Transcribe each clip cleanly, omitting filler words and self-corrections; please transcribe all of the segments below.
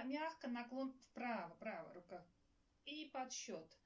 мягко наклон вправо, правая рука. И подсчет.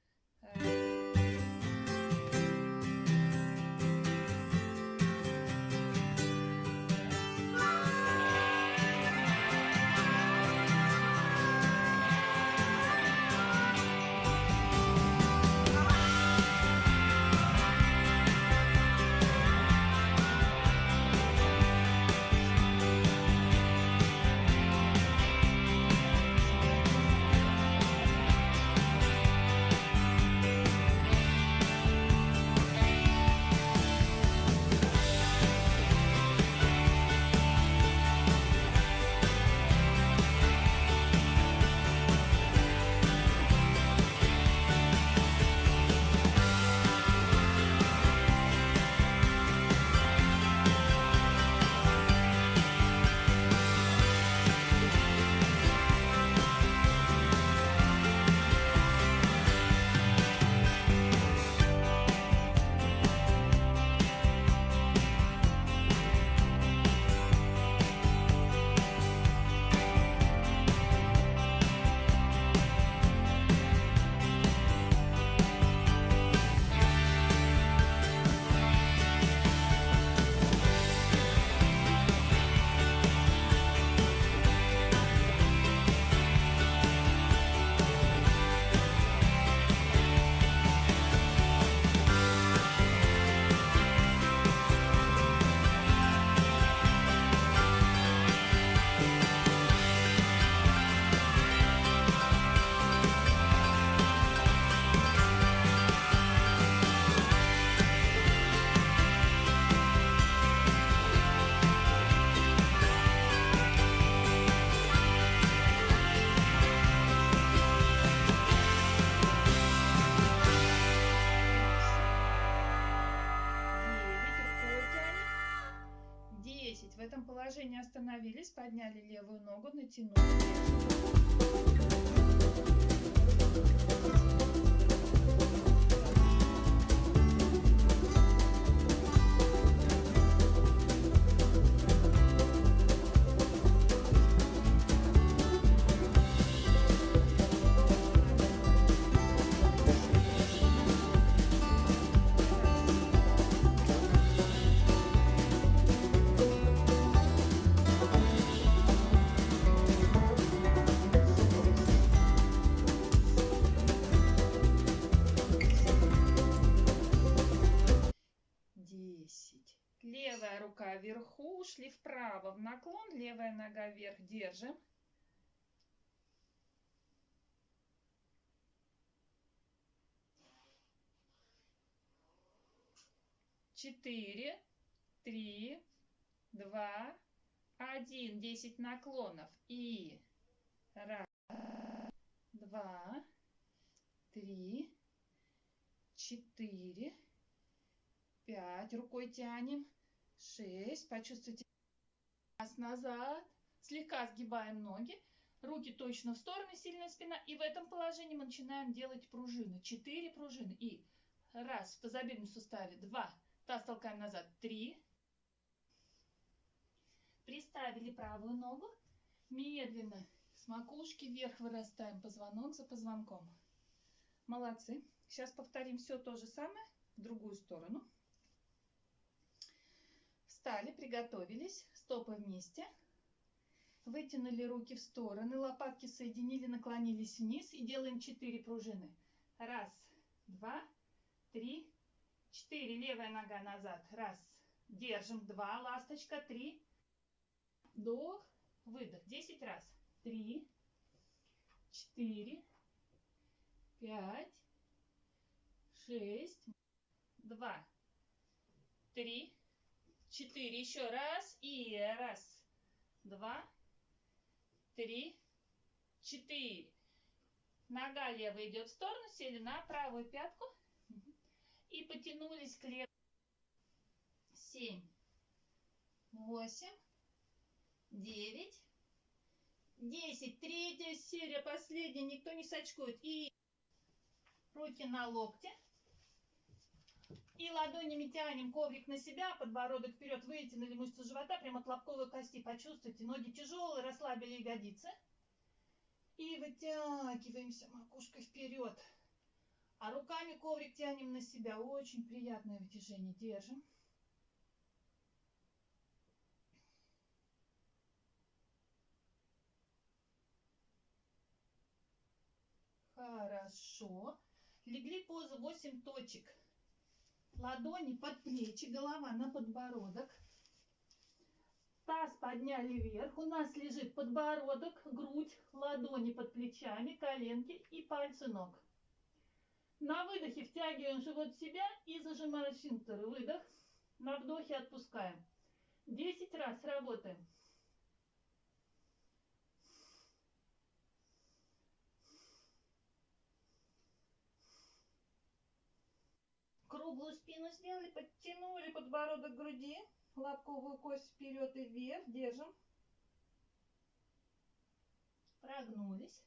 В этом положении остановились, подняли левую ногу, натянули. Левая рука вверху, ушли вправо в наклон, левая нога вверх, держим. Четыре, 3, 2, 1. 10 наклонов. И 1, 2, 3, 4, 5. Рукой тянем. 6. Почувствуйте. Раз назад. Слегка сгибаем ноги. Руки точно в стороны, сильная спина. И в этом положении мы начинаем делать пружины. 4 пружины. И 1 в тазобедренном суставе. 2. Таз толкаем назад. 3. Приставили правую ногу. Медленно с макушки вверх вырастаем, позвонок за позвонком. Молодцы. Сейчас повторим все то же самое в другую сторону. Встали, приготовились, стопы вместе. Вытянули руки в стороны, лопатки соединили, наклонились вниз и делаем 4 пружины. 1, 2, 3, 4. Левая нога назад. 1. Держим. 2. Ласточка. 3. Вдох, выдох. 10 раз. 3, 4, 5, 6, 2, 3, 4. Еще раз. И 1, 2, 3, 4. Нога левая идет в сторону, сели на правую пятку и потянулись к левой. 7, 8, 9, 10. Третья серия, последняя, никто не сачкует. И руки на локте. И ладонями тянем коврик на себя, подбородок вперед, вытянули мышцы живота, прямо от лобковой кости. Почувствуйте, ноги тяжелые, расслабили ягодицы. И вытягиваемся макушкой вперед. А руками коврик тянем на себя. Очень приятное вытяжение. Держим. Хорошо. Легли позу 8 точек. Ладони под плечи, голова на подбородок. Таз подняли вверх. У нас лежит подбородок, грудь, ладони под плечами, коленки и пальцы ног. На выдохе втягиваем живот в себя и зажимаем сфинктеры. Выдох. На вдохе отпускаем. 10 раз работаем. Круглую спину сделали, подтянули подбородок к груди, лобковую кость вперед и вверх, держим. Прогнулись.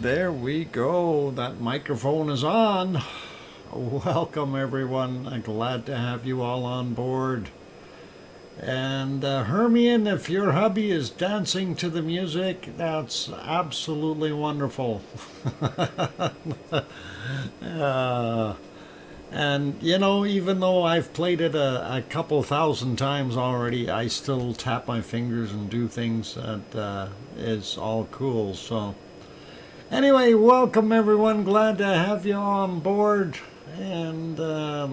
there we go. That microphone is on. Welcome, everyone. I'm glad to have you all on board. And Hermione, if your hubby is dancing to the music, that's absolutely wonderful. And you know, even though I've played it a couple thousand times already, I still tap my fingers and do things that is all cool. So anyway, welcome everyone. Glad to have you on board. And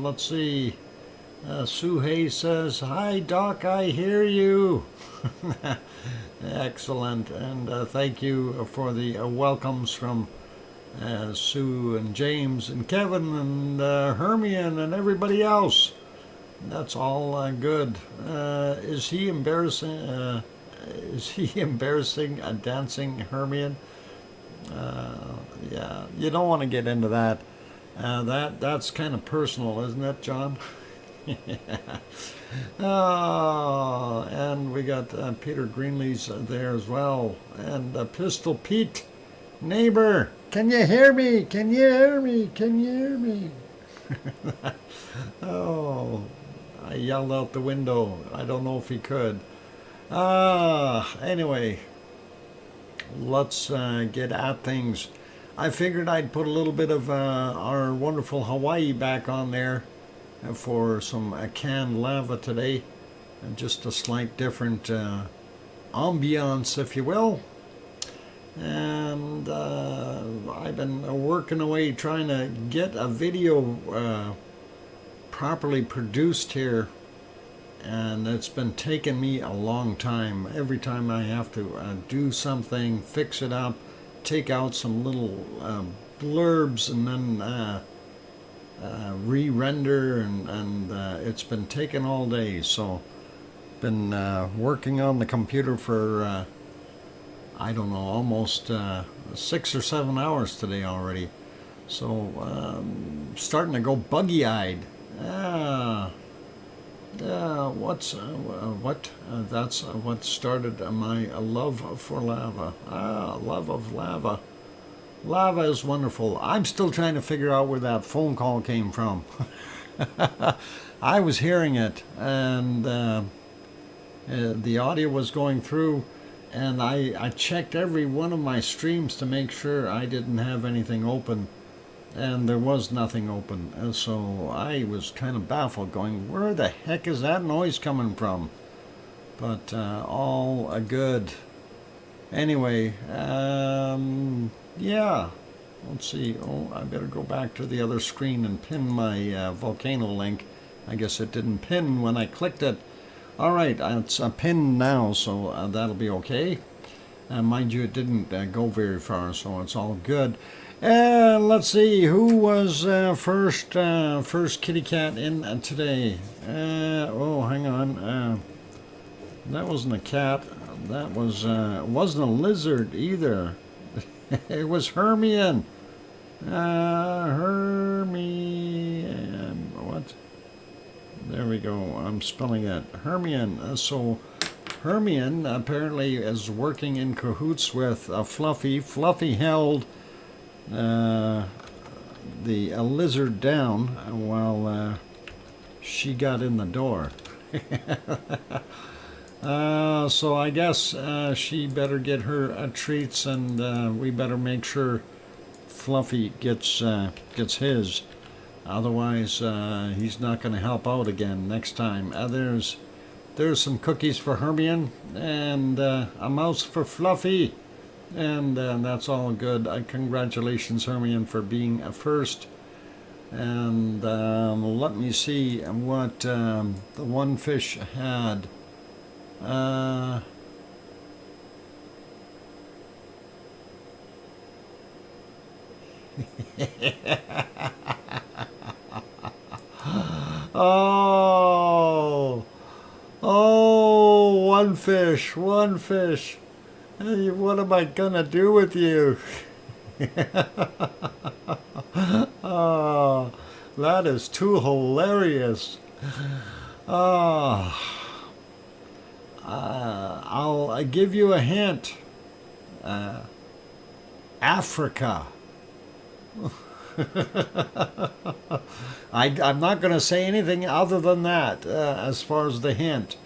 let's see. Suhei says, "Hi Doc, I hear you." Excellent. And thank you for the welcomes from Sue and James and Kevin and Hermione and everybody else. That's all good. Is he embarrassing? A dancing Hermione? Yeah, you don't want to get into that. That's kind of personal, isn't it, John? Oh, and we got Peter Greenlee's there as well, and Pistol Pete. Neighbor, can you hear me? Can you hear me? Can you hear me? Oh, I yelled out the window. I don't know if he could. Anyway, let's get at things. I figured I'd put a little bit of our wonderful Hawaii back on there for some canned lava today. And just a slight different ambiance, if you will. And I've been working away trying to get a video properly produced here, and it's been taking me a long time. Every time I have to do something, fix it up, take out some little blurbs, and then re-render, and it's been taking all day. So been working on the computer for I don't know, almost 6 or 7 hours today already. So starting to go buggy-eyed. That's what started my love for lava. Love of lava. Lava is wonderful. I'm still trying to figure out where that phone call came from. I was hearing it, and the audio was going through. And I checked every one of my streams to make sure I didn't have anything open. And there was nothing open. And so I was kind of baffled, going, where the heck is that noise coming from? But all good. Anyway, yeah. Let's see. Oh, I better go back to the other screen and pin my volcano link. I guess it didn't pin when I clicked it. All right, it's pinned now, so that'll be okay. Mind you, it didn't go very far, so it's all good. Let's see, who was first kitty cat in today? Oh, hang on. That wasn't a cat. That was wasn't a lizard either. It was Hermione. What? There we go. I'm spelling it. Hermione. So Hermione apparently is working in cahoots with Fluffy. Fluffy held the lizard down while she got in the door. So I guess she better get her treats, and we better make sure Fluffy gets his. Otherwise, he's not going to help out again next time. There's some cookies for Hermione, and a mouse for Fluffy, and that's all good. Congratulations, Hermione, for being a first. And let me see what the one fish had. Oh, one fish. Hey, what am I gonna do with you? Oh, that is too hilarious. I'll give you a hint. Africa. I'm not going to say anything other than that as far as the hint.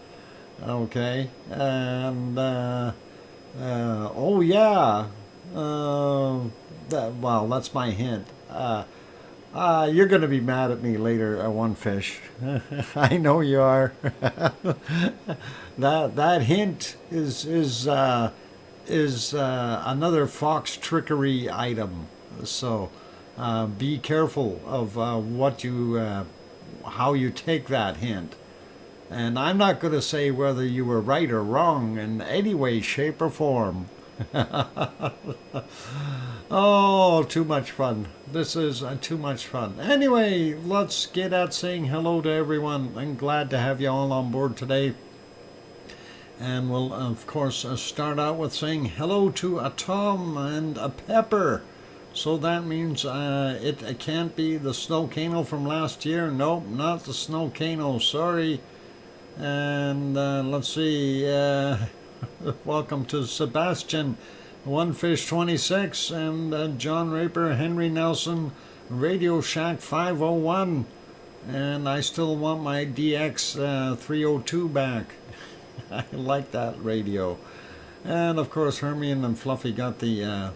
Okay, and oh yeah, well, that's my hint. You're going to be mad at me later, One Fish. I know you are. That hint is another fox trickery item. So be careful of how you take that hint. And I'm not going to say whether you were right or wrong in any way, shape, or form. Oh, too much fun. This is too much fun. Anyway, let's get at saying hello to everyone. I'm glad to have you all on board today. And we'll, of course, start out with saying hello to a Tom and a Pepper. So that means it can't be the snowcano from last year. Nope, not the snowcano. Sorry. And let's see. Welcome to Sebastian, One Fish 26, and John Raper, Henry Nelson, Radio Shack 501, and I still want my DX 302 back. I like that radio. And of course, Hermione and Fluffy got the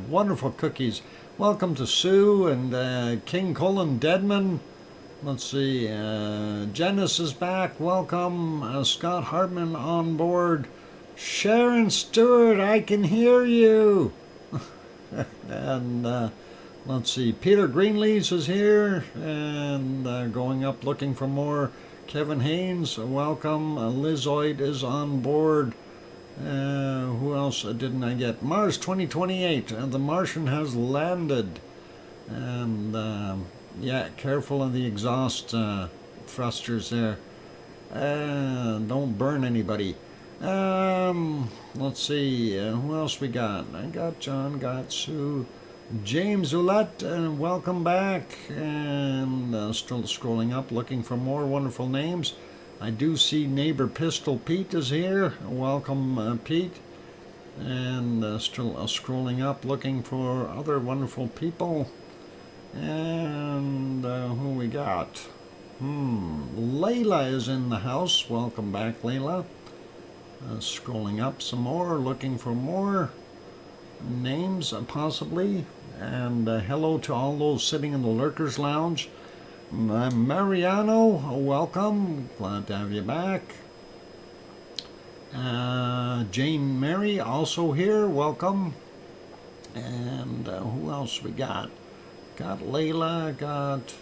wonderful cookies. Welcome to Sue and King Colin Deadman. Let's see, Janice is back. Welcome. Scott Hartman on board. Sharon Stewart, I can hear you. And let's see, Peter Greenlees is here and going up looking for more. Kevin Haynes, welcome. Liz Oid is on board. Who else didn't I get? Mars 2028. The Martian has landed. And yeah, careful of the exhaust thrusters there. Don't burn anybody. Let's see. Who else we got? I got John, got Sue. James Oulette, welcome back. And still scrolling up, looking for more wonderful names. I do see neighbor Pistol Pete is here. Welcome, Pete. And still scrolling up, looking for other wonderful people. And who we got? Layla is in the house. Welcome back, Layla. Scrolling up some more, looking for more names, possibly. And hello to all those sitting in the Lurkers Lounge. Mariano, welcome. Glad to have you back. Jane Mary, also here. Welcome. And who else we got? Got Layla, got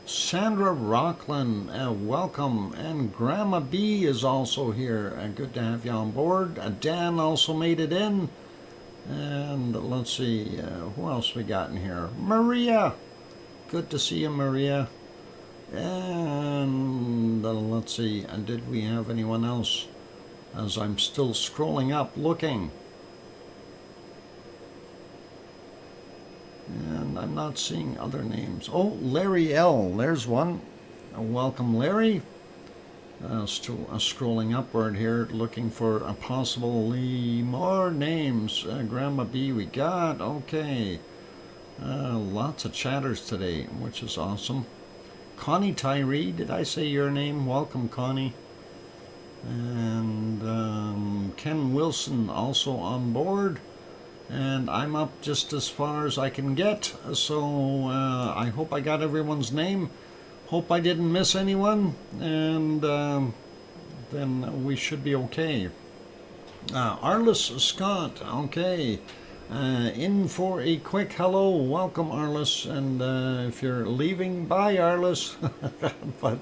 Sandra Rockland, welcome. And Grandma B is also here. Good to have you on board. Dan also made it in. And let's see, who else we got in here? Maria. Good to see you, Maria. And let's see, did we have anyone else? As I'm still scrolling up, looking. And I'm not seeing other names. Oh, Larry L. There's one. Welcome, Larry. Still scrolling upward here, looking for possibly more names. Grandma B we got. Okay. Lots of chatters today, which is awesome. Connie Tyree, did I say your name? Welcome, Connie. And Ken Wilson also on board. And I'm up just as far as I can get, so I hope I got everyone's name. Hope I didn't miss anyone, and then we should be okay. Arliss Scott, okay. In for a quick hello. Welcome, Arliss, and if you're leaving, bye, Arliss. But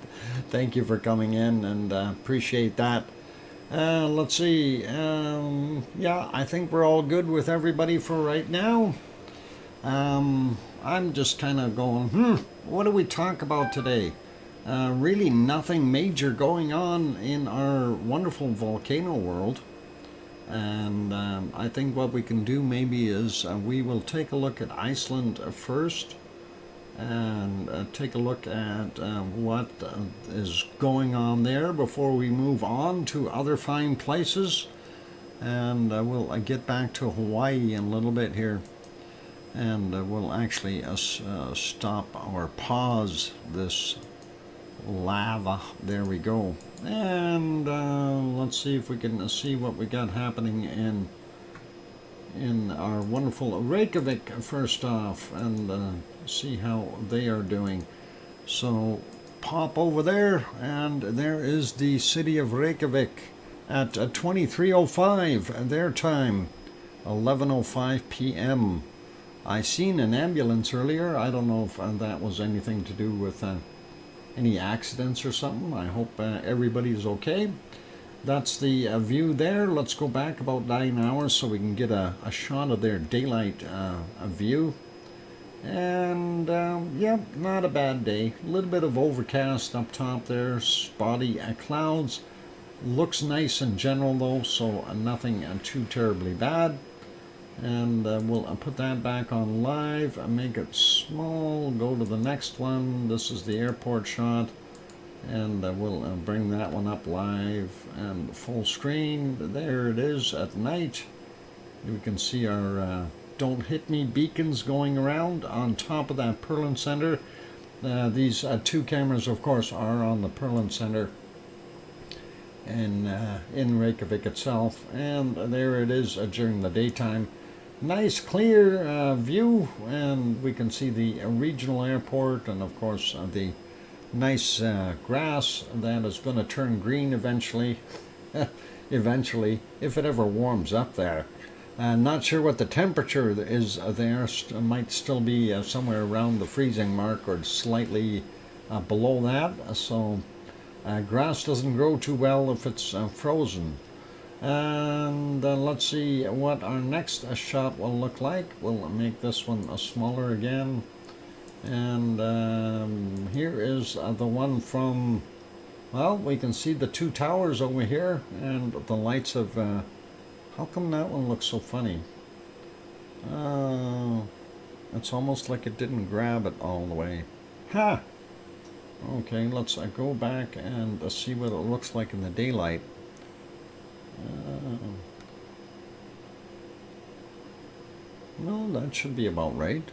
thank you for coming in, and appreciate that. Let's see. Yeah, I think we're all good with everybody for right now. I'm just kind of going, what do we talk about today? Really nothing major going on in our wonderful volcano world. And I think what we can do maybe is we will take a look at Iceland first. And take a look at what is going on there before we move on to other fine places. And we'll get back to Hawaii in a little bit here, and we'll actually stop or pause this lava. There we go. And let's see if we can see what we got happening in our wonderful Reykjavik first off, and see how they are doing. So pop over there, and there is the city of Reykjavik at 23:05 their time, 11:05 p.m. I seen an ambulance earlier. I don't know if that was anything to do with any accidents or something. I hope everybody's okay. That's the view there. Let's go back about 9 hours so we can get a shot of their daylight view. And yeah, not a bad day. A little bit of overcast up top there, spotty clouds. Looks nice in general though, so nothing too terribly bad. And we'll put that back on live, make it small, go to the next one. This is the airport shot, and we'll bring that one up live and full screen. There it is at night. You can see our don't hit me beacons going around on top of that Perlin Center. These two cameras of course are on the Perlin Center in Reykjavik itself, and there it is during the daytime. Nice clear view, and we can see the regional airport, and of course the nice grass that is going to turn green eventually. Eventually, if it ever warms up there. Not sure what the temperature is there. Might still be somewhere around the freezing mark or slightly below that. So grass doesn't grow too well if it's frozen. And let's see what our next shot will look like. We'll make this one smaller again. And here is the one from, well, we can see the two towers over here and the lights of, how come that one looks so funny? It's almost like it didn't grab it all the way. Ha! Okay, let's go back and see what it looks like in the daylight. No, that should be about right.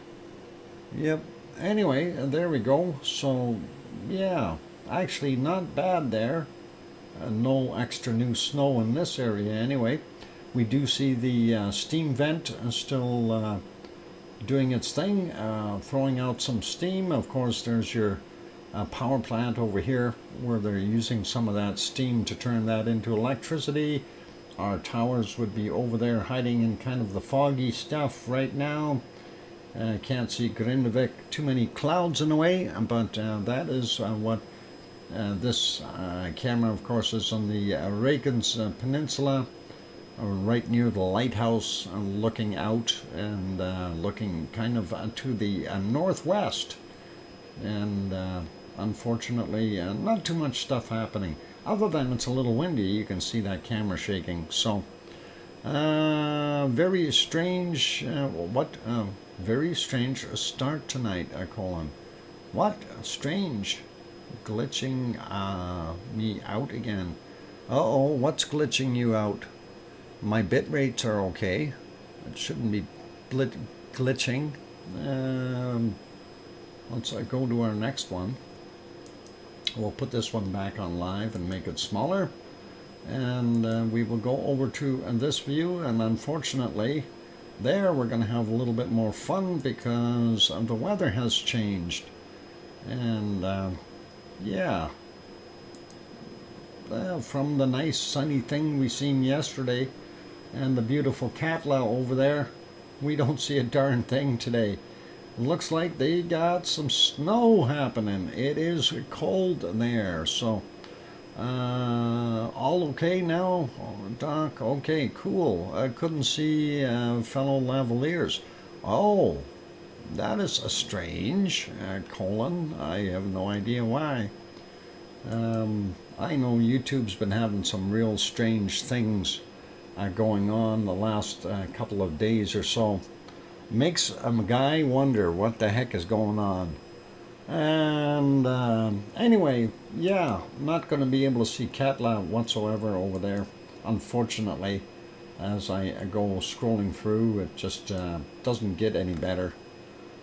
Yep. Anyway, there we go. So, yeah, actually not bad there. No extra new snow in this area anyway. We do see the steam vent still doing its thing, throwing out some steam. Of course, there's your power plant over here where they're using some of that steam to turn that into electricity. Our towers would be over there hiding in kind of the foggy stuff right now. Can't see Grindavik, too many clouds in the way, but that is what this camera, of course, is on the Reykjanes Peninsula, right near the lighthouse, looking out and looking kind of to the northwest. And unfortunately, not too much stuff happening. Other than it's a little windy, you can see that camera shaking. So, very strange, very strange start tonight, colon. What? Strange. Glitching me out again. Uh-oh, what's glitching you out? My bit rates are okay. It shouldn't be glitching. Let's go to our next one. We'll put this one back on live and make it smaller. And we will go over to this view, and unfortunately, there we're going to have a little bit more fun because the weather has changed. And yeah, from the nice sunny thing we seen yesterday and the beautiful Katla over there, we don't see a darn thing today. Looks like they got some snow happening. It is cold there. So all okay now, Doc? Okay, cool. I couldn't see fellow lavaliers. Oh, that is a strange, colon. I have no idea why. I know YouTube's been having some real strange things going on the last couple of days or so. Makes a guy wonder what the heck is going on. And anyway, yeah, not going to be able to see Katla whatsoever over there, unfortunately. as I go scrolling through. It just doesn't get any better.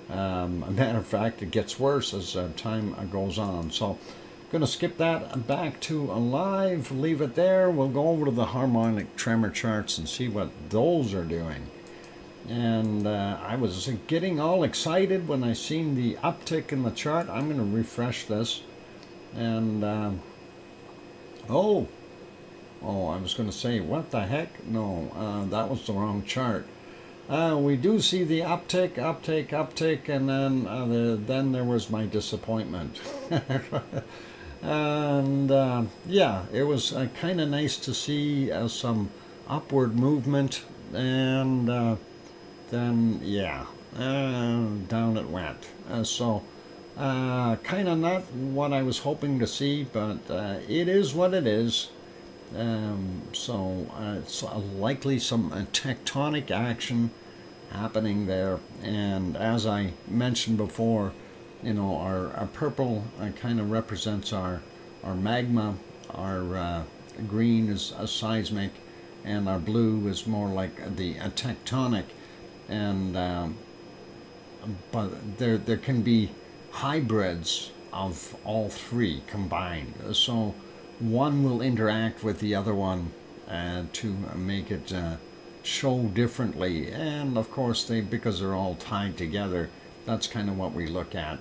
A matter of fact, it gets worse as time goes on. So going to skip that back to live, leave it there. We'll go over to the harmonic tremor charts and see what those are doing. And I was getting all excited when I seen the uptick in the chart. I'm going to refresh this. And, oh, I was going to say, what the heck? No, that was the wrong chart. We do see the uptick, and then there was my disappointment. And yeah, it was kind of nice to see some upward movement, and then yeah, down it went. So kind of not what I was hoping to see, but it is what it is. So it's likely some tectonic action happening there, and as I mentioned before, you know, our purple kind of represents our magma, our green is a seismic, and our blue is more like the tectonic. And but there can be hybrids of all three combined. So one will interact with the other one to make it show differently. And of course, because they're all tied together, that's kind of what we look at.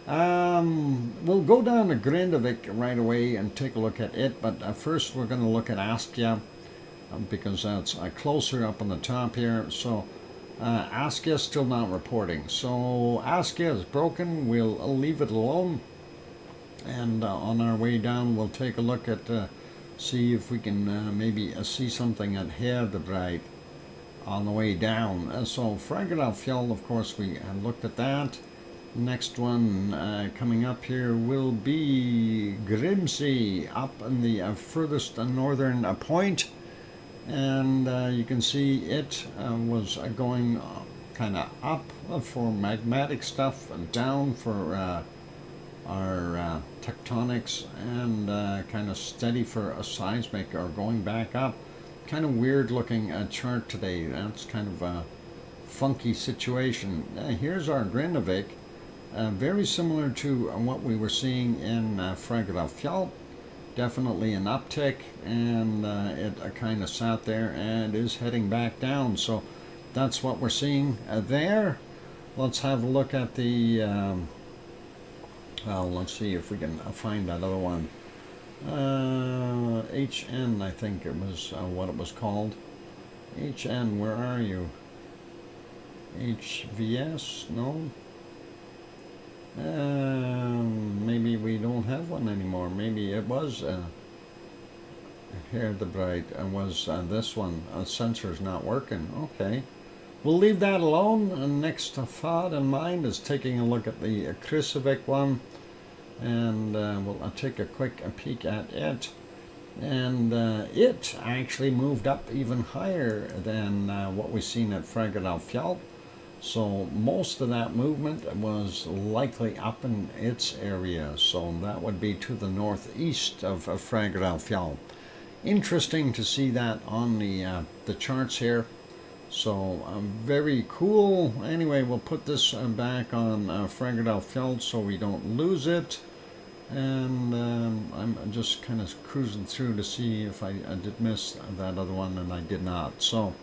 We'll go down to Grindavik right away and take a look at it, but first we're going to look at Askia, because that's closer up on the top here. So Askia still not reporting. So Askia is broken. We'll leave it alone, and on our way down we'll take a look at see if we can maybe see something at Herdebreit on the way down. So Fragedalfjall, of course, we looked at that. Next one coming up here will be Grimsey, up in the furthest northern point, and you can see it was going kind of up for magmatic stuff and down for our tectonics, and kind of steady for a seismic, or going back up. Kind of weird looking chart today. That's kind of a funky situation. Here's our Grindavik. Very similar to what we were seeing in Fragedalfjall. Definitely an uptick, and it kind of sat there and is heading back down. So that's what we're seeing there. Let's have a look at the let's see if we can find that other one. HN, I think it was what it was called. HN, where are you? HVS? No? Maybe we don't have one anymore. Maybe it was Herdebreit was this one. Sensor's not working. Okay. We'll leave that alone. And next thought in mind is taking a look at the Krusavik one. And we'll take a quick peek at it. And it actually moved up even higher than what we've seen at Fragedalfjall. So most of that movement was likely up in its area. So that would be to the northeast of Fragedalfjall. Interesting to see that on the charts here. So very cool. Anyway, we'll put this back on Fragedalfjall so we don't lose it. And I'm just kind of cruising through to see if I did miss that other one, and I did not. So,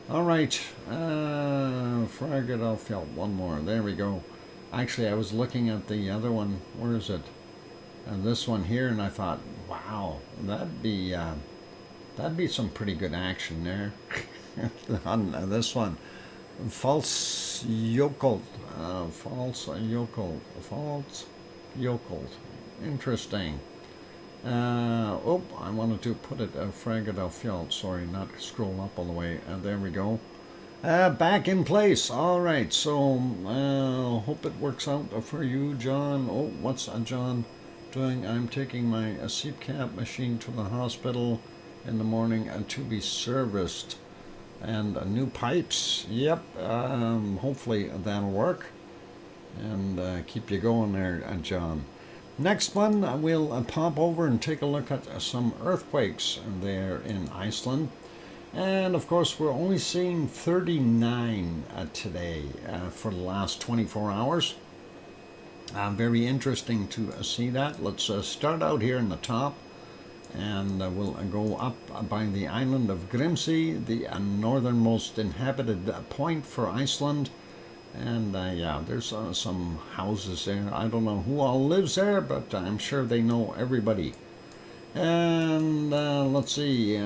all right, Fragedalfjall, one more. There we go. Actually, I was looking at the other one. Where is it? This one here, and I thought, wow, that'd be some pretty good action there on this one. False yokel. Interesting. Oh, I wanted to put it Fragedalfjall. Sorry, not scroll up all the way. There we go. Back in place. All right. So hope it works out for you, John. Oh, what's John doing? I'm taking my CPAP machine to the hospital in the morning to be serviced, and new pipes. Yep. Hopefully that'll work and keep you going there, John. Next one, we'll pop over and take a look at some earthquakes there in Iceland. And of course, we're only seeing 39 today for the last 24 hours. Very interesting to see that. Let's start out here in the top, and we'll go up by the island of Grimsey, the northernmost inhabited point for Iceland. And yeah, there's some houses there. I don't know who all lives there, but I'm sure they know everybody. And let's see,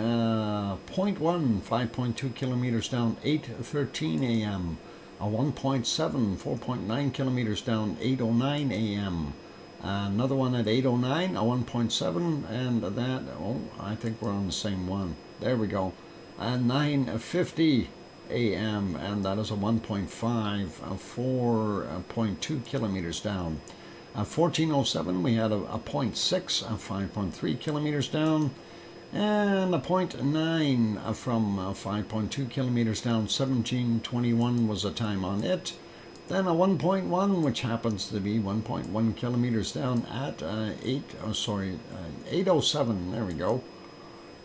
point 1, 5.2 kilometers down, 8:13 a.m. 1.7, 4.9 kilometers down, 8:09 a.m. Another one at 8:09, 1.7, and that, oh, I think we're on the same one. There we go. 9:50 a.m. and that is a 1.5, 4.2 kilometers down. 14:07 we had a 0.6, 5.3 kilometers down, and a 0.9 from 5.2 kilometers down. 17:21 was the time on it. Then a 1.1, which happens to be 1.1 kilometers down at 8:07. There we go.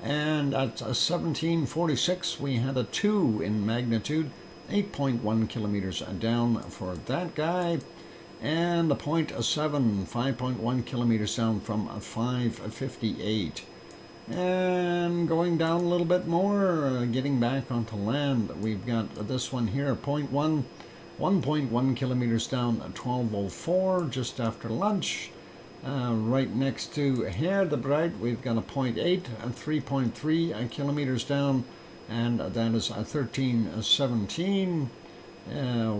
And at 17:46 we had a 2 in magnitude, 8.1 kilometers down for that guy, and a 0.7, 5.1 kilometers down from 5:58. And going down a little bit more, getting back onto land, we've got this one here, 0.1, 1.1 kilometers down at 12:04, just after lunch. Right next to Herdebreit, we've got a 0.8, 3.3 kilometers down, and that is 13:17.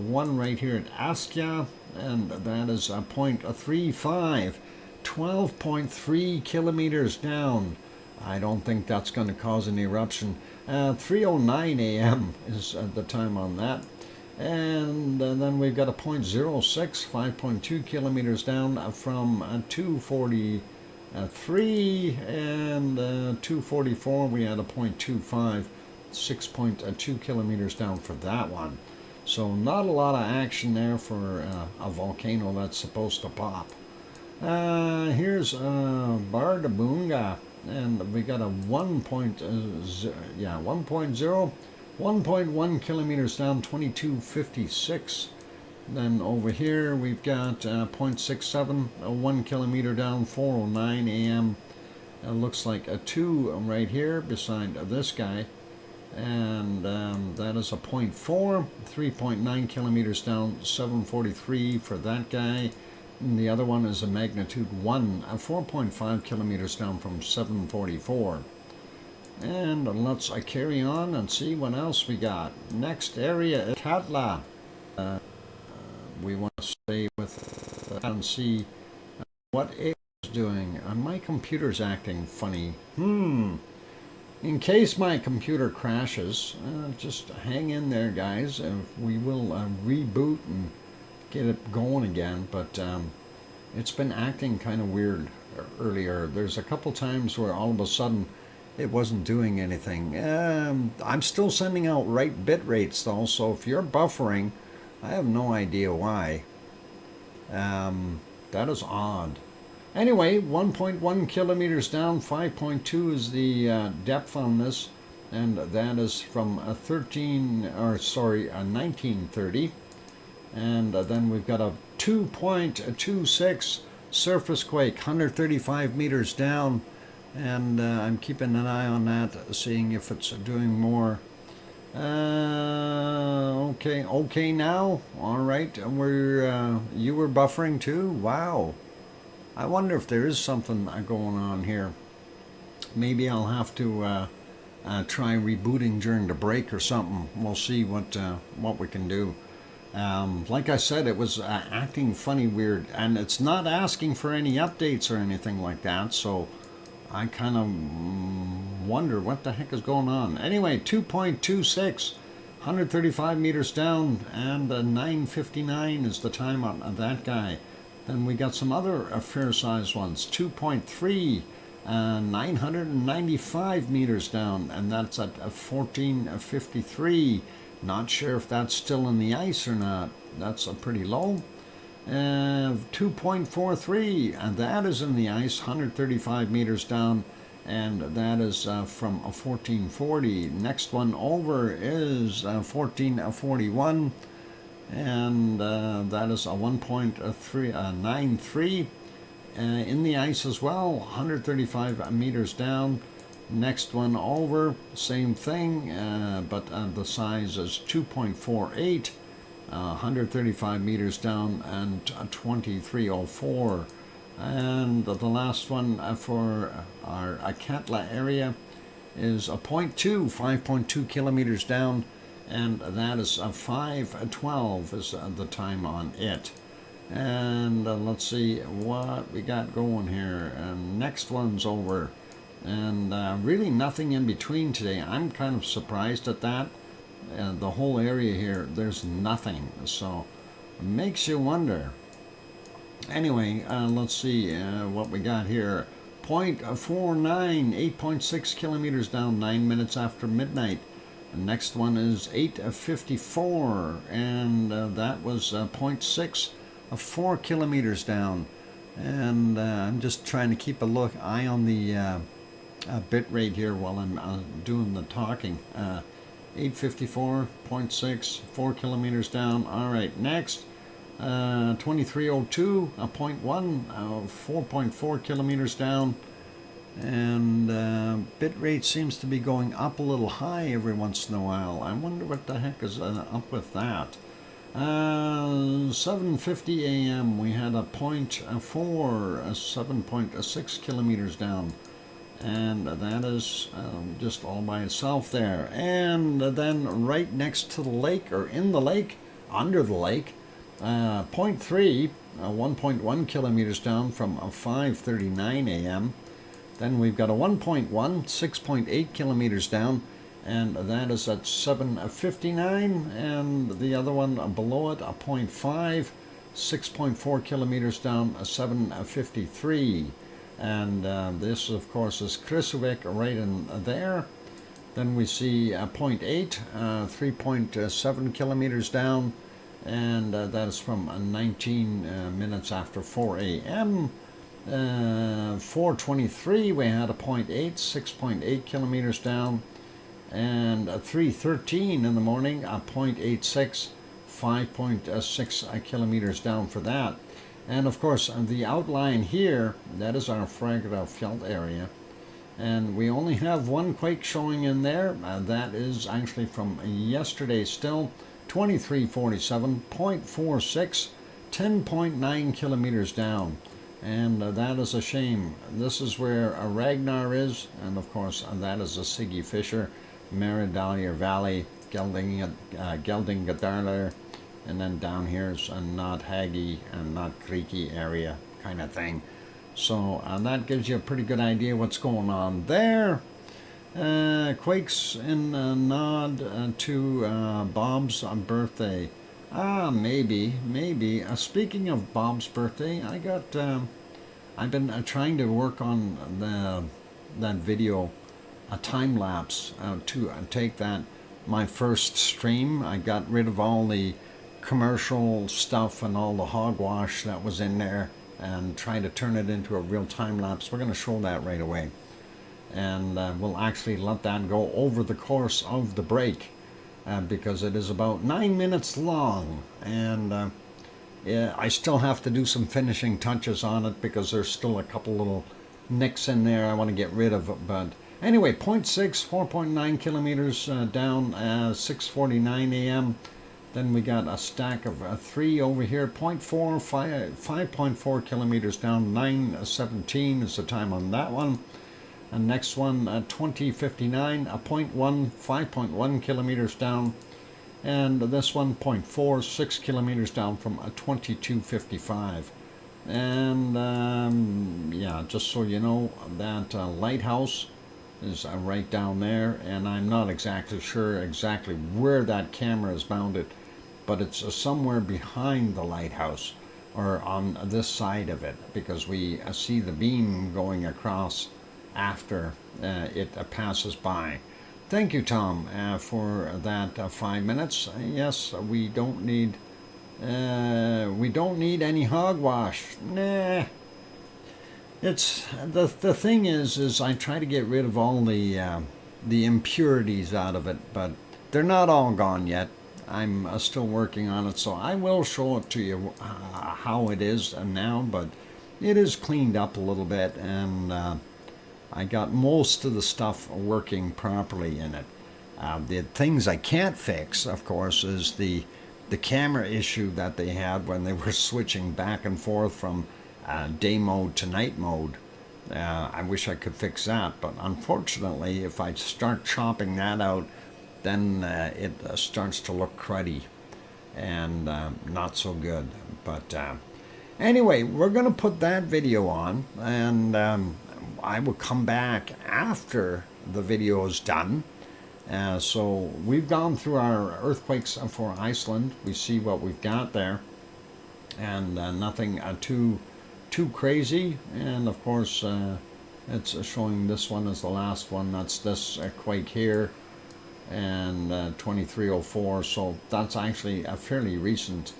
One right here at Askja, and that is a 0.35, 12.3 kilometers down. I don't think that's going to cause an eruption. 3:09 a.m. is the time on that. And then we've got a 0.06, 5.2 kilometers down from 2:43, and 2:44 we had a 0.25, 6.2 kilometers down for that one. So not a lot of action there for a volcano that's supposed to pop. Here's Bardabunga, and we got a 1.0, 1.1 kilometers down, 22:56. Then over here we've got 0.67, 1 kilometer down, 4:09 a.m. It looks like a 2 right here beside this guy. And that is a 0.4, 3.9 kilometers down, 7:43 for that guy. And the other one is a magnitude 1, 4.5 kilometers down from 7:44. And let's carry on and see what else we got. Next area is Katla. We want to stay with and see what it is doing. My computer's acting funny. In case my computer crashes, just hang in there, guys. We will reboot and get it going again. But it's been acting kind of weird earlier. There's a couple times where all of a sudden it wasn't doing anything. I'm still sending out right bit rates though, so if you're buffering, I have no idea why. That is odd. Anyway, 1.1 kilometers down, 5.2 is the depth on this, and that is from 1930. And then we've got a 2.26 surface quake, 135 meters down. And I'm keeping an eye on that, seeing if it's doing more. Okay now. All right, you were buffering too. Wow. I wonder if there is something going on here. Maybe I'll have to try rebooting during the break or something. We'll see what we can do. Like I said, it was acting funny weird, and it's not asking for any updates or anything like that. So I kind of wonder what the heck is going on. Anyway, 2.26, 135 meters down, and 9:59 is the time on that guy. Then we got some other fair-sized ones. 2.3, 995 meters down, and that's at 14:53. Not sure if that's still in the ice or not. That's pretty low. 2.43, and that is in the ice, 135 meters down, and that is from 1440. Next one over is 1441, and that is a 1.93 in the ice as well, 135 meters down. Next one over, same thing, but the size is 2.48, 135 meters down, and 2304. And the last one for our Akatla area is a 5.2 kilometers down, and that is 5:12 is the time on it. And let's see what we got going here. And next one's over, and really nothing in between today. I'm kind of surprised at that. The whole area here, there's nothing, so it makes you wonder. Anyway, let's see what we got here. 0.49, 8.6 kilometers down, 9 minutes after midnight. The next one is 8:54, and that was 0.6, 4 kilometers down. And I'm just trying to keep a eye on the bit rate here while I'm doing the talking. 8:54.6, 4 kilometers down. All right, next. 2302, a 0.1, 4.4 kilometers down, and bit rate seems to be going up a little high every once in a while. I wonder what the heck is up with that. 7:50 a.m. we had a 0.4, 7.6 kilometers down, and that is just all by itself there. And then right next to the lake, or in the lake, under the lake, 0.3, 1.1 kilometers down from 5:39 a.m. Then we've got a 1.1, 6.8 kilometers down, and that is at 7:59. And the other one below it, a 0.5, 6.4 kilometers down, 7:53. And this, of course, is Krusovik right in there. Then we see a 0.8, 3.7 kilometers down, and that is from 19 minutes after 4 a.m. 4:23 we had a 0.8, 6.8 kilometers down, and 3:13 in the morning a 0.86, 5.6 kilometers down for that. And of course the outline here, that is our Fraggerfjeld area, and we only have one quake showing in there. That is actually from yesterday still. 2347, 0.46, 10.9 kilometers down, and that is a shame. This is where a Ragnar is, and of course that is a Siggy Fisher, Meridalier Valley, Geldingadarler, and then down here is a Not Haggy and Not Creaky area kind of thing. So that gives you a pretty good idea what's going on there. Quakes in nod to Bob's birthday. Maybe. Speaking of Bob's birthday, I've been trying to work on that video, a time lapse, to take that my first stream. I got rid of all the commercial stuff and all the hogwash that was in there, and try to turn it into a real time lapse. We're going to show that right away. And we'll actually let that go over the course of the break, because it is about 9 minutes long, and yeah, I still have to do some finishing touches on it because there's still a couple little nicks in there I want to get rid of. But anyway, 0.6, 4.9 kilometers down, 6:49 a.m. Then we got a stack of 3 over here, 0.4, 5.4 kilometers down, 9:17 is the time on that one. And next one, 2059, a 0.1, 5.1 kilometers down. And this one, 0.4, 6 kilometers down from 2255. And yeah, just so you know, that lighthouse is right down there. And I'm not exactly sure where that camera is mounted, but it's somewhere behind the lighthouse, or on this side of it, because we see the beam going across after it passes by. Thank you, Tom, for that 5 minutes. Yes, we don't need any hogwash. Nah. It's the thing is I try to get rid of all the impurities out of it, but they're not all gone yet. I'm still working on it, so I will show it to you how it is now, but it is cleaned up a little bit, and I got most of the stuff working properly in it. The things I can't fix, of course, is the camera issue that they had when they were switching back and forth from day mode to night mode. I wish I could fix that, but unfortunately, if I start chopping that out, then it starts to look cruddy and not so good. But anyway, we're going to put that video on, and I will come back after the video is done. So we've gone through our earthquakes for Iceland. We see what we've got there, and nothing too crazy. And of course, it's showing this one as the last one. That's this quake here, and 2304. So that's actually a fairly recent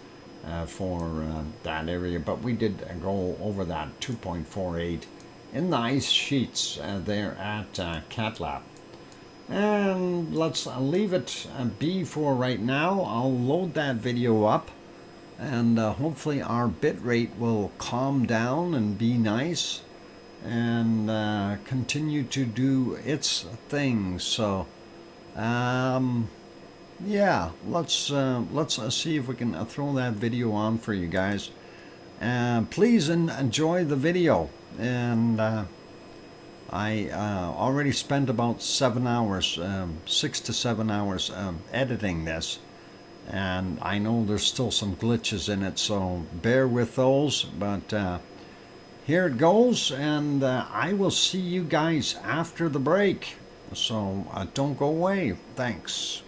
for that area. But we did go over that 2.48 in the ice sheets there at Catlap. And let's leave it be for right now. I'll load that video up, and hopefully our bit rate will calm down and be nice and continue to do its thing. So yeah, let's see if we can throw that video on for you guys. Please enjoy the video, and I already spent about 7 hours, 6 to 7 hours editing this, and I know there's still some glitches in it, so bear with those, but here it goes, and I will see you guys after the break, so don't go away. Thanks.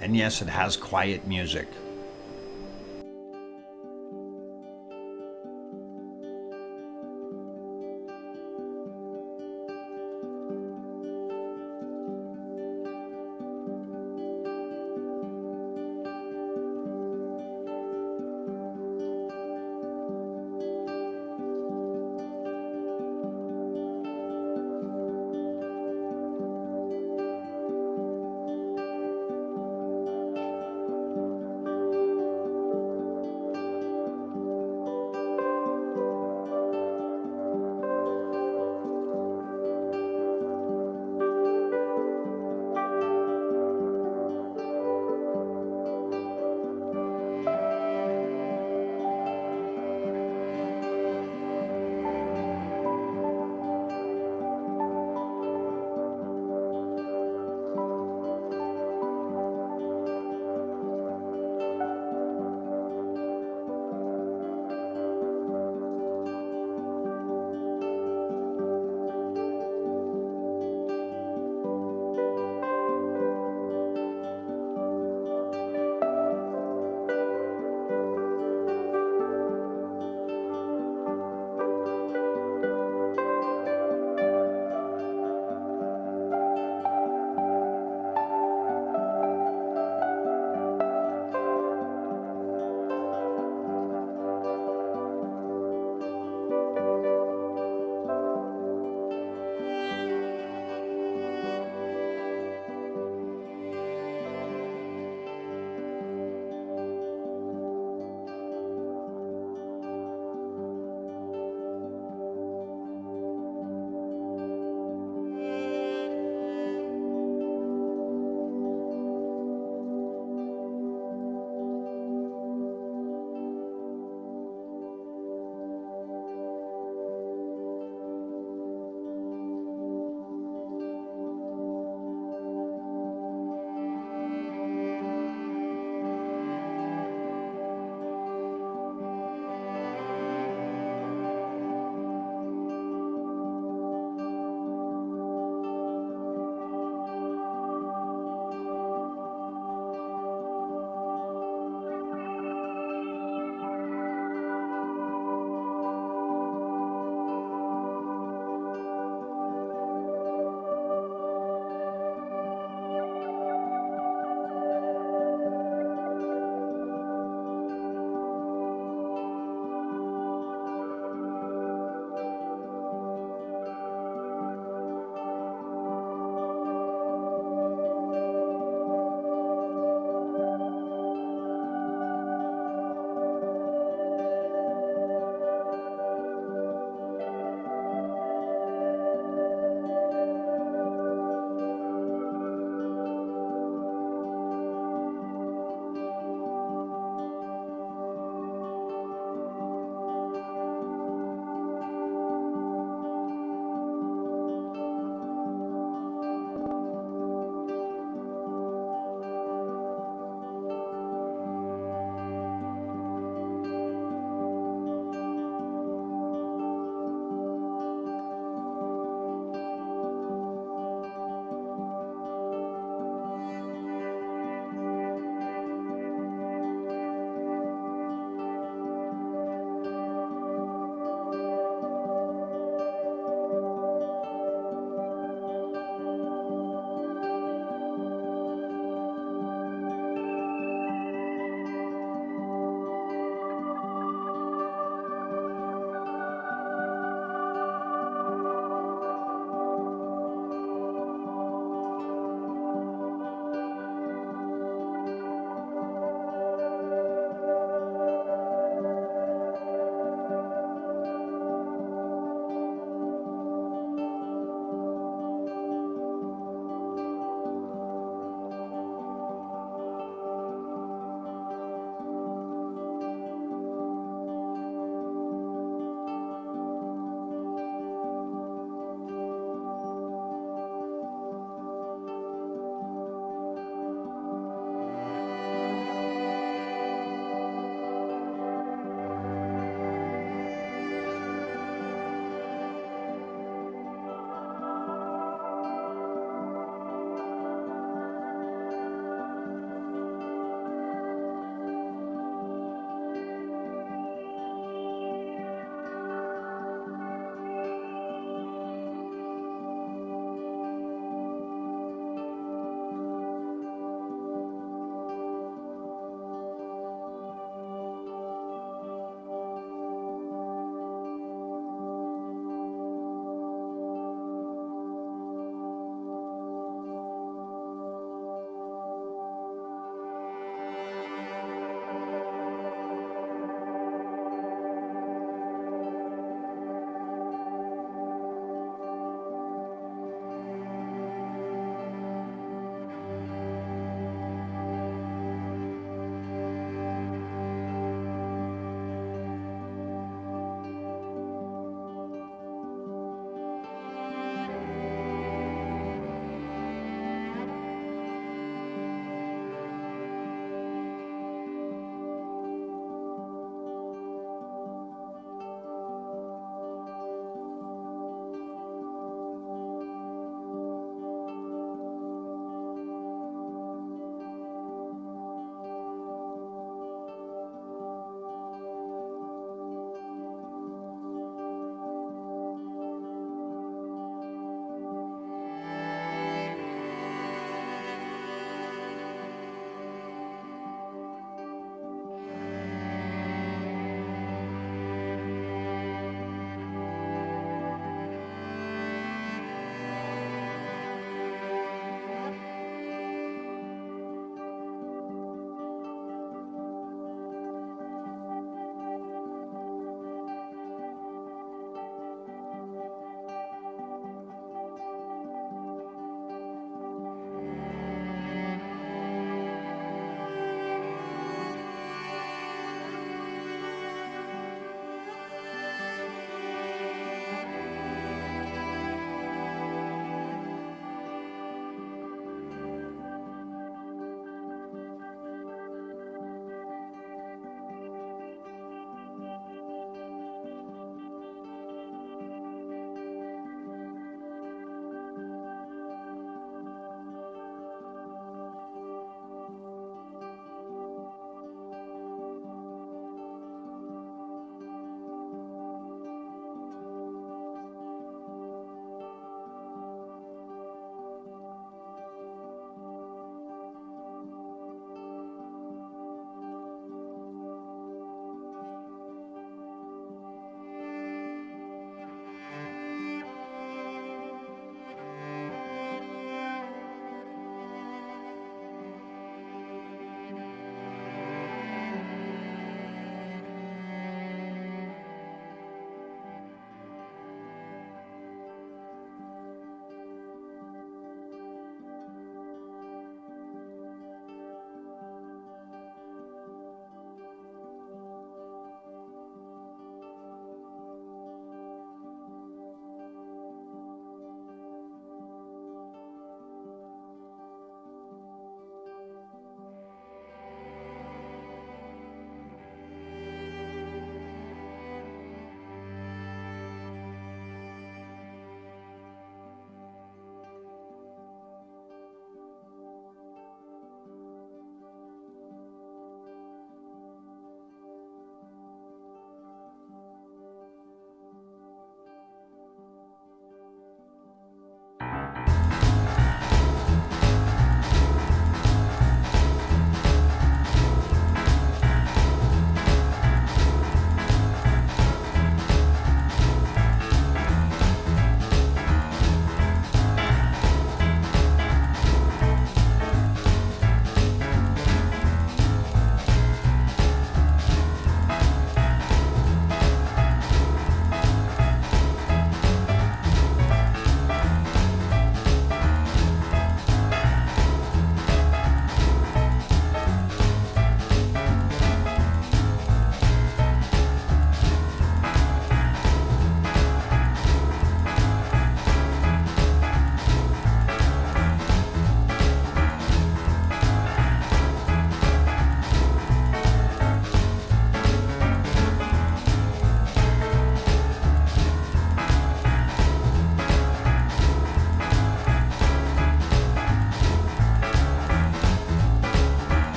And yes, it has quiet music.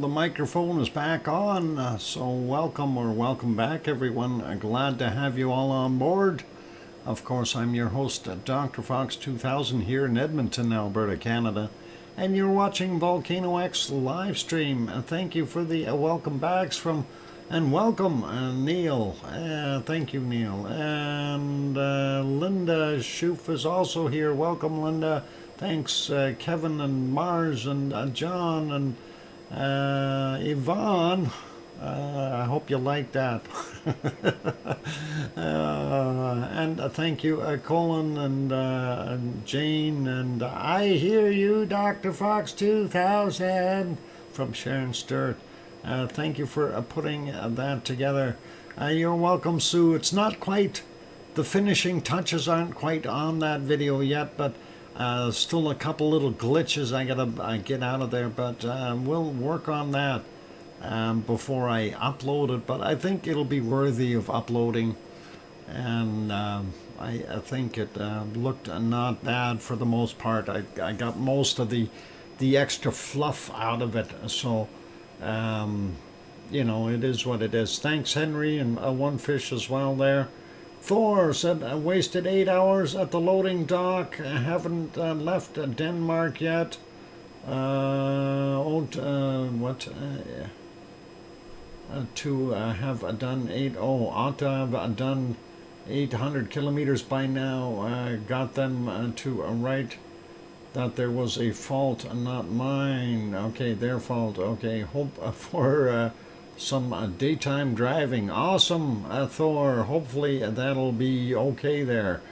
the microphone is back on, so welcome back, everyone. Glad to have you all on board. Of course, I'm your host, DrFox2000, here in Edmonton, Alberta, Canada, and you're watching VolcanoX live stream. Thank you for the welcome backs and welcome, Neil. Thank you, Neil. And Linda Schoof is also here. Welcome, Linda. Thanks, Kevin and Mars and John and Yvonne. I hope you like that. And thank you, Colin and Jane. And I hear you, Dr. Fox 2000 from Sharon Sturt. Thank you for putting that together. You're welcome, Sue. It's not quite, the finishing touches aren't quite on that video yet, but still a couple little glitches I gotta get out of there, but we'll work on that before I upload it. But I think it'll be worthy of uploading, and I think it looked not bad for the most part. I got most of the extra fluff out of it, so you know, it is what it is. Thanks, Henry, and One Fish as well there. Thor said, I wasted 8 hours at the loading dock. I haven't left Denmark yet. To have done ought to have done 800 kilometers by now. Got them to write that there was a fault, not mine. Okay, their fault. Okay, hope for some daytime driving. Awesome, Thor. Hopefully that'll be okay there.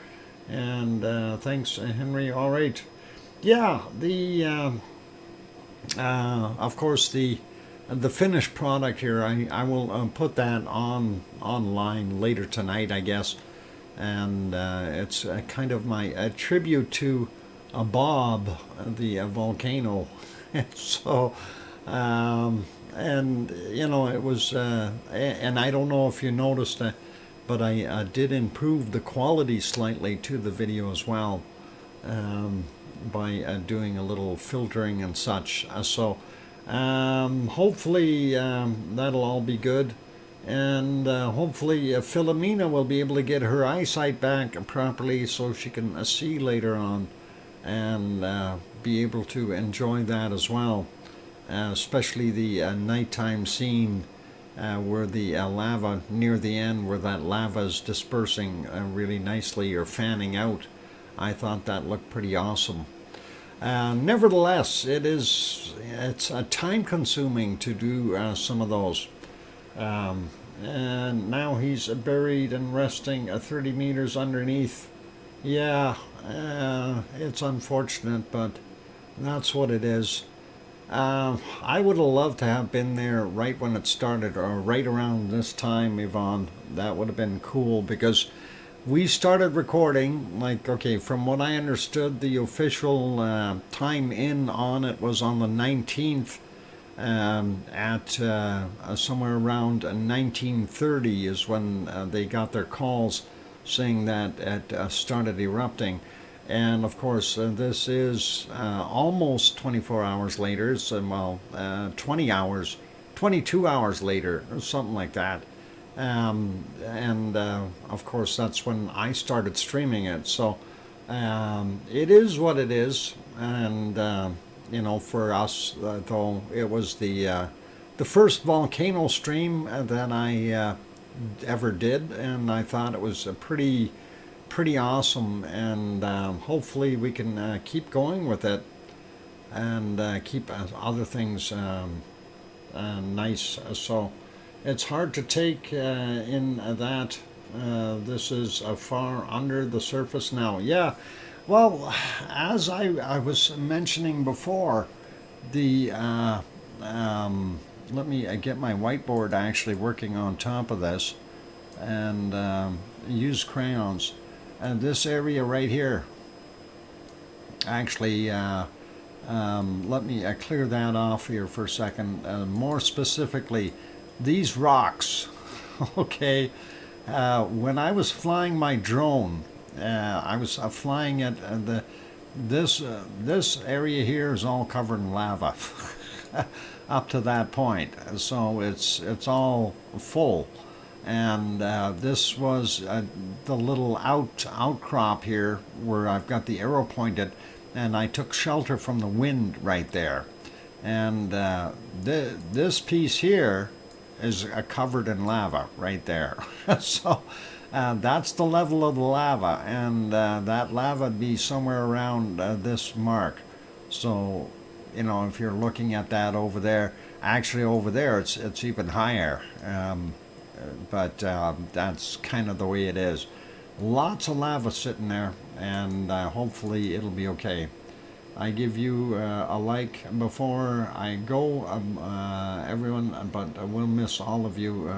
And thanks, Henry. All right. Yeah, the of course the finished product here. I will put that online later tonight, I guess. And it's kind of my tribute to Bob, the volcano. So. And you know, it was and I don't know if you noticed that, but I did improve the quality slightly to the video as well, by doing a little filtering and such. So hopefully that'll all be good, and hopefully Philomena will be able to get her eyesight back properly so she can see later on, and be able to enjoy that as well. Especially the nighttime scene where the lava near the end, where that lava is dispersing really nicely or fanning out. I thought that looked pretty awesome. Nevertheless, it's time consuming to do some of those. And now he's buried and resting 30 meters underneath. Yeah, it's unfortunate, but that's what it is. I would have loved to have been there right when it started, or right around this time, Yvonne. That would have been cool, because we started recording, like, okay, from what I understood, the official time in on it was on the 19th, at somewhere around 1930 is when they got their calls saying that it started erupting. And of course, this is almost 24 hours later, so 20 hours, 22 hours later, or something like that. And of course, that's when I started streaming it. So it is what it is. And you know, for us, though, it was the first volcano stream that I ever did, and I thought it was a pretty awesome, and hopefully we can keep going with it, and keep other things nice. So it's hard to take in that this is far under the surface now. Yeah, well, as I was mentioning before, the let me get my whiteboard actually working on top of this, and use crayons. And this area right here, actually, let me clear that off here for a second. More specifically, these rocks. Okay, when I was flying my drone, I was flying it. This area here is all covered in lava. up to that point. So it's all full. And this was the little outcrop here where I've got the arrow pointed, and I took shelter from the wind right there. And this piece here is covered in lava right there. So that's the level of the lava, and that lava would be somewhere around this mark. So, you know, if you're looking at that over there, actually over there it's even higher. But that's kind of the way it is. Lots of lava sitting there, and hopefully it'll be okay. I give you a like before I go, everyone, but I will miss all of you.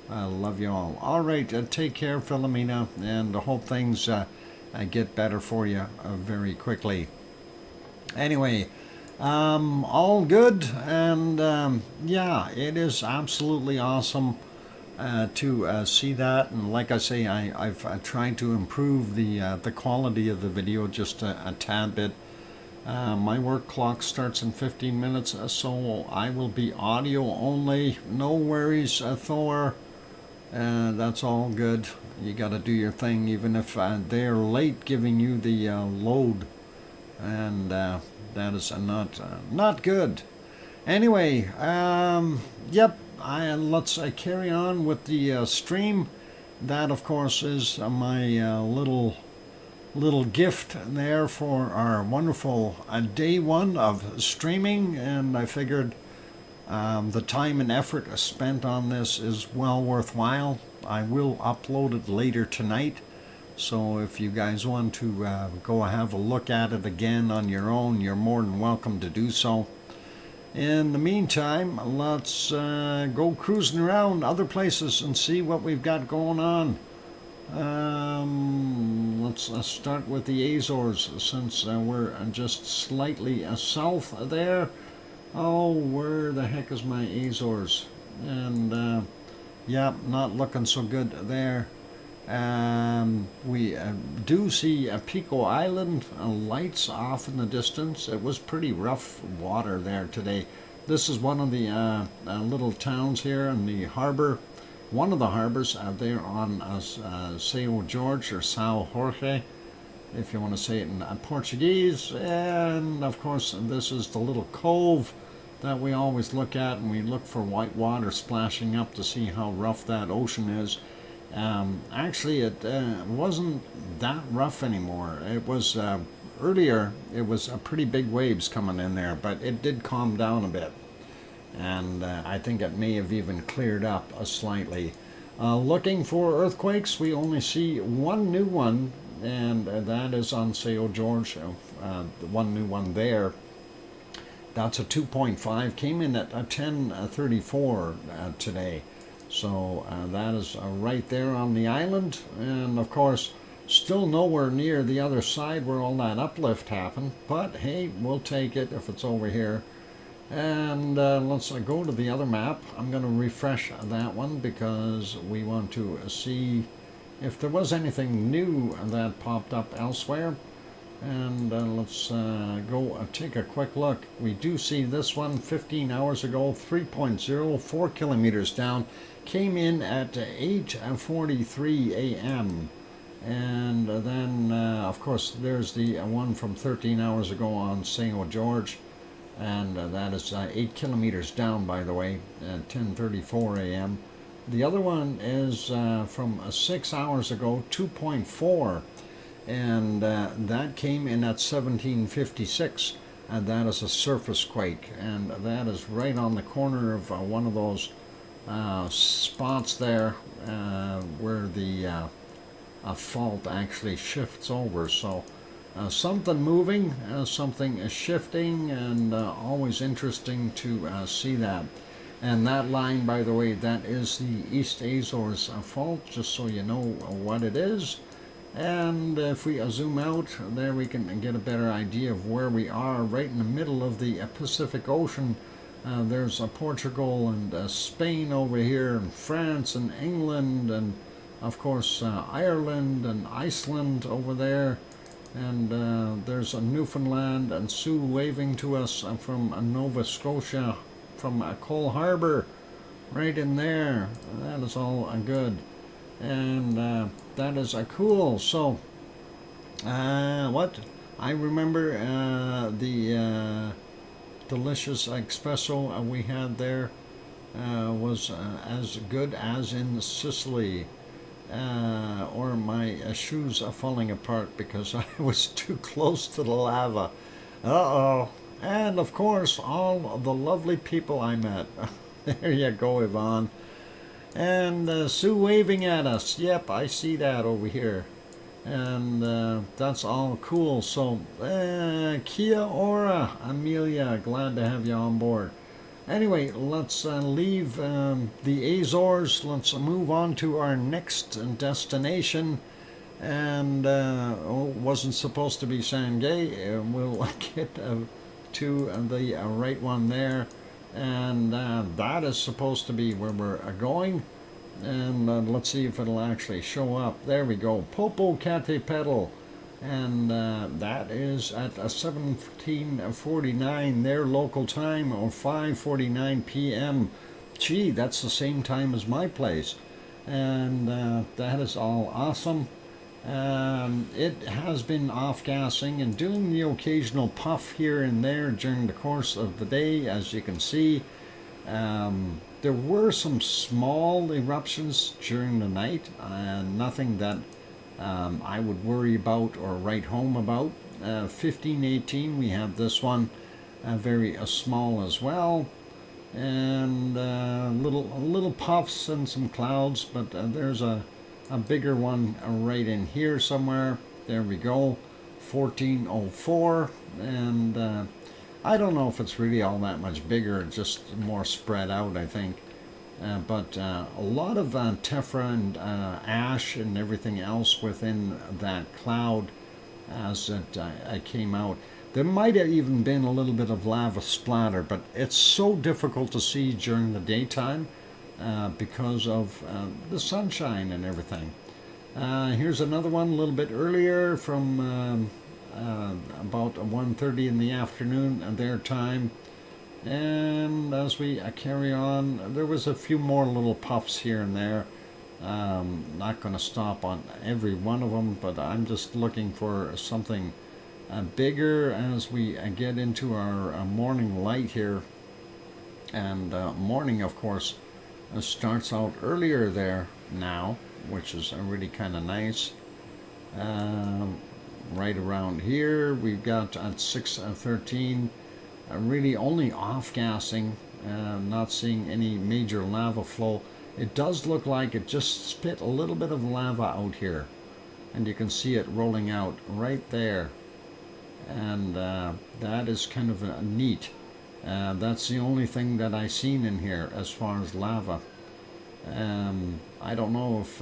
I love you all. All right, take care, Philomena, and I hope things get better for you very quickly. Anyway, all good, and yeah, it is absolutely awesome to see that. And like I say, I've tried to improve the quality of the video just a tad bit. My work clock starts in 15 minutes, so I will be audio only. No worries, Thor. That's all good. You got to do your thing, even if they're late giving you the load, and that is not good. Anyway, yep. Let's carry on with the stream. That, of course, is my little gift there for our wonderful day one of streaming, and I figured the time and effort spent on this is well worthwhile. I will upload it later tonight, so if you guys want to go have a look at it again on your own, you're more than welcome to do so. In the meantime, let's go cruising around other places and see what we've got going on. Let's start with the Azores, since we're just slightly south there. Oh, where the heck is my Azores? And yeah, not looking so good there. We do see Pico Island lights off in the distance. It was pretty rough water there today. This is one of the little towns here in the harbor. One of the harbors there on São Jorge, or São Jorge, if you want to say it in Portuguese. And of course, this is the little cove that we always look at, and we look for white water splashing up to see how rough that ocean is. Actually, it wasn't that rough anymore. It was earlier. It was pretty big waves coming in there, but it did calm down a bit. And I think it may have even cleared up slightly. Looking for earthquakes, we only see one new one, and that is on São Jorge. The one new one there. That's a 2.5. Came in at 10:34 today. So that is right there on the island. And of course, still nowhere near the other side where all that uplift happened. But hey, we'll take it if it's over here. And let's go to the other map. I'm going to refresh that one because we want to see if there was anything new that popped up elsewhere. And let's go take a quick look. We do see this one 15 hours ago, 3.0, 4 kilometers down. Came in at 8:43 a.m. And then, of course, there's the one from 13 hours ago on São Jorge. And that is 8 kilometers down, by the way, at 10:34 a.m. The other one is from 6 hours ago, 2.4, and that came in at 17:56, and that is a surface quake, and that is right on the corner of one of those spots there where the fault actually shifts over. So something moving, something shifting, and always interesting to see that. And that line, by the way, that is the East Azores fault, just so you know what it is. And if we zoom out, there we can get a better idea of where we are, right in the middle of the Pacific Ocean. There's Portugal and Spain over here, and France and England, and of course Ireland and Iceland over there. And there's a Newfoundland and Sue waving to us from Nova Scotia, from Cole Harbour, right in there. That is all good. And that is cool. So, what? I remember the delicious espresso we had there was as good as in Sicily. Or my shoes are falling apart because I was too close to the lava. Uh-oh. And of course, all the lovely people I met. There you go, Yvonne. And Sue waving at us. Yep, I see that over here. And that's all cool. So, kia ora, Amelia. Glad to have you on board. Anyway, let's leave the Azores. Let's move on to our next destination. And wasn't supposed to be Sangay. We'll get to the right one there. And that is supposed to be where we're going. And let's see if it'll actually show up. There we go. Popocatepetl. And that is at 17:49 their local time, or 5:49 p.m. Gee, that's the same time as my place. And that is all awesome. It has been off-gassing and doing the occasional puff here and there during the course of the day, as you can see. There were some small eruptions during the night, nothing that I would worry about or write home about. 1518, we have this one, very small as well, and little puffs and some clouds, but there's a bigger one right in here somewhere. There we go, 1404, and I don't know if it's really all that much bigger, just more spread out, I think. But a lot of tephra and ash and everything else within that cloud as it came out. There might have even been a little bit of lava splatter, but it's so difficult to see during the daytime because of the sunshine and everything. Here's another one a little bit earlier from about 1:30 in the afternoon their time. And as we carry on, there was a few more little puffs here and there. Not going to stop on every one of them, but I'm just looking for something bigger as we get into our morning light here. And morning, of course, starts out earlier there now, which is really kind of nice. Right around here, we've got at 6:13. Really only off-gassing, not seeing any major lava flow. It does look like it just spit a little bit of lava out here, and you can see it rolling out right there, and that is kind of neat. That's the only thing that I seen in here as far as lava. I don't know if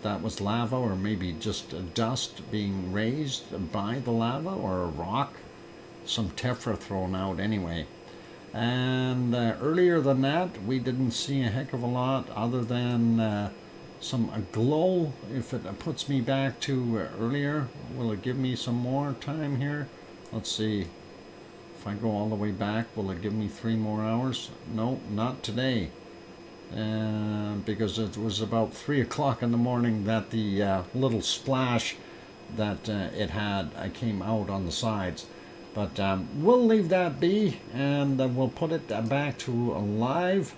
that was lava or maybe just dust being raised by the lava, or a rock. Some tephra thrown out anyway. And earlier than that, we didn't see a heck of a lot other than some glow. If it puts me back to earlier, will it give me some more time here? Let's see. If I go all the way back, will it give me 3 more hours? No, not today. Because it was about 3 o'clock in the morning that the little splash that it had came out on the sides. But we'll leave that be, and we'll put it back to live.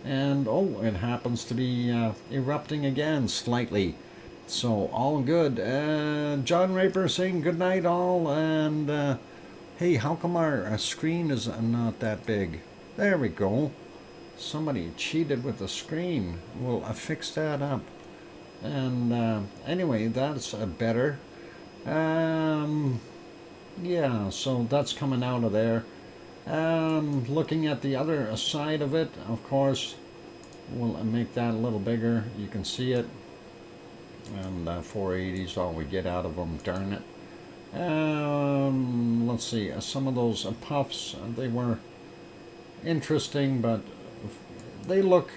And oh, it happens to be erupting again slightly. So all good. John Raper saying good night all. And hey, how come our screen is not that big? There we go. Somebody cheated with the screen. We'll fix that up. And anyway, that's better. Yeah, so that's coming out of there. Looking at the other side of it, of course, we'll make that a little bigger. You can see it. And 480 is all we get out of them, darn it. Let's see, some of those puffs, they were interesting, but they look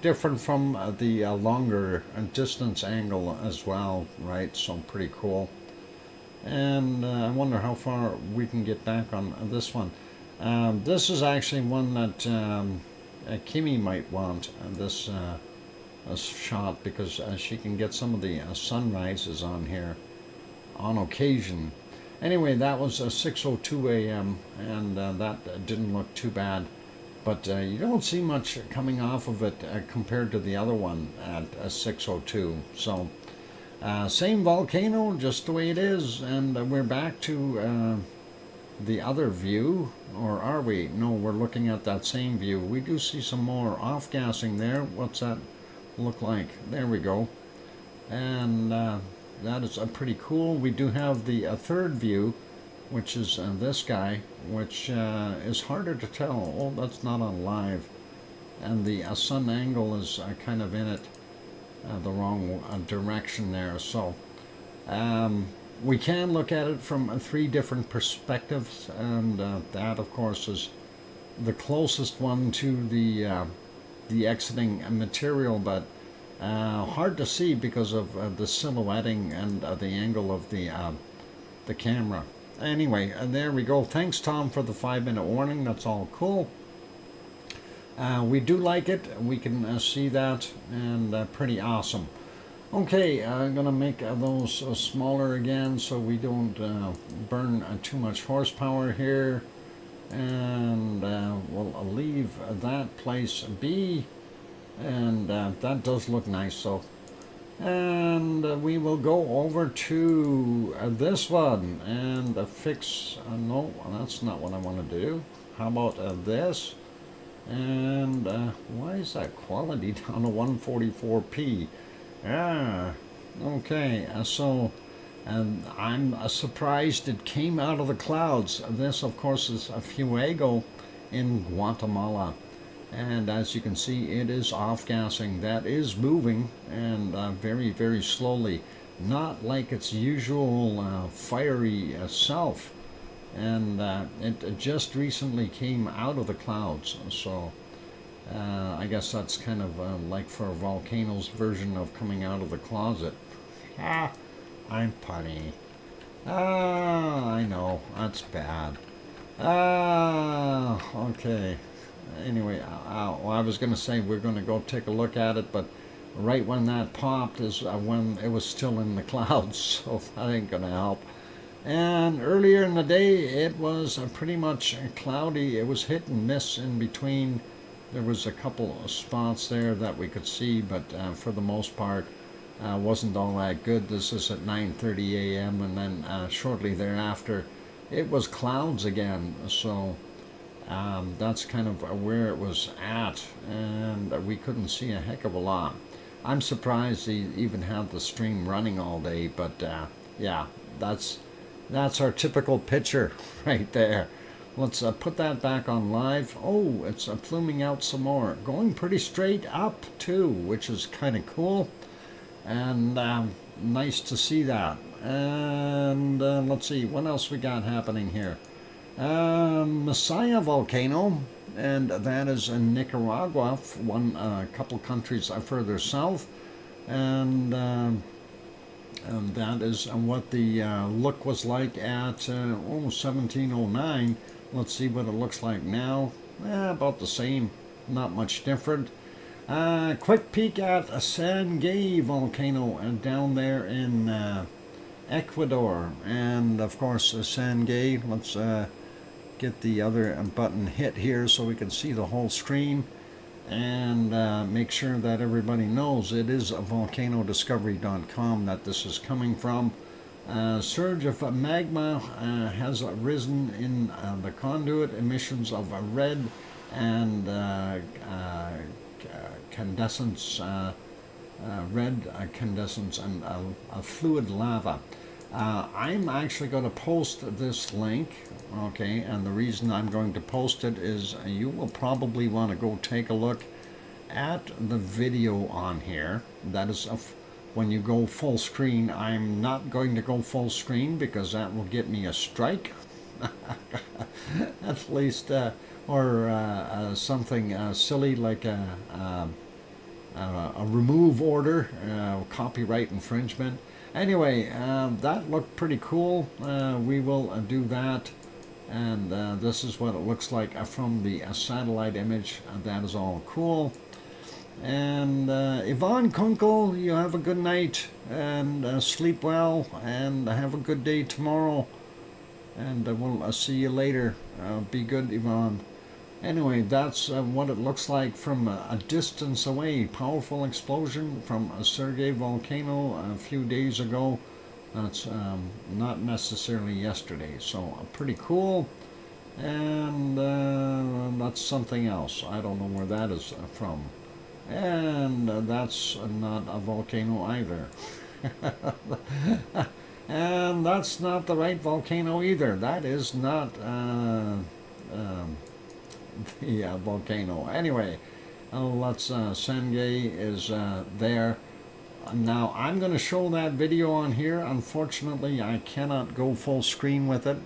different from the longer distance angle as well, right? So pretty cool. and I wonder how far we can get back on this one. This is actually one that Kimi might want, this shot, because she can get some of the sunrises on here on occasion. Anyway, that was 6:02 a.m. and that didn't look too bad, but you don't see much coming off of it compared to the other one at 6:02. So same volcano, just the way it is, and we're back to the other view, or are we? No, we're looking at that same view. We do see some more off-gassing there. What's that look like? There we go. And that is pretty cool. We do have the third view, which is this guy, which is harder to tell. Oh, that's not on live. And the sun angle is kind of in it the wrong direction there. So we can look at it from 3 different perspectives, and that, of course, is the closest one to the exiting material, but hard to see because of the silhouetting and the angle of the camera. Anyway, there we go. Thanks, Tom, for the 5-minute warning. That's all cool. We do like it. We can see that, and pretty awesome. Okay, I'm going to make those smaller again so we don't burn too much horsepower here. And we'll leave that place be. And that does look nice. So, and we will go over to this one and fix. No, that's not what I want to do. How about this? And why is that quality down to 144p? Yeah, okay, so I'm surprised it came out of the clouds. This, of course, is a Fuego in Guatemala. And as you can see, it is off-gassing. That is moving, and very, very slowly. Not like its usual fiery self. And it just recently came out of the clouds, so I guess that's kind of like for a volcano's version of coming out of the closet. Ah, I'm punny. Ah, I know, that's bad. Ah, okay. Anyway, well, I was going to say we're going to go take a look at it, but right when that popped is when it was still in the clouds, so that ain't going to help. And earlier in the day, it was pretty much cloudy. It was hit and miss in between. There was a couple of spots there that we could see, but for the most part, wasn't all that good. This is at 9:30 a.m. and then shortly thereafter, it was clouds again. So that's kind of where it was at, and we couldn't see a heck of a lot. I'm surprised he even had the stream running all day, but yeah, that's our typical picture right there. Let's put that back on live. Oh, it's pluming out some more. Going pretty straight up too, which is kind of cool. And nice to see that. And let's see, what else we got happening here? Messiah volcano, and that is in Nicaragua, a couple countries further south. And that is what the look was like at 1709. Let's see what it looks like now. About the same, not much different. Quick peek at a Sangay volcano down there in Ecuador. And of course, Sangay, let's get the other button hit here so we can see the whole screen. And make sure that everybody knows it is volcanodiscovery.com that this is coming from. Surge of magma has risen in the conduit. Emissions of red and condensance, and fluid lava. I'm actually going to post this link, okay, and the reason I'm going to post it is you will probably want to go take a look at the video on here. That is when you go full screen. I'm not going to go full screen because that will get me a strike at least, or something silly like a remove order, copyright infringement. Anyway, that looked pretty cool. We will do that. And this is what it looks like from the satellite image. That is all cool. And Yvonne Kunkel, you have a good night and sleep well and have a good day tomorrow. And we'll see you later. Be good, Yvonne. Anyway, that's what it looks like from a distance away. Powerful explosion from a Sergei volcano a few days ago. That's not necessarily yesterday. So pretty cool. And that's something else. I don't know where that is from. And that's not a volcano either. And that's not the right volcano either. That is not the volcano. Anyway, let's Sengay is there. Now I'm going to show that video on here. Unfortunately, I cannot go full screen with it.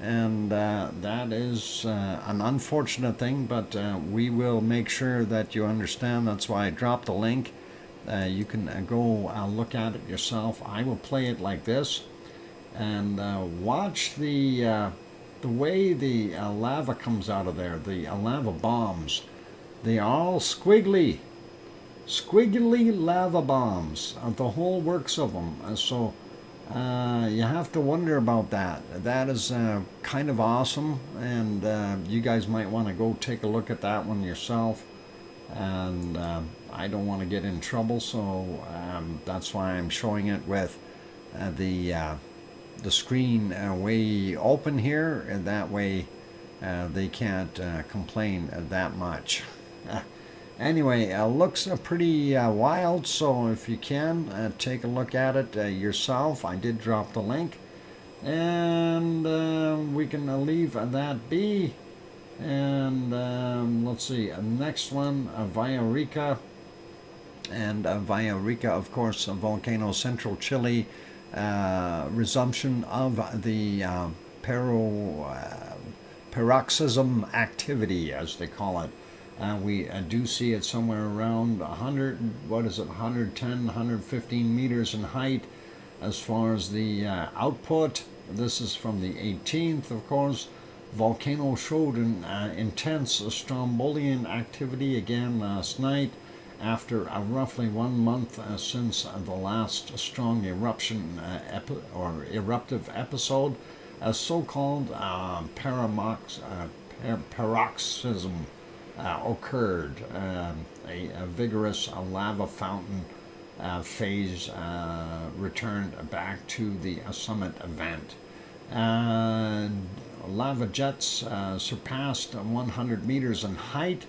And that is an unfortunate thing, but we will make sure that you understand. That's why I dropped the link. You can go look at it yourself. I will play it like this, and watch the way the lava comes out of there. The lava bombs. They are all squiggly lava bombs. The whole works of them. So. You have to wonder about that. That is kind of awesome, and you guys might want to go take a look at that one yourself. And I don't want to get in trouble, so that's why I'm showing it with the screen way open here, and that way they can't complain that much. Anyway, looks pretty wild, so if you can, take a look at it yourself. I did drop the link. And we can leave that be. And let's see, next one, Villarrica. And Villarrica, of course, Volcano Central Chile, resumption of the paroxysm activity, as they call it. We do see it somewhere around 110, 115 meters in height as far as the output. This is from the 18th, of course. Volcano showed an intense Strombolian activity again last night after roughly 1 month since the last strong eruption or eruptive episode. A so-called paroxysm occurred. A vigorous lava fountain phase returned back to the summit event. Lava jets surpassed 100 meters in height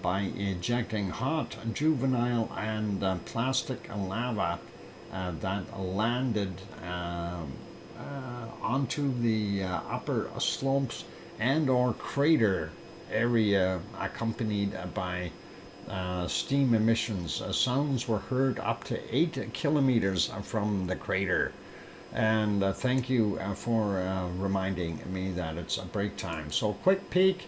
by ejecting hot, juvenile, and plastic lava that landed onto the upper slopes and or crater area, accompanied by steam emissions. Sounds were heard up to 8 kilometers from the crater. And thank you for reminding me that it's a break time. So quick peek,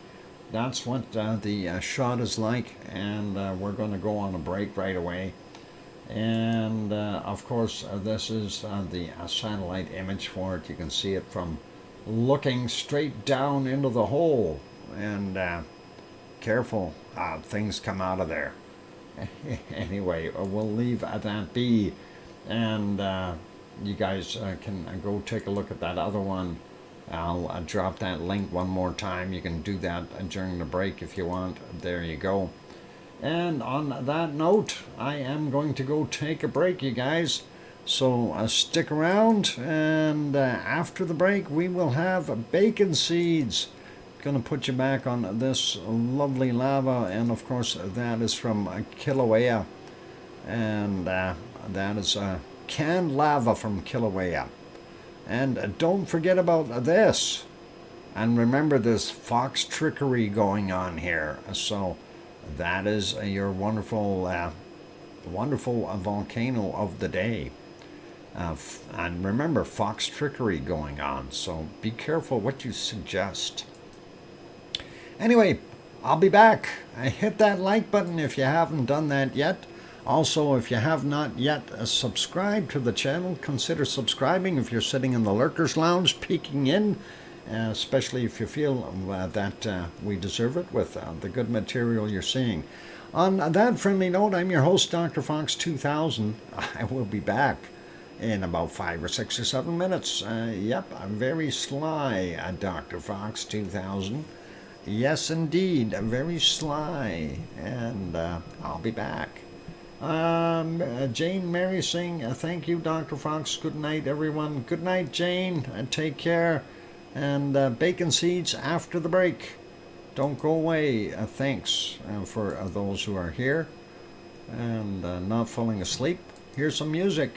that's what the shot is like, and we're going to go on a break right away. And of course this is the satellite image for it. You can see it from looking straight down into the hole. And careful, things come out of there. Anyway, we'll leave that be, and you guys can go take a look at that other one. I'll drop that link one more time. You can do that during the break if you want. There you go. And on that note, I am going to go take a break, you guys. So stick around, and after the break we will have bacon seeds. Going to put you back on this lovely lava, and of course that is from Kilauea, and that is canned lava from Kilauea. And don't forget about this, and remember this fox trickery going on here. So that is your wonderful volcano of the day. And remember, fox trickery going on, so be careful what you suggest. Anyway, I'll be back. Hit that like button if you haven't done that yet. Also, if you have not yet subscribed to the channel, consider subscribing if you're sitting in the Lurkers Lounge peeking in, especially if you feel that we deserve it with the good material you're seeing. On that friendly note, I'm your host, DrFox2000. I will be back in about 5 or 6 or 7 minutes. Yep, I'm very sly, DrFox2000. Yes, indeed, very sly, and I'll be back. Jane Mary saying, thank you, Dr. Fox. Good night, everyone. Good night, Jane. Take care. And bacon seeds after the break. Don't go away. Thanks for those who are here and not falling asleep. Here's some music.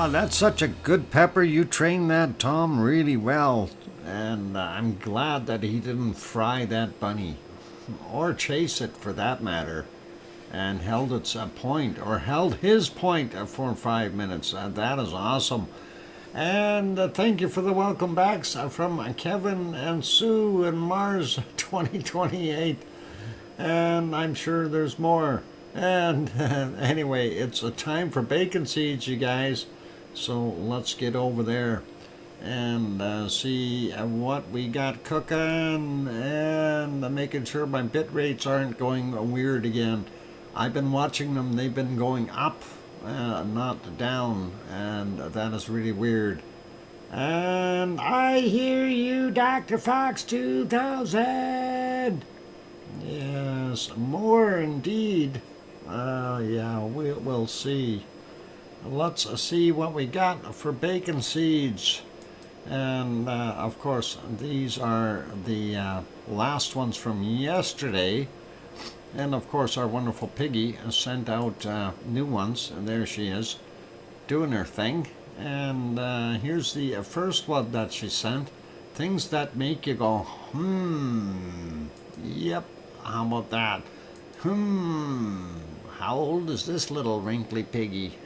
Ah, that's such a good pepper. You trained that Tom really well. And I'm glad that he didn't fry that bunny. Or chase it for that matter. And held its point, or held his point for 5 minutes. That is awesome. And thank you for the welcome backs from Kevin and Sue and Mars 2028. And I'm sure there's more. And anyway, it's a time for bacon seeds, you guys. So let's get over there and see what we got cooking, and making sure my bit rates aren't going weird again. I've been watching them, they've been going up, not down, and that is really weird. And I hear you, DrFox2000. Yes, more indeed. Yeah, we'll see. Let's see what we got for bacon seeds. And of course, these are the last ones from yesterday. And of course, our wonderful Piggy sent out new ones. And there she is, doing her thing. And here's the first one that she sent. Things that make you go, Yep, how about that? How old is this little wrinkly piggy?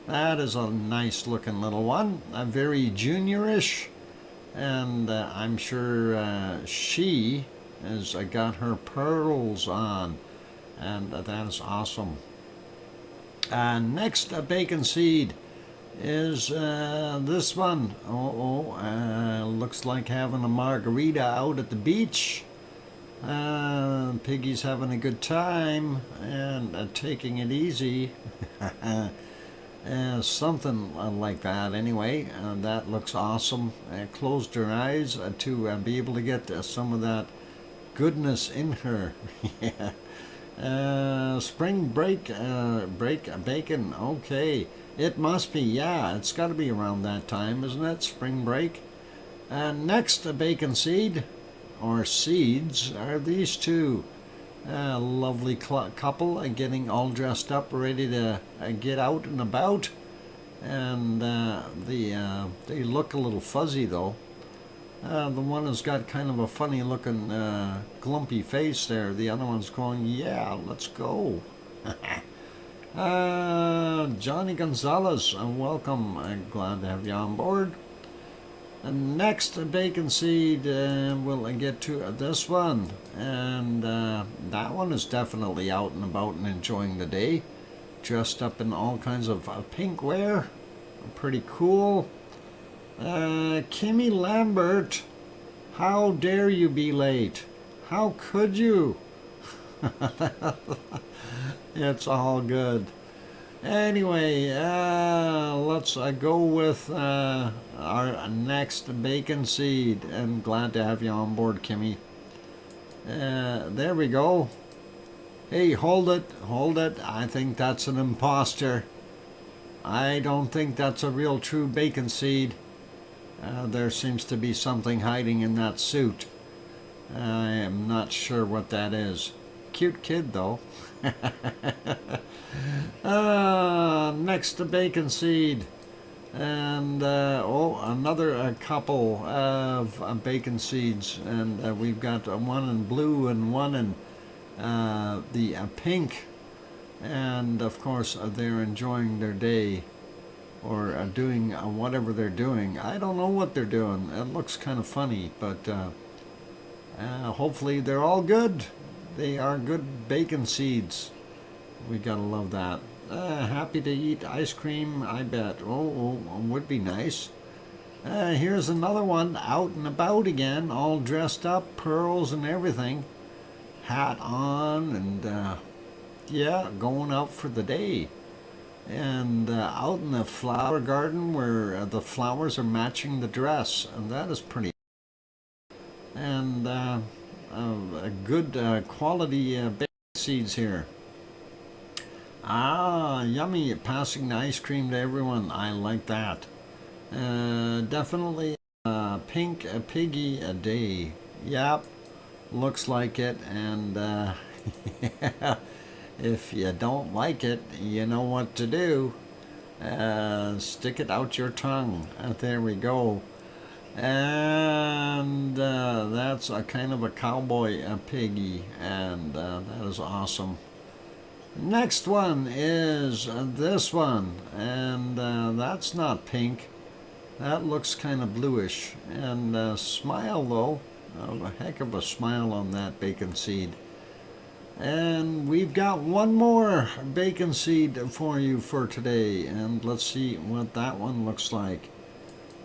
That is a nice looking little one. Very juniorish. And I'm sure she has got her pearls on. And that is awesome. Next bacon seed is this one. Looks like having a margarita out at the beach. Piggy's having a good time and taking it easy. Something like that anyway. That looks awesome. Closed her eyes to be able to get some of that goodness in her. Yeah. Spring break bacon. Okay, it must be. Yeah, it's got to be around that time, isn't it? Spring break. Next bacon seed, or seeds, are these two. Lovely couple getting all dressed up, ready to get out and about. And they look a little fuzzy though. The one has got kind of a funny looking glumpy face there. The other one's going, yeah, let's go. Johnny Gonzalez, welcome. I'm glad to have you on board. And next bacon seed, we'll get to this one. And that one is definitely out and about and enjoying the day. Dressed up in all kinds of pink wear. Pretty cool. Kimmy Lambert, how dare you be late? How could you? It's all good. Anyway, let's go with our next bacon seed. And glad to have you on board, Kimmy. There we go. Hey, hold it. I think that's an imposter. I don't think that's a real true bacon seed. There seems to be something hiding in that suit. I am not sure what that is. Cute kid, though. Next, the bacon seed. And, another couple of bacon seeds. And we've got one in blue and one in the pink. And, of course, they're enjoying their day. Or doing whatever they're doing. I don't know what they're doing. It looks kind of funny, but hopefully they're all good. They are good bacon seeds. We gotta love that. Happy to eat ice cream, I bet. Oh, would be nice. Here's another one out and about again, all dressed up, pearls and everything. Hat on and, yeah, going out for the day. And out in the flower garden where the flowers are matching the dress, and that is pretty. And a good quality bacon seeds here. Yummy, passing the ice cream to everyone. I like that. Definitely pink piggy a day. Yep, looks like it. And yeah. If you don't like it, you know what to do. Stick it out your tongue. There we go. And that's a kind of a cowboy piggy, and that is awesome. Next one is this one, and that's not pink. That looks kind of bluish. And smile though, a heck of a smile on that bacon seed. And we've got one more bacon seed for you for today, and let's see what that one looks like.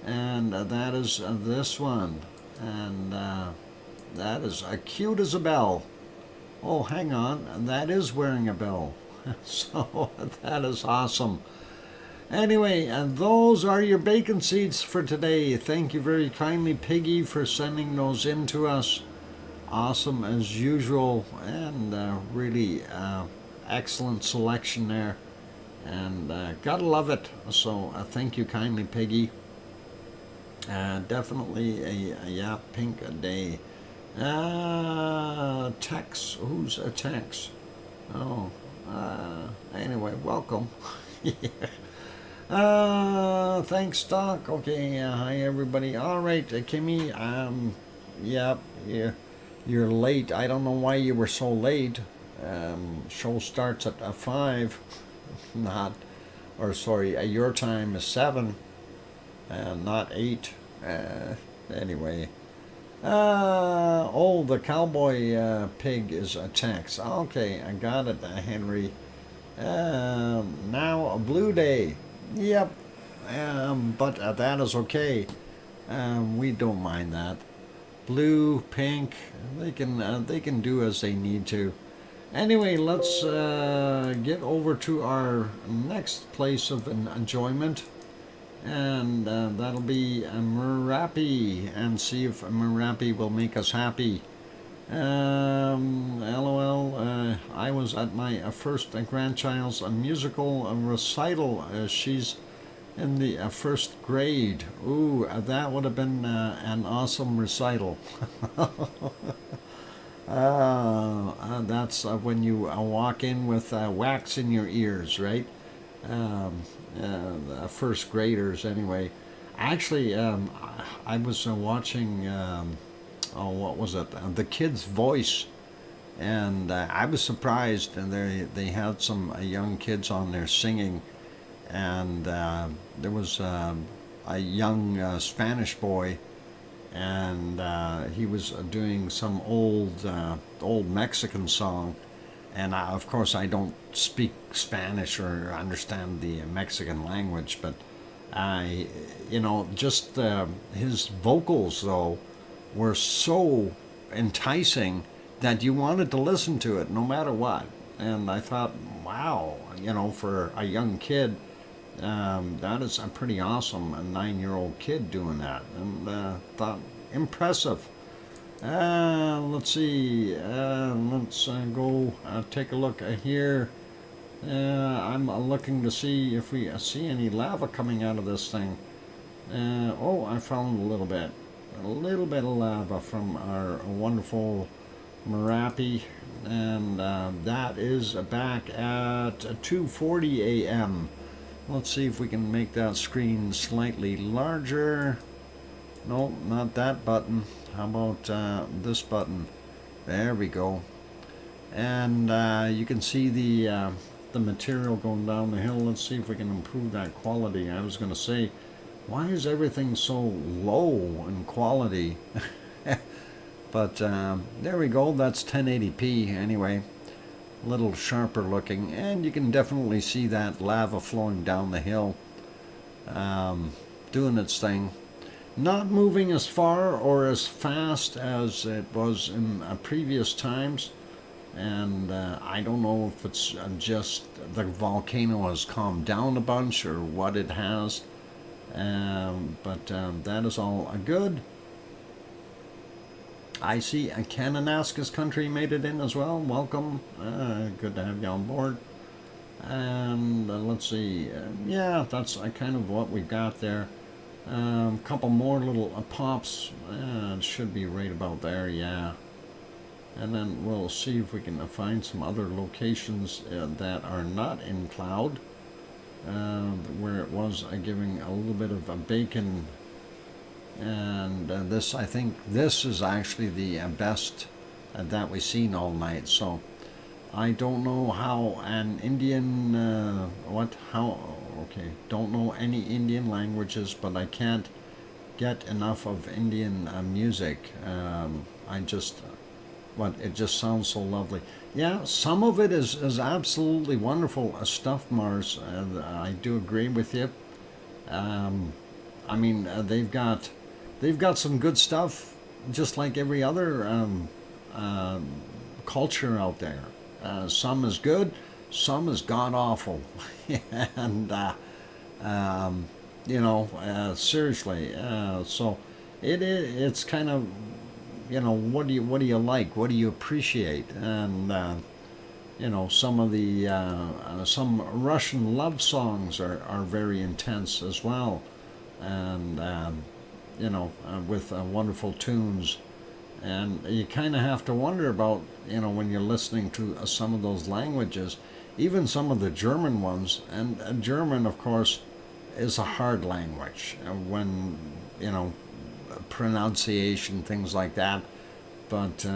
And that is this one, and that is cute as a bell. Oh, hang on, that is wearing a bell. So that is awesome. Anyway, and those are your bacon seeds for today. Thank you very kindly, Piggy, for sending those in to us. Awesome as usual, and really excellent selection there, and gotta love it. So thank you kindly, Piggy. Definitely a pink a day. Tex, who's a Tex? Oh, anyway, welcome. Yeah. Thanks, Doc. Okay, hi everybody. All right, Kimmy. Yep, yeah, you're late. I don't know why you were so late. Show starts at 5. Not, or sorry, your time is 7. Not 8. Anyway. Oh, the cowboy pig is a Tex. Okay, I got it, Henry. Now a blue day. Yep. But that is okay. We don't mind that. Blue, pink, they can do as they need to. Anyway, let's get over to our next place of enjoyment. And that'll be Merapi, and see if Merapi will make us happy. LOL, I was at my first grandchild's musical recital. She's in the first grade. Ooh, that would have been an awesome recital. That's when you walk in with wax in your ears, right? First graders anyway. Actually, I was watching, what was it? The Kid's Voice, and I was surprised, and they had some young kids on there singing, and there was a young Spanish boy, and he was doing some old Mexican song. And of course, I don't speak Spanish or understand the Mexican language, but just his vocals though were so enticing that you wanted to listen to it no matter what. And I thought, wow, for a young kid, that is pretty awesome. A 9-year-old kid doing that, and thought impressive. Let's see. Let's go take a look here. I'm looking to see if we see any lava coming out of this thing. Oh, I found a little bit of lava from our wonderful Merapi, and that is back at 2:40 a.m. Let's see if we can make that screen slightly larger. No, not that button. How about this button? There we go. And you can see the material going down the hill. Let's see if we can improve that quality. I was going to say, why is everything so low in quality? But there we go. That's 1080p anyway. A little sharper looking. And you can definitely see that lava flowing down the hill, doing its thing. Not moving as far or as fast as it was in previous times, and I don't know if it's just the volcano has calmed down a bunch or what it has, but that is all good. I see Kananaskis country made it in as well. Welcome. Good to have you on board. And let's see. Yeah, that's kind of what we got there. Couple more little pops. It should be right about there, yeah. And then we'll see if we can find some other locations that are not in cloud. where it was giving a little bit of a bacon. And this, I think this is actually the best that we've seen all night. So I don't know how an Indian, okay, don't know any Indian languages, but I can't get enough of Indian music. It just sounds so lovely. Yeah, some of it is absolutely wonderful stuff, Mars. I do agree with you. I mean, they've got some good stuff, just like every other culture out there. Some is good, some is god awful, and seriously. So it's kind of, what do you like? What do you appreciate? And some of the some Russian love songs are very intense as well, and with wonderful tunes. And you kind of have to wonder about, when you're listening to some of those languages, even some of the German ones. And German, of course, is a hard language when, pronunciation, things like that. But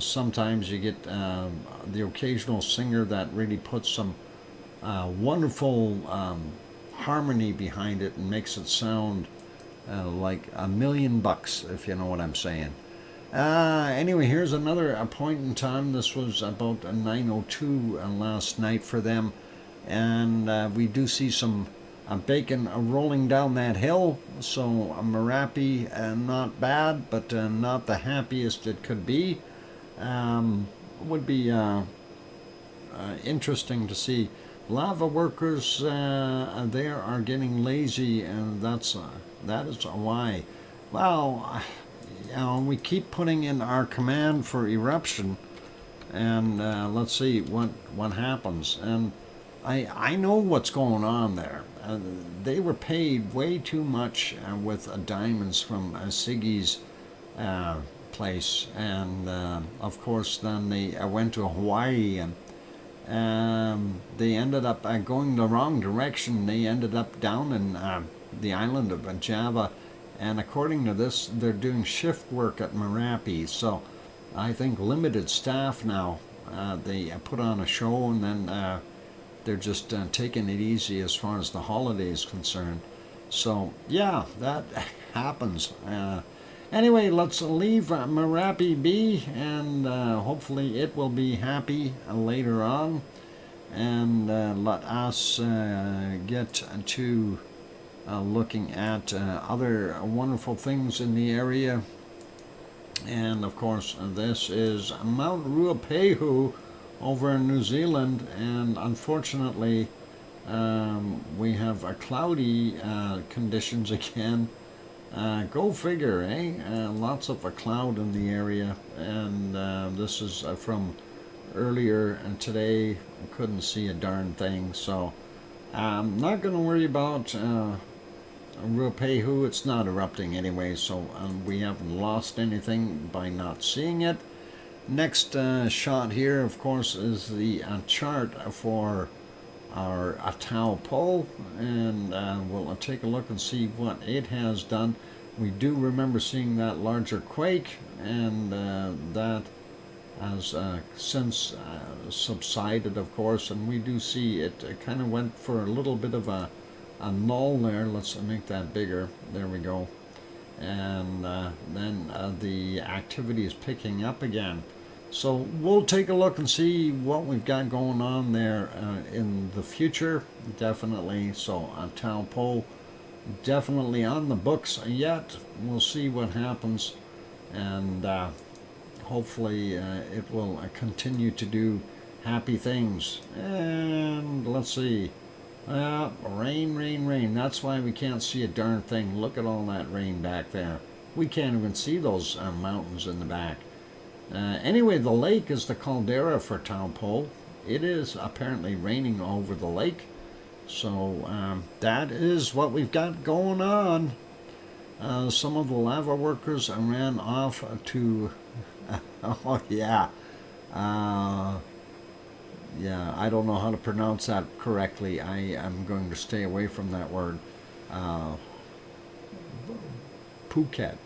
sometimes you get the occasional singer that really puts some wonderful harmony behind it and makes it sound like $1,000,000, if you know what I'm saying. Anyway, here's another point in time. This was about 9:02 last night for them, and we do see some bacon rolling down that hill. So Merapi, not bad, but not the happiest it could be. Would be interesting to see. Lava workers there are getting lazy, and that is why. Well, we keep putting in our command for eruption, and let's see what happens. And I know what's going on there. They were paid way too much with diamonds from Siggy's place, and of course then they went to Hawaii, and they ended up going the wrong direction. They ended up down in the island of Java, and according to this, they're doing shift work at Merapi. So I think limited staff now. They put on a show, and then they're just taking it easy as far as the holiday is concerned. So yeah, that happens. Anyway, let's leave Merapi be, and hopefully it will be happy later on. And let us get to looking at other wonderful things in the area. And of course, this is Mount Ruapehu over in New Zealand, and unfortunately we have cloudy conditions again. Go figure, eh? Lots of a cloud in the area, and this is from earlier today. I couldn't see a darn thing, so I'm not going to worry about Ruapehu. It's not erupting anyway, so we haven't lost anything by not seeing it. Next shot here, of course, is the chart for our Taupo, and we'll take a look and see what it has done. We do remember seeing that larger quake, and that has since subsided, of course, and we do see it kind of went for a little bit of a null there. Let's make that bigger. There we go. And then the activity is picking up again. So we'll take a look and see what we've got going on there in the future, definitely. So Taupo, definitely on the books yet. We'll see what happens, and hopefully it will continue to do happy things. And let's see. Rain, rain, rain. That's why we can't see a darn thing. Look at all that rain back there. We can't even see those mountains in the back. Anyway, the lake is the caldera for Taupo. It is apparently raining over the lake. So that is what we've got going on. Some of the lava workers ran off to, oh yeah, yeah, I don't know how to pronounce that correctly. I am going to stay away from that word. Phuket,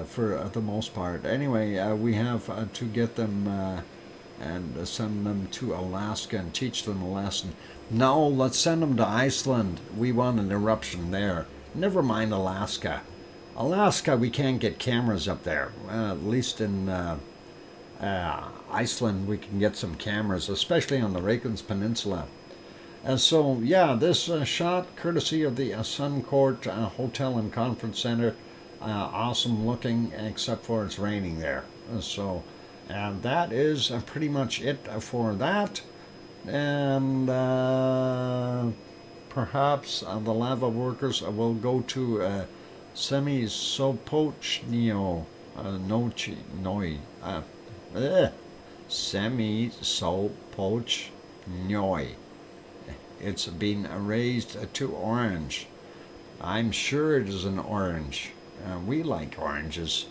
for the most part. Anyway, we have to get them and send them to Alaska and teach them a lesson. No, let's send them to Iceland. We want an eruption there. Never mind Alaska. Alaska, we can't get cameras up there. At least in Iceland, we can get some cameras, especially on the Reykjanes Peninsula. And so, yeah, this shot courtesy of the Suncourt Hotel and Conference Center. Awesome looking, except for it's raining there. So, and that is pretty much it for that. And perhaps the lava workers will go to Semi-Sopochnio Noi. Semi-Sopochnoi. It's been raised to orange. I'm sure it is an orange. We like oranges.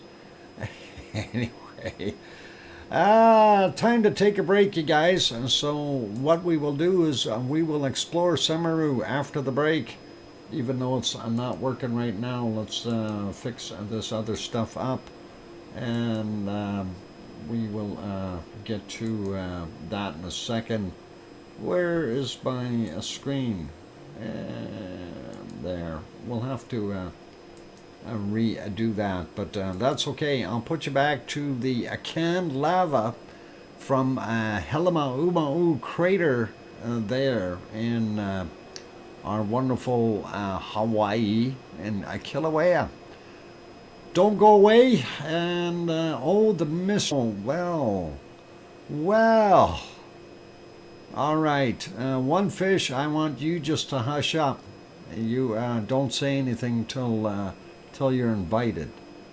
Anyway, time to take a break, you guys. And so what we will do is we will explore Semeru after the break. Even though it's not working right now, let's fix this other stuff up. And we will get to that in a second. Where is my screen? There. We'll have to redo that, but that's okay. I'll put you back to the canned lava from Helima crater there in our wonderful Hawaii in Kilauea. Don't go away. And oh, the missile. Well. All right, one fish. I want you just to hush up. You don't say anything till you're invited.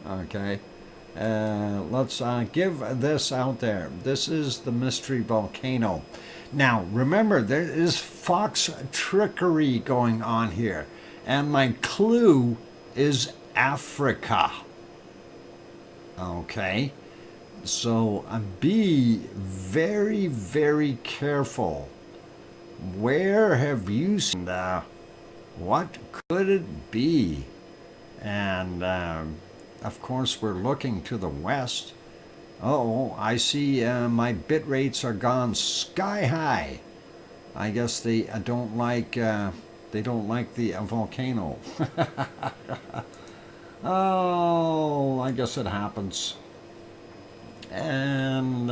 Okay. Let's give this out there. This is the mystery volcano. Now, remember, there is fox trickery going on here, and my clue is Africa. Okay. So be very, very careful. Where have you seen what could it be? And of course, we're looking to the west. Oh, I see my bit rates are gone sky high. I guess they don't like the volcano. Oh, I guess it happens. And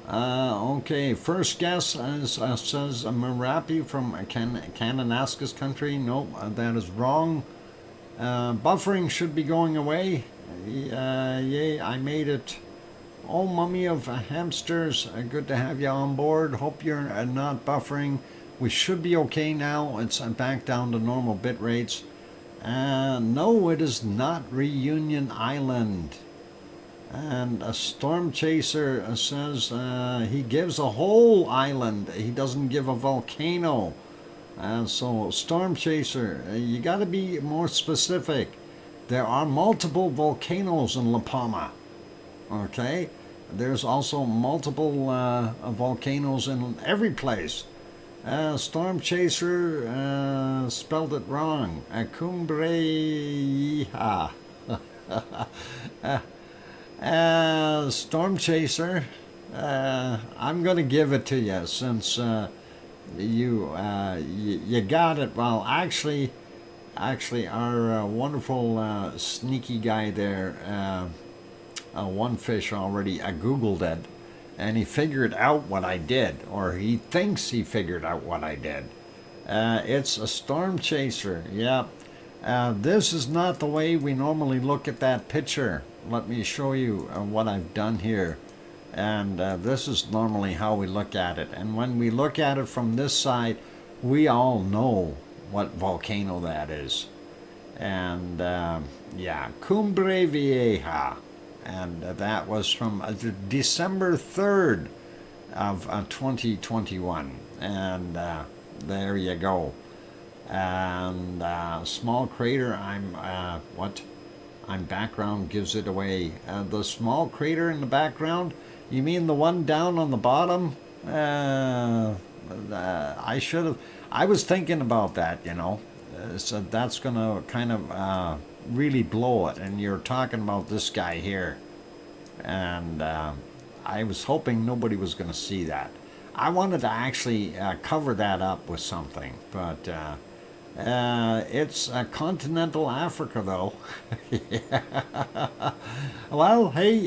okay, first guess says Merapi from Kananaskis country. Nope, that is wrong. Buffering should be going away. Yay, I made it. Oh, mummy of hamsters, good to have you on board. Hope you're not buffering. We should be okay now. It's back down to normal bit rates. No, it is not Reunion Island. And a storm chaser says he gives a whole island. He doesn't give a volcano. So storm chaser, you got to be more specific. There are multiple volcanoes in La Palma. Okay, there's also multiple volcanoes in every place. Storm chaser spelled it wrong. Cumbreja. Storm chaser, I'm going to give it to you since you got it. Well, actually, our wonderful sneaky guy there, one fish already, I googled it, and he figured out what I did, or he thinks he figured out what I did. It's a storm chaser. Yep. This is not the way we normally look at that picture. Let me show you what I've done here. And this is normally how we look at it. And when we look at it from this side, we all know what volcano that is. And yeah, Cumbre Vieja. And that was from December 3rd of 2021. And there you go. And small crater, I'm background gives it away. The small crater in the background, you mean the one down on the bottom? I should have. I was thinking about that, you know. So that's gonna kind of really blow it. And you're talking about this guy here, and I was hoping nobody was gonna see that. I wanted to actually cover that up with something, but it's continental Africa, though. Well, hey,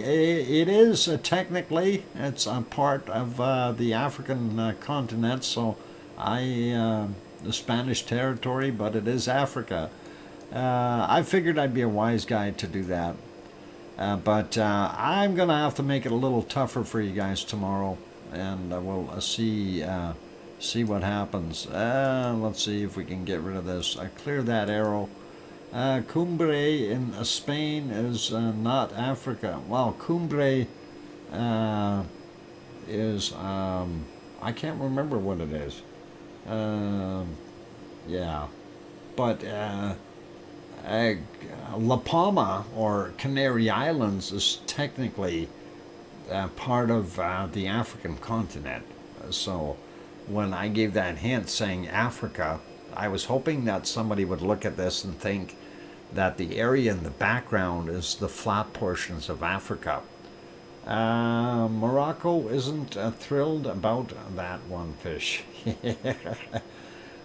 it is technically it's a part of the African continent, so the Spanish territory, but it is Africa. I figured I'd be a wise guy to do that, but I'm gonna have to make it a little tougher for you guys tomorrow, and we'll see what happens. Let's see if we can get rid of this. I clear that arrow. Cumbre in Spain is not Africa. Well, Cumbre is, I can't remember what it is. Yeah. But La Palma, or Canary Islands, is technically part of the African continent. So when I gave that hint saying Africa, I was hoping that somebody would look at this and think that the area in the background is the flat portions of Africa. Morocco isn't thrilled about that one fish.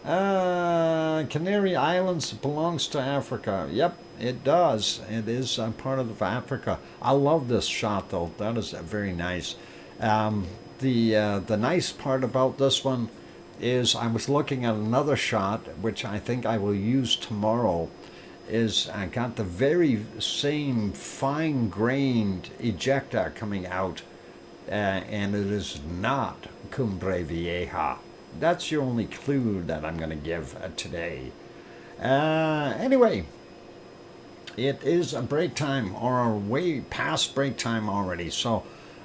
Canary Islands belongs to Africa. Yep, it does. It is part of Africa. I love this shot, though. That is very nice. The nice part about this one is I was looking at another shot, which I think I will use tomorrow. Is I got the very same fine-grained ejecta coming out, and it is not Cumbre Vieja. That's your only clue that I'm going to give today. Anyway, it is a break time, or way past break time already. So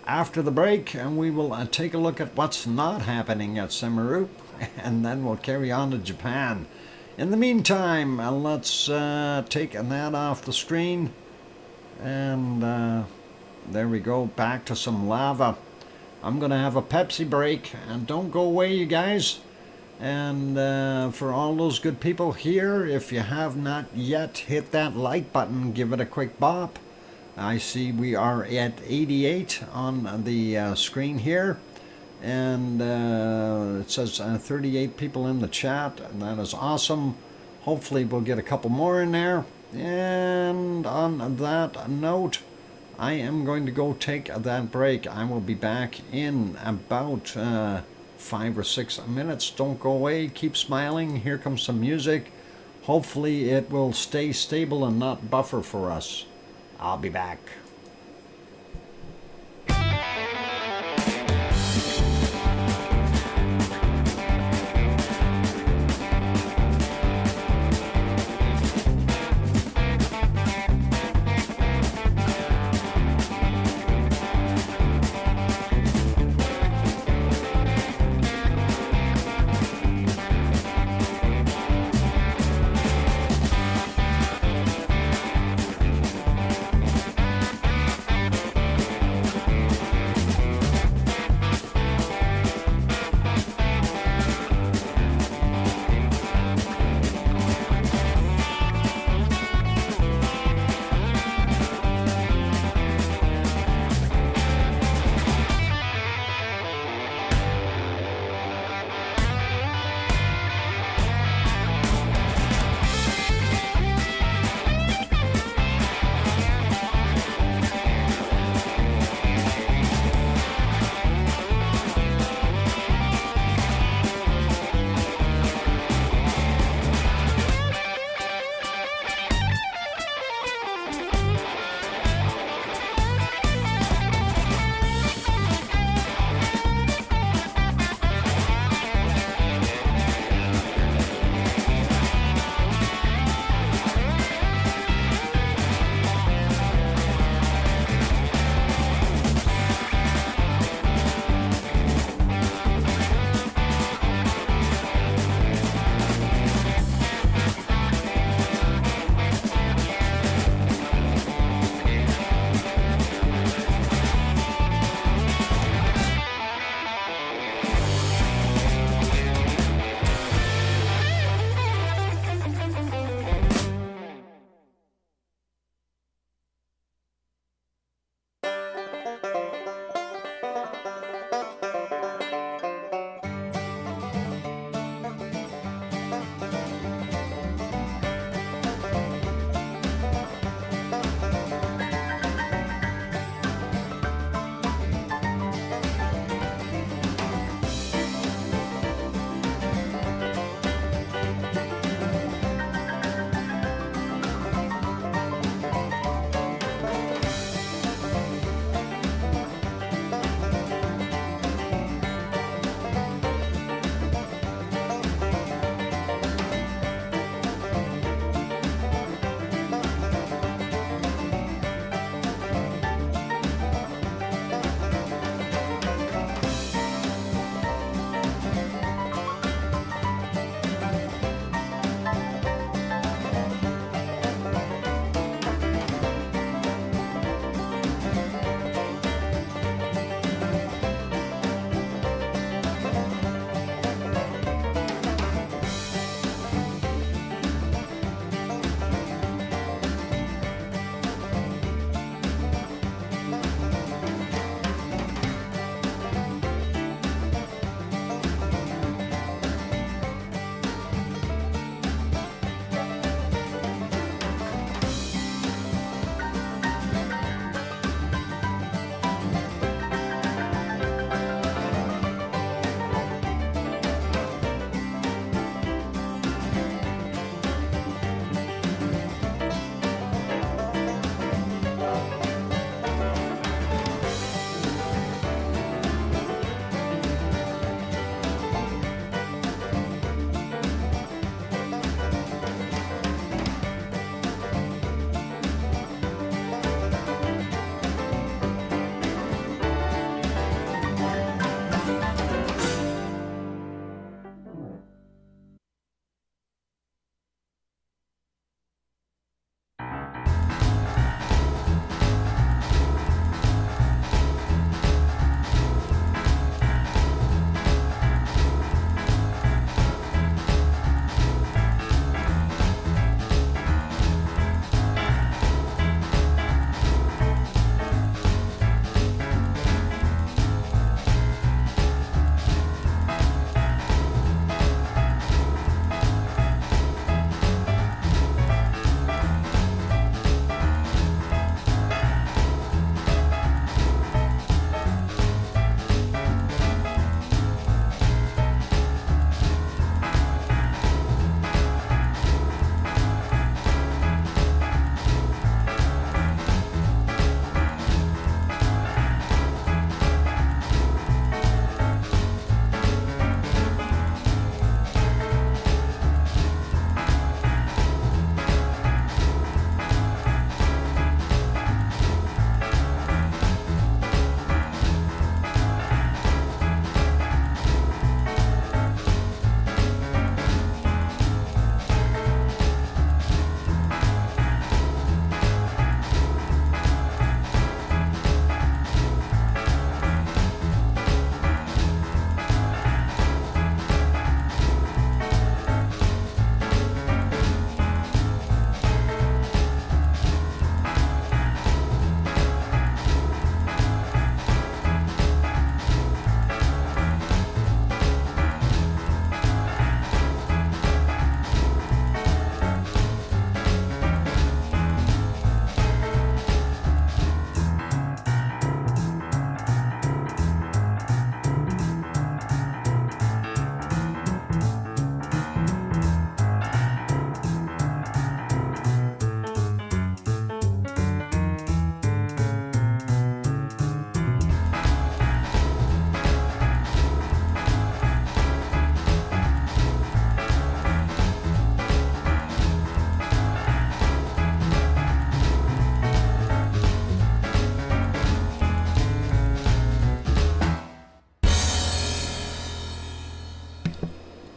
after the break, we will take a look at what's not happening at Semeru, and then we'll carry on to Japan. In the meantime, let's take that off the screen, and there we go, back to some lava. I'm going to have a Pepsi break, and don't go away, you guys. And for all those good people here, if you have not yet hit that like button, give it a quick bop. I see we are at 88 on the screen here. And it says 38 people in the chat, and that is awesome. Hopefully we'll get a couple more in there. And on that note, I am going to go take that break. I will be back in about 5 or 6 minutes. Don't go away. Keep smiling. Here comes some music. Hopefully it will stay stable and not buffer for us. I'll be back.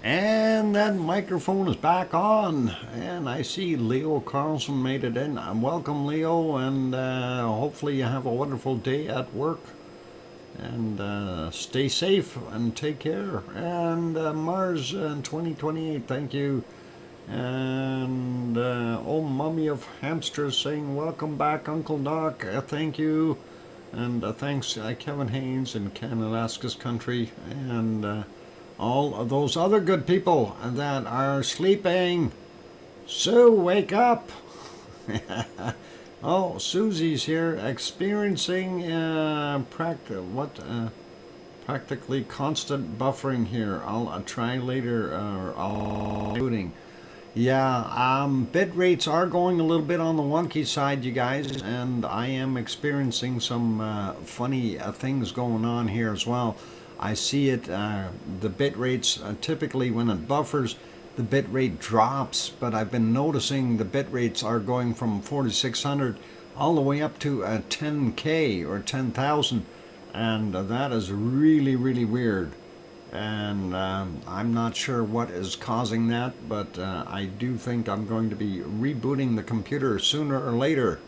And that microphone is back on, and I see Leo Carlson made it in. Welcome, Leo, and hopefully you have a wonderful day at work. And stay safe and take care. And Mars in 2028, thank you. And Mummy of Hamsters saying, welcome back, Uncle Doc, thank you. And thanks, Kevin Haynes in Canalaska's country. And all of those other good people that are sleeping. Sue, wake up! Oh, Susie's here, experiencing practically constant buffering here. I'll try later. Yeah, bit rates are going a little bit on the wonky side, you guys, and I am experiencing some funny things going on here as well. I see it, the bit rates, typically when it buffers, the bit rate drops, but I've been noticing the bit rates are going from 4600 all the way up to 10K or 10,000, and that is really, really weird. And I'm not sure what is causing that, but I do think I'm going to be rebooting the computer sooner or later.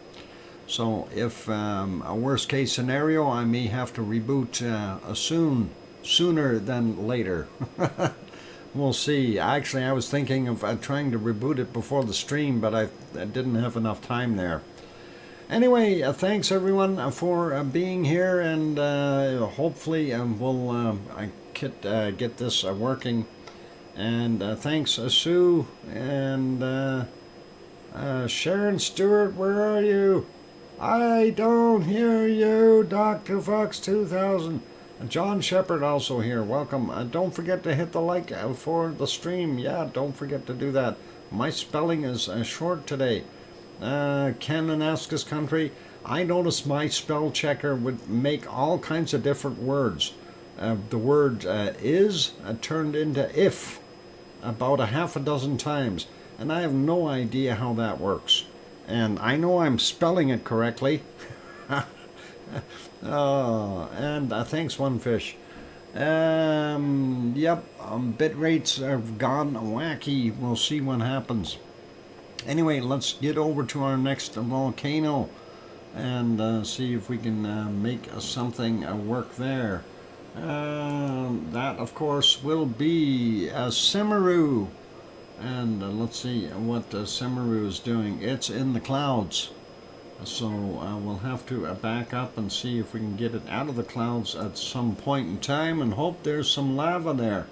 So if a worst case scenario, I may have to reboot sooner than later. We'll see. Actually, I was thinking of trying to reboot it before the stream, but I didn't have enough time there. Anyway, thanks everyone for being here, and hopefully we'll get this working. And thanks, Sue, and Sharon Stewart, where are you? I don't hear you, DrFox2000. John Shepard also here. Welcome. Don't forget to hit the like for the stream. Yeah, don't forget to do that. My spelling is short today. Cananaska's country. I noticed my spell checker would make all kinds of different words. The word is turned into if about a half a dozen times, and I have no idea how that works. And I know I'm spelling it correctly. Oh, and thanks, One Fish. Yep, bit rates have gone wacky. We'll see what happens. Anyway, let's get over to our next volcano and see if we can make something work there. That, of course, will be Semeru. And let's see what Semeru is doing. It's in the clouds. So we'll have to back up and see if we can get it out of the clouds at some point in time and hope there's some lava there.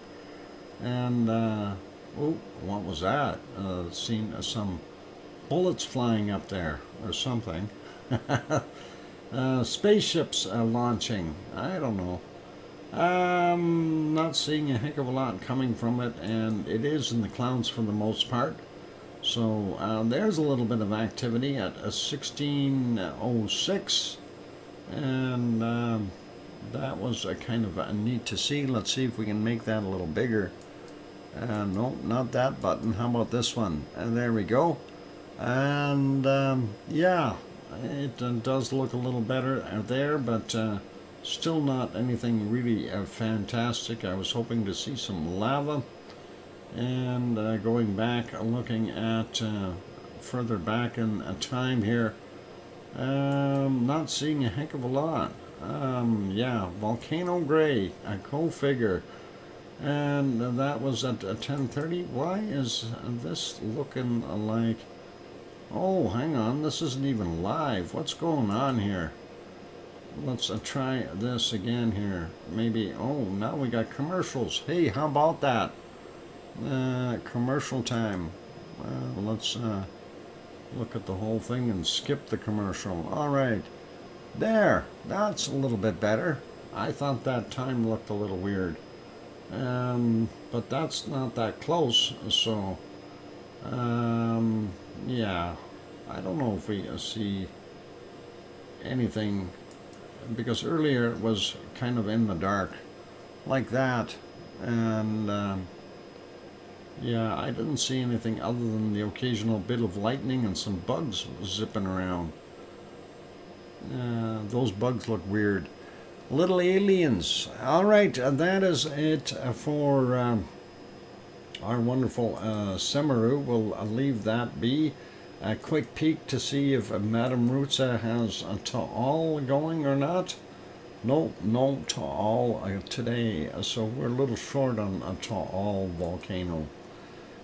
And, oh, what was that? Seen some bullets flying up there or something. Spaceships launching. I don't know. Not seeing a heck of a lot coming from it, and it is in the clouds for the most part. So there's a little bit of activity at 1606, and that was kind of neat to see. Let's see if we can make that a little bigger. No, not that button. How about this one? There we go. And yeah, it does look a little better there, but still not anything really fantastic. I was hoping to see some lava. And going back, looking at further back in time here, not seeing a heck of a lot. Yeah, Volcano Gray, go figure. And that was at 10:30. Why is this looking like... Oh, hang on, this isn't even live. What's going on here? Let's try this again here. Maybe, oh, now we got commercials. Hey, how about that? Commercial time. Let's look at the whole thing and skip the commercial. All right, there, that's a little bit better. I thought that time looked a little weird, but that's not that close. So yeah, I don't know if we see anything, because earlier it was kind of in the dark like that, and yeah, I didn't see anything other than the occasional bit of lightning and some bugs zipping around. Those bugs look weird. Little aliens. All right, that is it for our wonderful Semeru. We'll leave that be. A quick peek to see if Madame Rutsa has a Ta'al going or not. No Ta'al today, so we're a little short on a Ta'al volcano.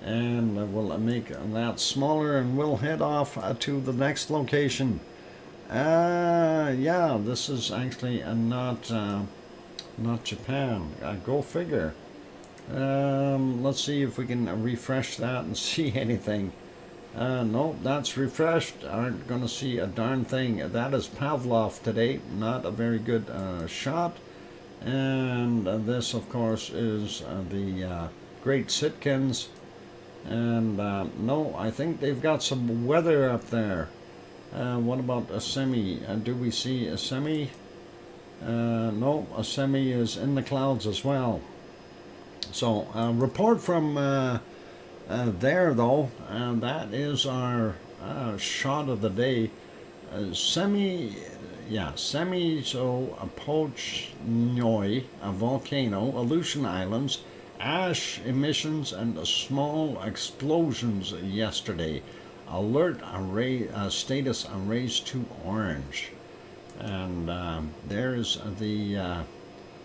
And we'll make that smaller, and we'll head off to the next location. Yeah, this is actually not Japan. Go figure. Let's see if we can refresh that and see anything. No, that's refreshed. Aren't going to see a darn thing. That is Pavlov today. Not a very good shot. And this, of course, is the Great Sitkins. And no, I think they've got some weather up there. What about a semi? Do we see a semi? No, a semi is in the clouds as well. So, report from there, though, and that is our shot of the day. Semi, so a Pochnoi, a volcano, Aleutian Islands, ash emissions and small explosions yesterday. Alert status raised to orange. And there's the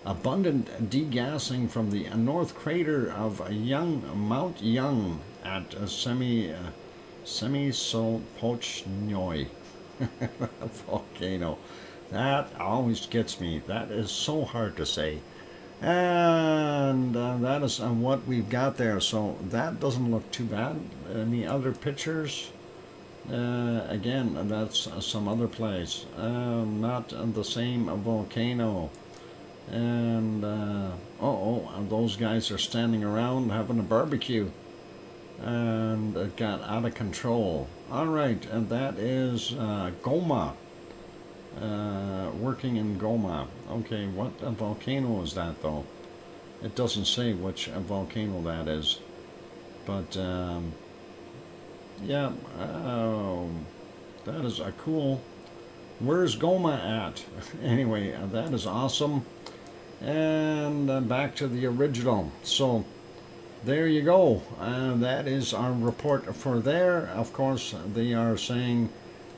abundant degassing from the north crater of Mount Young at Semi-Solpochnoi volcano. That always gets me. That is so hard to say. And that is what we've got there. So that doesn't look too bad. Any other pictures? Again, that's some other place. Not the same volcano. And those guys are standing around having a barbecue, and it got out of control. All right, and that is Goma, working in Goma. Okay, what volcano is that, though? It doesn't say which volcano that is, but yeah, that is a cool. Where's Goma at? Anyway, that is awesome. And back to the original. So there you go. That is our report for there. Of course, they are saying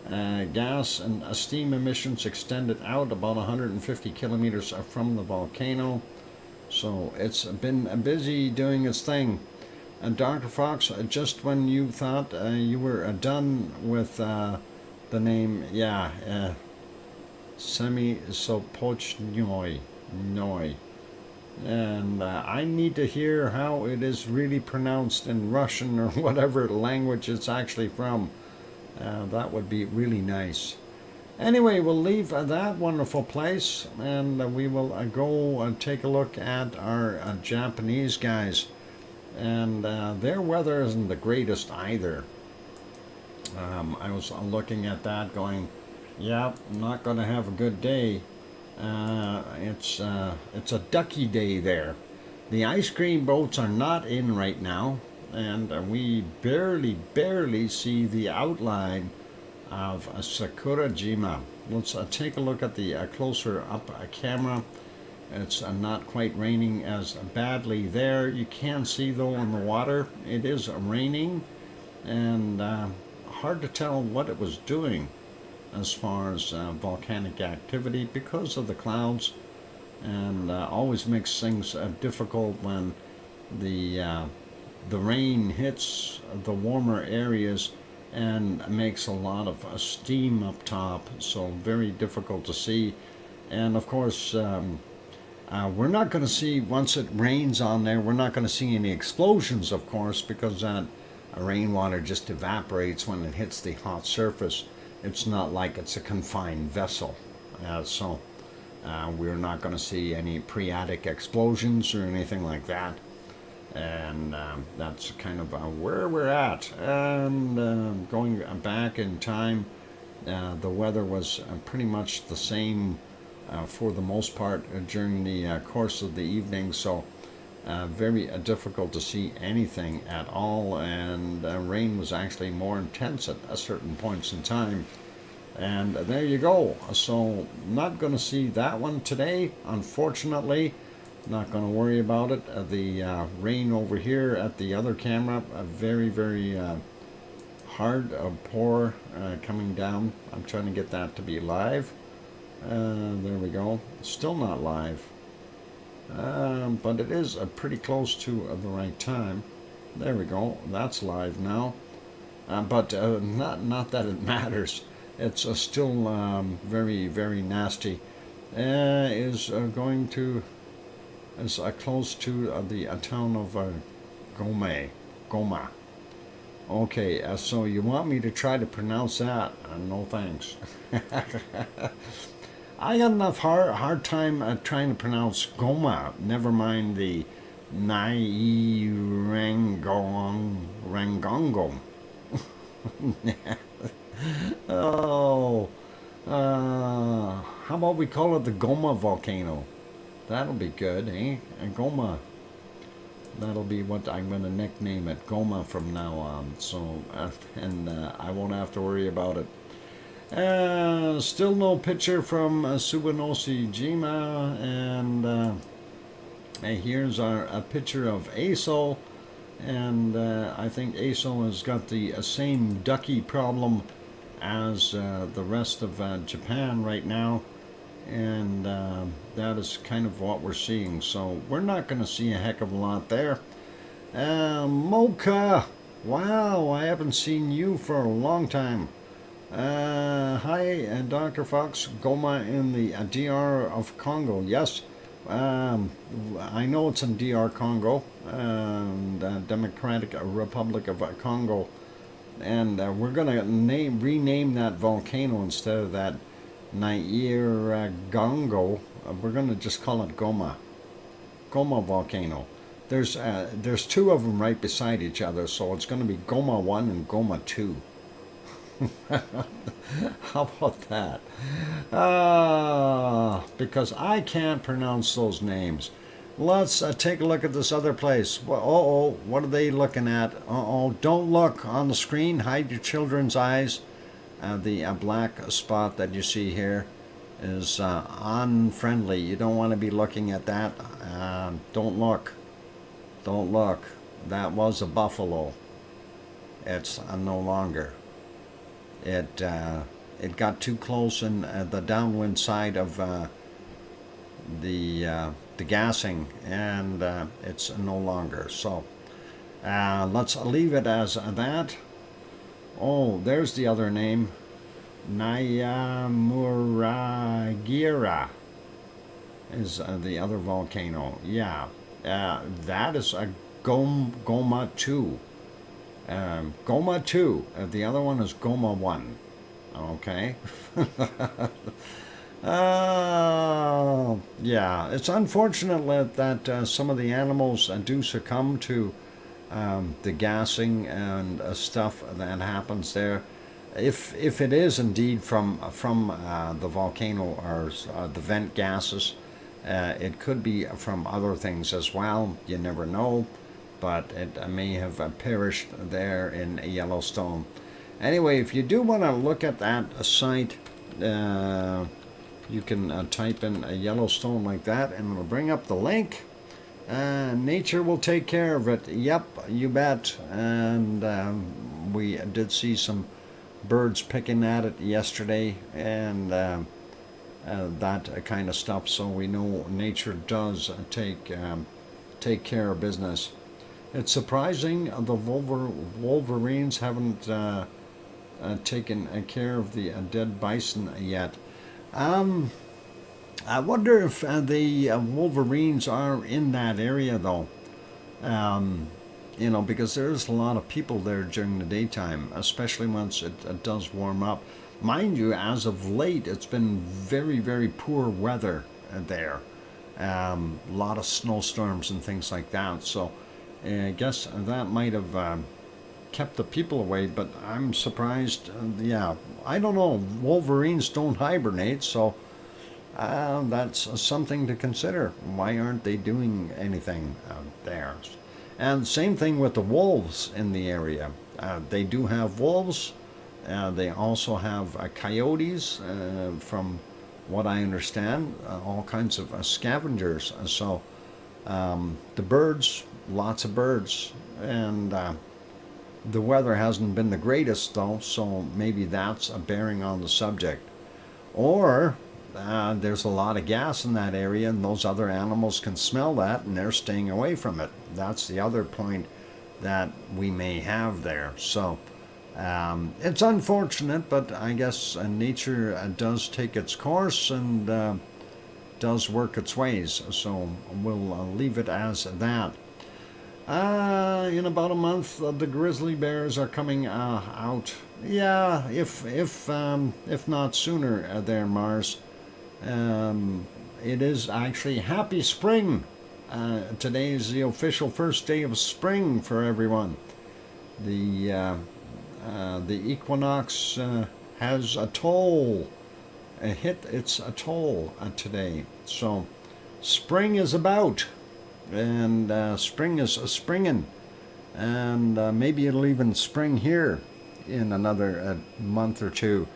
gas and steam emissions extended out about 150 kilometers from the volcano. So it's been busy doing its thing. And Dr. Fox, just when you thought you were done with the name, Semi-Solpochnoi. And I need to hear how it is really pronounced in Russian or whatever language it's actually from. That would be really nice. Anyway, we'll leave that wonderful place, and we will go and take a look at our Japanese guys. And their weather isn't the greatest either. I was looking at that going, yeah, I'm not going to have a good day. It's a ducky day there. The ice cream boats are not in right now, and we barely see the outline of Sakurajima. Let's take a look at the closer up camera. It's not quite raining as badly there. You can see, though, in the water it is raining, and hard to tell what it was doing as far as volcanic activity because of the clouds, and always makes things difficult when the rain hits the warmer areas and makes a lot of steam up top, so very difficult to see. And of course, we're not going to see, once it rains on there, we're not going to see any explosions, of course, because that rainwater just evaporates when it hits the hot surface. It's not like it's a confined vessel, so we're not going to see any phreatic explosions or anything like that. And that's kind of where we're at. And going back in time, the weather was pretty much the same for the most part during the course of the evening, so very difficult to see anything at all, and rain was actually more intense at certain points in time. And there you go. So not going to see that one today, unfortunately. Not going to worry about it. The rain over here at the other camera, very, very hard, pour coming down. I'm trying to get that to be live. There we go. Still not live. But it is pretty close to the right time. There we go. That's live now. But not that it matters. It's still very, very nasty. Is going to is close to the town of Goma. Okay, so you want me to try to pronounce that? No thanks. I got enough hard time trying to pronounce Goma. Never mind the Nai Rangongo. Oh, how about we call it the Goma volcano? That'll be good, eh? Goma. That'll be what I'm going to nickname it, Goma, from now on. So, and I won't have to worry about it. Still no picture from Subanosi Jima, and here's a picture of ASO, and I think ASO has got the same ducky problem as the rest of Japan right now, and that is kind of what we're seeing. So we're not going to see a heck of a lot there. Mocha, wow, I haven't seen you for a long time. Hi, Dr. Fox. Goma in the DR of Congo. Yes, I know it's in DR Congo, Democratic Republic of Congo, and we're gonna rename that volcano instead of that Nyiragongo. We're gonna just call it Goma volcano. There's two of them right beside each other, so it's gonna be Goma 1 and Goma 2. How about that? Because I can't pronounce those names. Let's take a look at this other place. What are they looking at? Don't look on the screen. Hide your children's eyes. The black spot that you see here is unfriendly. You don't want to be looking at that. Don't look. Don't look. That was a buffalo. It's no longer. It got too close in the downwind side of the gassing, and it's no longer. So let's leave it as that. Oh, there's the other name. Nyamuragira is the other volcano. Yeah, that is a Goma 2. Goma 2. The other one is Goma 1. Okay. Yeah, it's unfortunate that some of the animals do succumb to the gassing and stuff that happens there. If it is indeed from the volcano or the vent gases, it could be from other things as well. You never know. But it may have perished there in Yellowstone. Anyway, if you do want to look at that site, you can type in Yellowstone like that, and it'll bring up the link. Nature will take care of it. Yep, you bet. And we did see some birds picking at it yesterday, and that kind of stuff. So we know nature does take care of business. It's surprising the wolverines haven't taken care of the dead bison yet. I wonder if the wolverines are in that area, though. Because there's a lot of people there during the daytime, especially once it does warm up. Mind you, as of late, it's been very, very poor weather there. A lot of snowstorms and things like that. So I guess that might have kept the people away, but I'm surprised. Yeah, I don't know. Wolverines don't hibernate, so that's something to consider. Why aren't they doing anything there? And same thing with the wolves in the area. They do have wolves. They also have coyotes, from what I understand, all kinds of scavengers. So The birds, lots of birds, and the weather hasn't been the greatest though, so maybe that's a bearing on the subject. Or there's a lot of gas in that area, and those other animals can smell that, and they're staying away from it. That's the other point that we may have there. So it's unfortunate, but I guess nature does take its course and does work its ways. So we'll leave it as that. In about a month, the grizzly bears are coming out. Yeah, if not sooner, there, Mars. It is actually happy spring. Today is the official first day of spring for everyone. The equinox has a toll. Hit its toll today. So spring is about. And spring is springing, and maybe it'll even spring here in another month or two.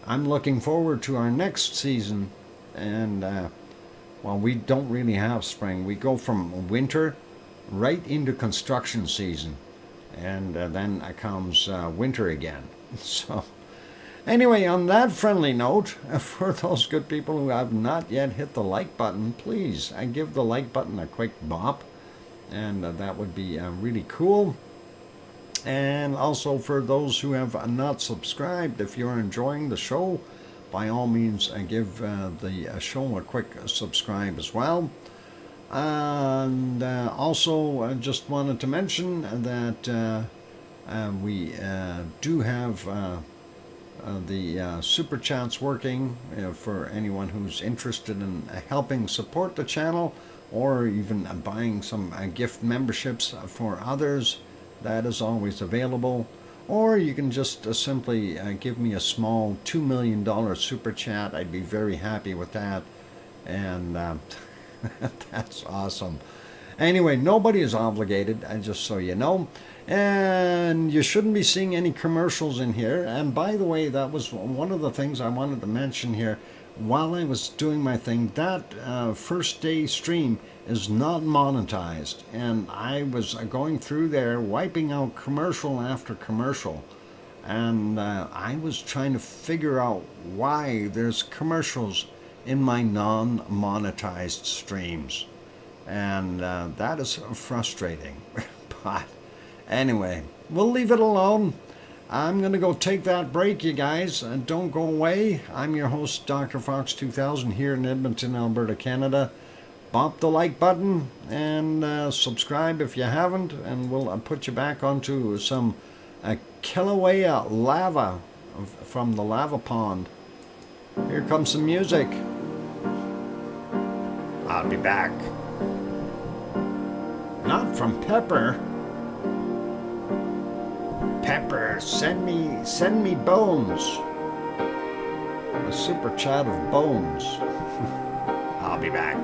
I'm looking forward to our next season, and well, we don't really have spring. We go from winter right into construction season, and then comes winter again. So anyway, on that friendly note, for those good people who have not yet hit the like button, please give the like button a quick bop, and that would be really cool. And also for those who have not subscribed, if you're enjoying the show, by all means give the show a quick subscribe as well. And also just wanted to mention that we do have the super chats working for anyone who's interested in helping support the channel, or even buying some gift memberships for others. That is always available. Or you can just simply give me a small $2 million super chat. I'd be very happy with that. And that's awesome. Anyway, nobody is obligated, just so you know. And you shouldn't be seeing any commercials in here. And by the way, that was one of the things I wanted to mention here. While I was doing my thing, that first day stream is not monetized. And I was going through there, wiping out commercial after commercial. And I was trying to figure out why there's commercials in my non-monetized streams. And that is frustrating. But anyway, we'll leave it alone. I'm going to go take that break, you guys. Don't go away. I'm your host, DrFox2000, here in Edmonton, Alberta, Canada. Bop the like button and subscribe if you haven't, and we'll put you back onto some Kilauea lava from the lava pond. Here comes some music. I'll be back. Not from Pepper. Pepper, send me bones. A super chat of bones. I'll be back.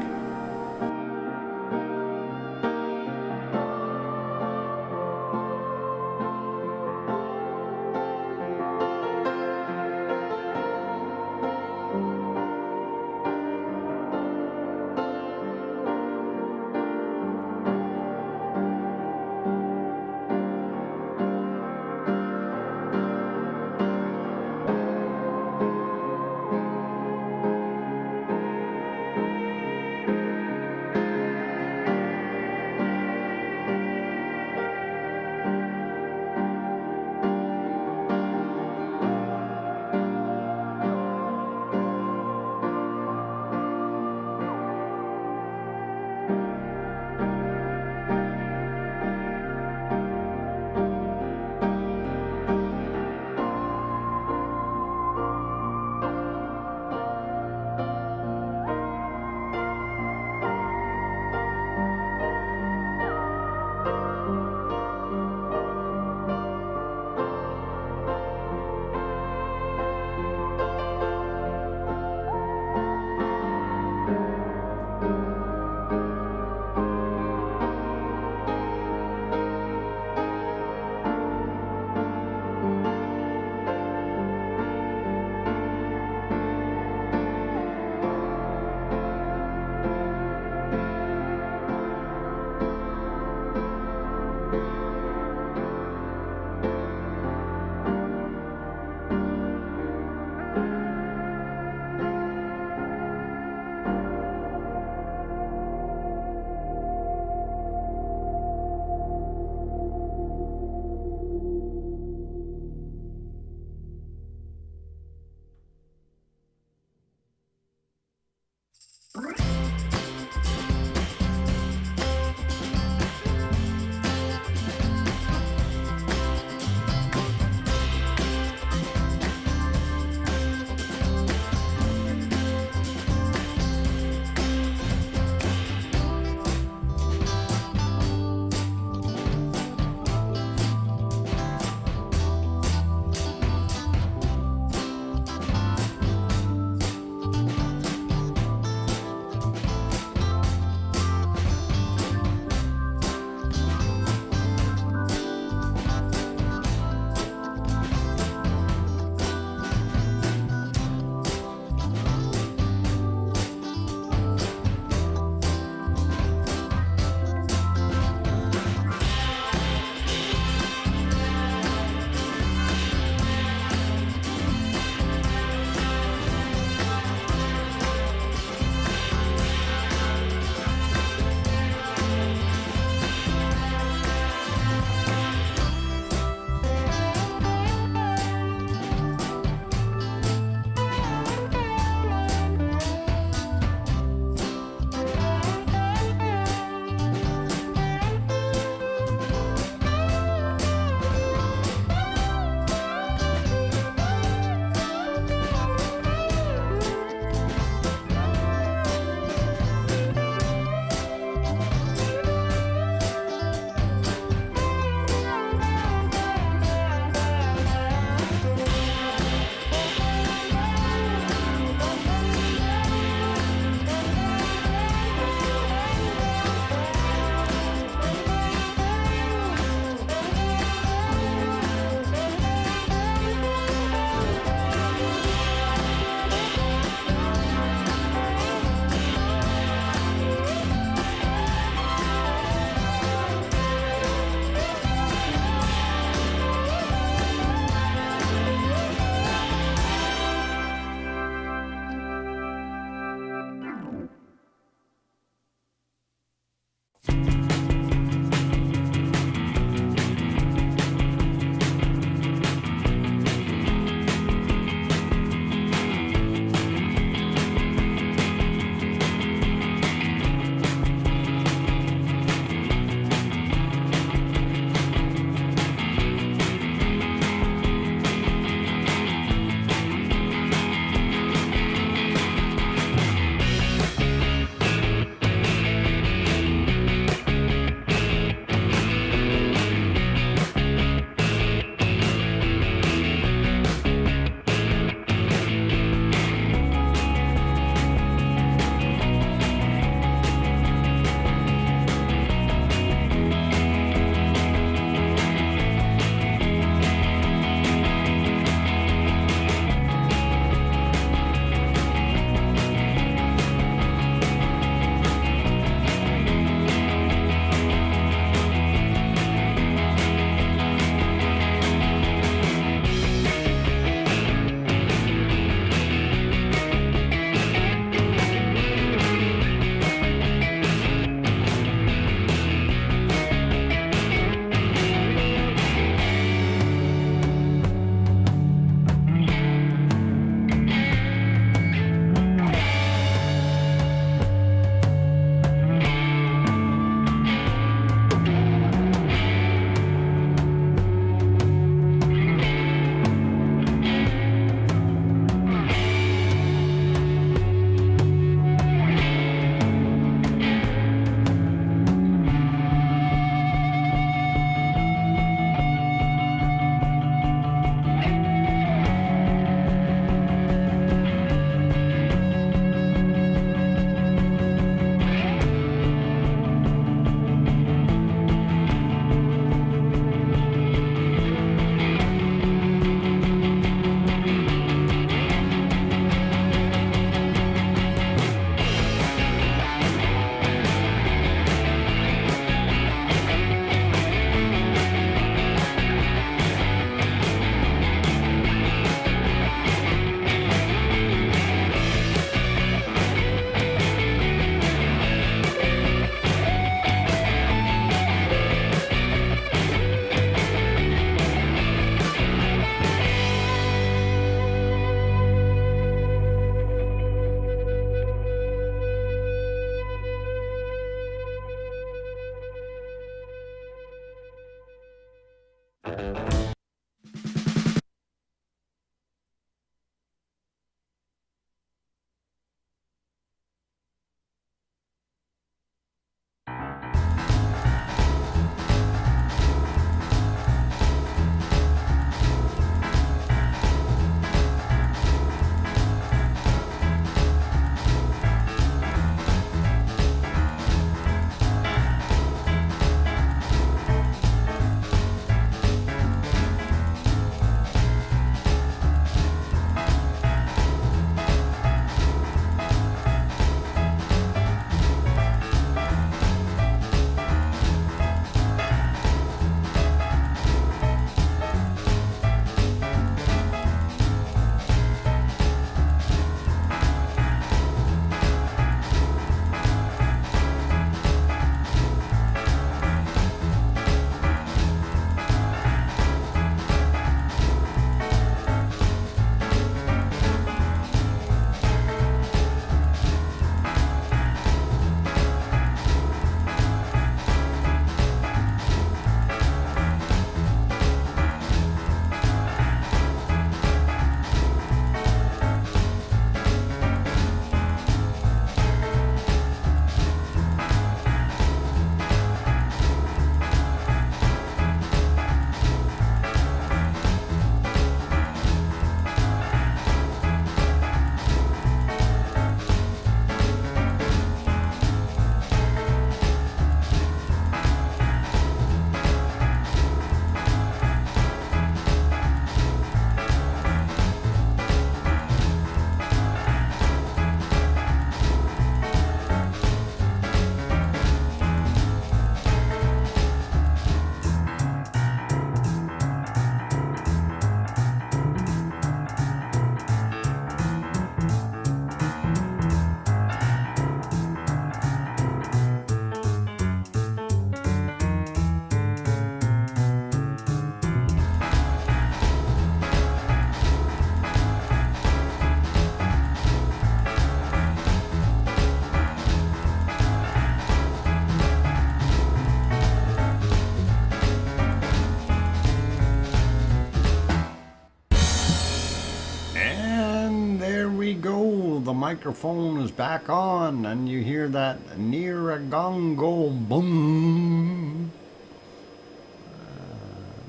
microphone is back on, and you hear that Niragongo boom.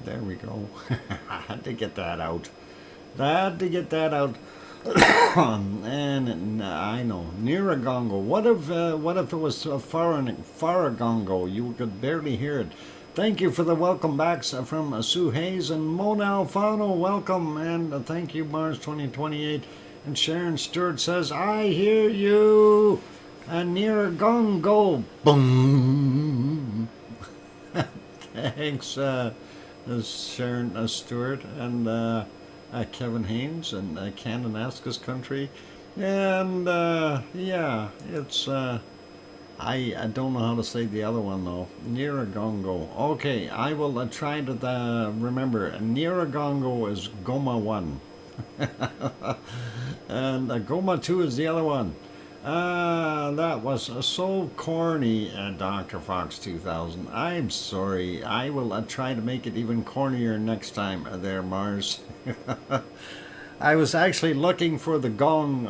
There we go. I had to get that out. And I know, Niragongo. What if it was Faragongo? You could barely hear it. Thank you for the welcome backs from Sue Hayes and Mona Alfano. Welcome, and thank you, Mars 2028. And Sharon Stewart says, I hear you. Niragongo. Boom. Thanks, Sharon Stewart and Kevin Haynes and Kananaskis Country. And yeah, it's I don't know how to say the other one though. Niragongo. Okay, I will try to remember. Niragongo is Goma 1. And Goma 2 is the other one. That was so corny, DrFox2000. I'm sorry. I will try to make it even cornier next time there, Mars. I was actually looking for the gong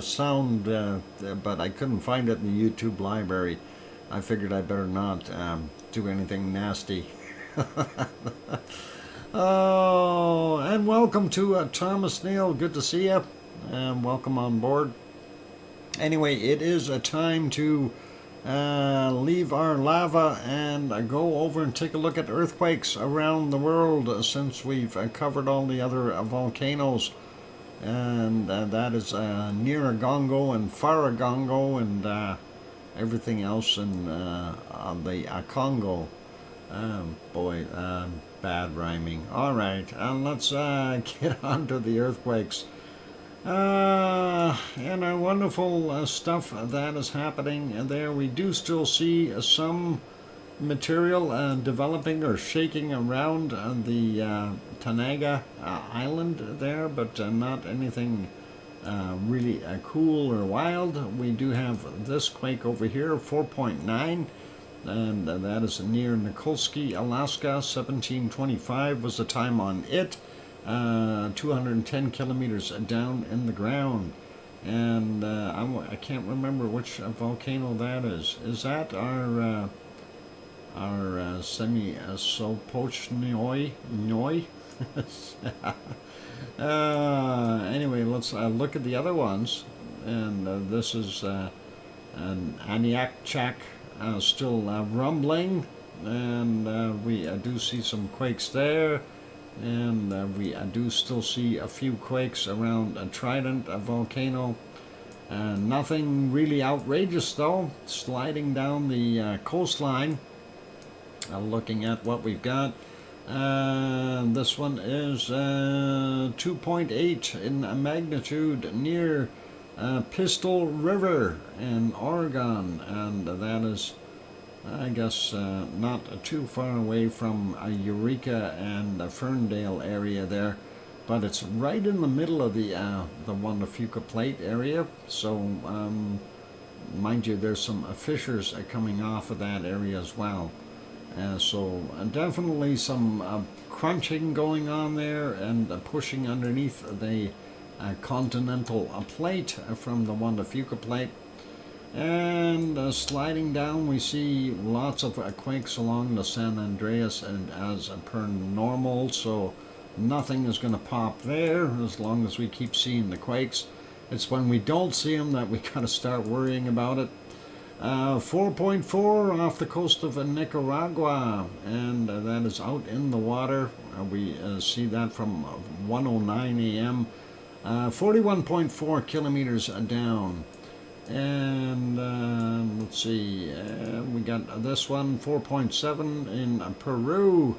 sound, but I couldn't find it in the YouTube library. I figured I better not do anything nasty. Oh, and welcome to Thomas Neal. Good to see you. Welcome on board. Anyway, it is a time to leave our lava and go over and take a look at earthquakes around the world since we've covered all the other volcanoes. And that is Niragongo and Faragongo and everything else in the Congo. Boy, bad rhyming. All right, let's get on to the earthquakes. And our wonderful stuff that is happening there. We do still see some material developing or shaking around the Tanaga island there, but not anything really cool or wild. We do have this quake over here, 4.9, and that is near Nikolsky, Alaska. 1725 was the time on it. 210 kilometers down in the ground. And I can't remember which volcano that is. Is that our Semi-Sopochnoi? Anyway, let's look at the other ones. And this is an Aniakchak still rumbling. And we do see some quakes there. And we do still see a few quakes around Trident volcano. Nothing really outrageous though. Sliding down the coastline. Looking at what we've got. This one is 2.8 in magnitude near Pistol River in Oregon. And that is, I guess, not too far away from Eureka and the Ferndale area there, but it's right in the middle of the Juan de Fuca Plate area. So, mind you, there's some fissures coming off of that area as well. So definitely some crunching going on there and pushing underneath the continental plate from the Juan de Fuca Plate. And sliding down, we see lots of quakes along the San Andreas and as per normal, so nothing is going to pop there as long as we keep seeing the quakes. It's when we don't see them that we got to start worrying about it. 4.4 off the coast of Nicaragua, and that is out in the water. We see that from 1:09 a.m. 41.4 kilometers down. And let's see, we got this one, 4.7 in Peru.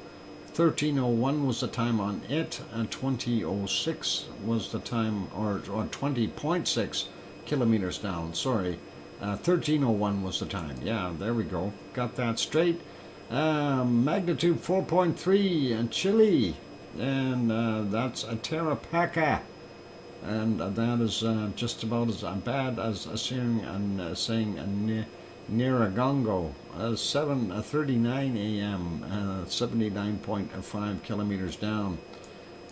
13:01 was the time on it, 20:06 was the time, or 20.6 kilometers down, sorry. 13:01 was the time. Yeah, there we go. Got that straight. Magnitude 4.3 in Chile, and that's a Tarapaca. And that is just about as bad as saying Niragongo. 7:39 a.m., 79.5 kilometers down.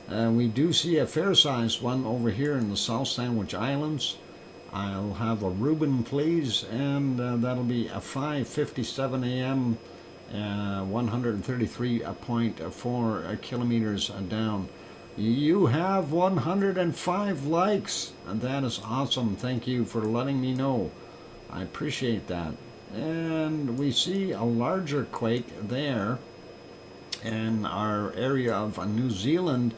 We do see a fair-sized one over here in the South Sandwich Islands. I'll have a Reuben, please, and that'll be a 5:57 a.m. 133.4 kilometers down. You have 105 likes, and that is awesome. Thank you for letting me know. I appreciate that. And we see a larger quake there in our area of New Zealand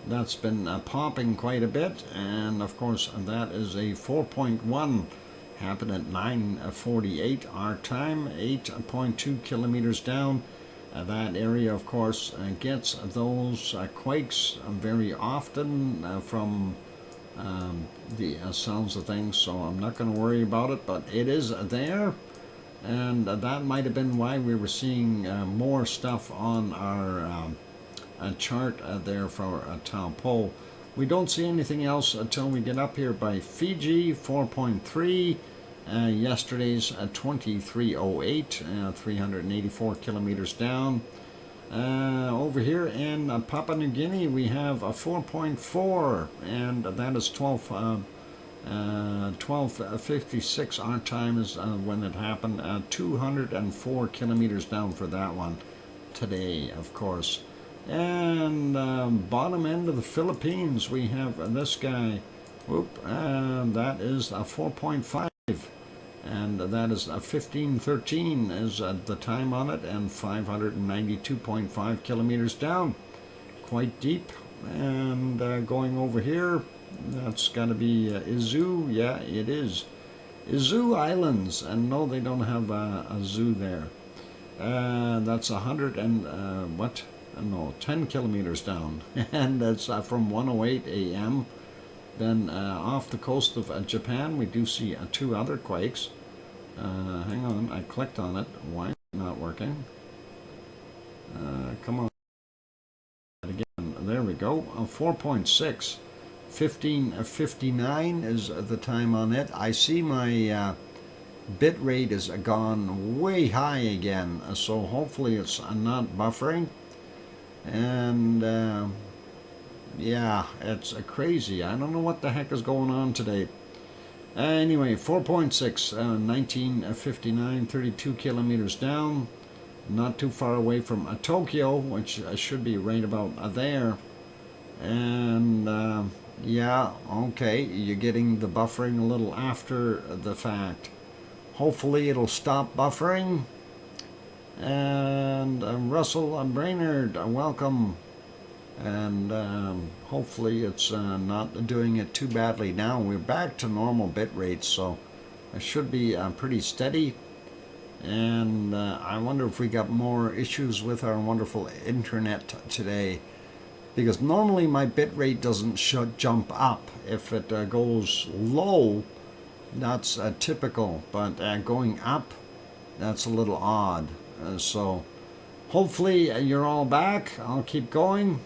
that's been popping quite a bit, and of course that is a 4.1, happened at 9:48 our time, 8.2 kilometers down. That area of course gets those quakes very often from the sounds of things, so I'm not going to worry about it, but it is there. And that might have been why we were seeing more stuff on our chart there for Taupo. We don't see anything else until we get up here by Fiji, 4.3. Yesterday's 2308, 384 kilometers down. Over here in Papua New Guinea, we have a 4.4, and that is 12:56 our time is when it happened. 204 kilometers down for that one today, of course. And bottom end of the Philippines, we have this guy. That is a 4.5, and that is a 1513 is the time on it, and 592.5 kilometers down, quite deep. And going over here, that's got to be Izu. Yeah, it is Izu Islands, and no, they don't have a zoo there. That's 100 and 10 kilometers down, and that's from 1:08 a.m. Then off the coast of Japan, we do see 2 other quakes. Hang on, I clicked on it. Why is it not working? Come on. Again, there we go. 4.6. 15:59 is the time on it. I see my bit rate is gone way high again, so hopefully it's not buffering. And yeah, it's crazy. I don't know what the heck is going on today. Anyway, 4.6, 1959, 32 kilometers down. Not too far away from Tokyo, which should be right about there. And yeah, okay, you're getting the buffering a little after the fact. Hopefully it'll stop buffering. And Russell Brainerd, welcome. And hopefully it's not doing it too badly now. We're back to normal bit rates, so it should be pretty steady. And I wonder if we got more issues with our wonderful internet today, because normally my bit rate doesn't jump up. If it goes low, that's typical, but going up, that's a little odd. So hopefully you're all back. I'll keep going,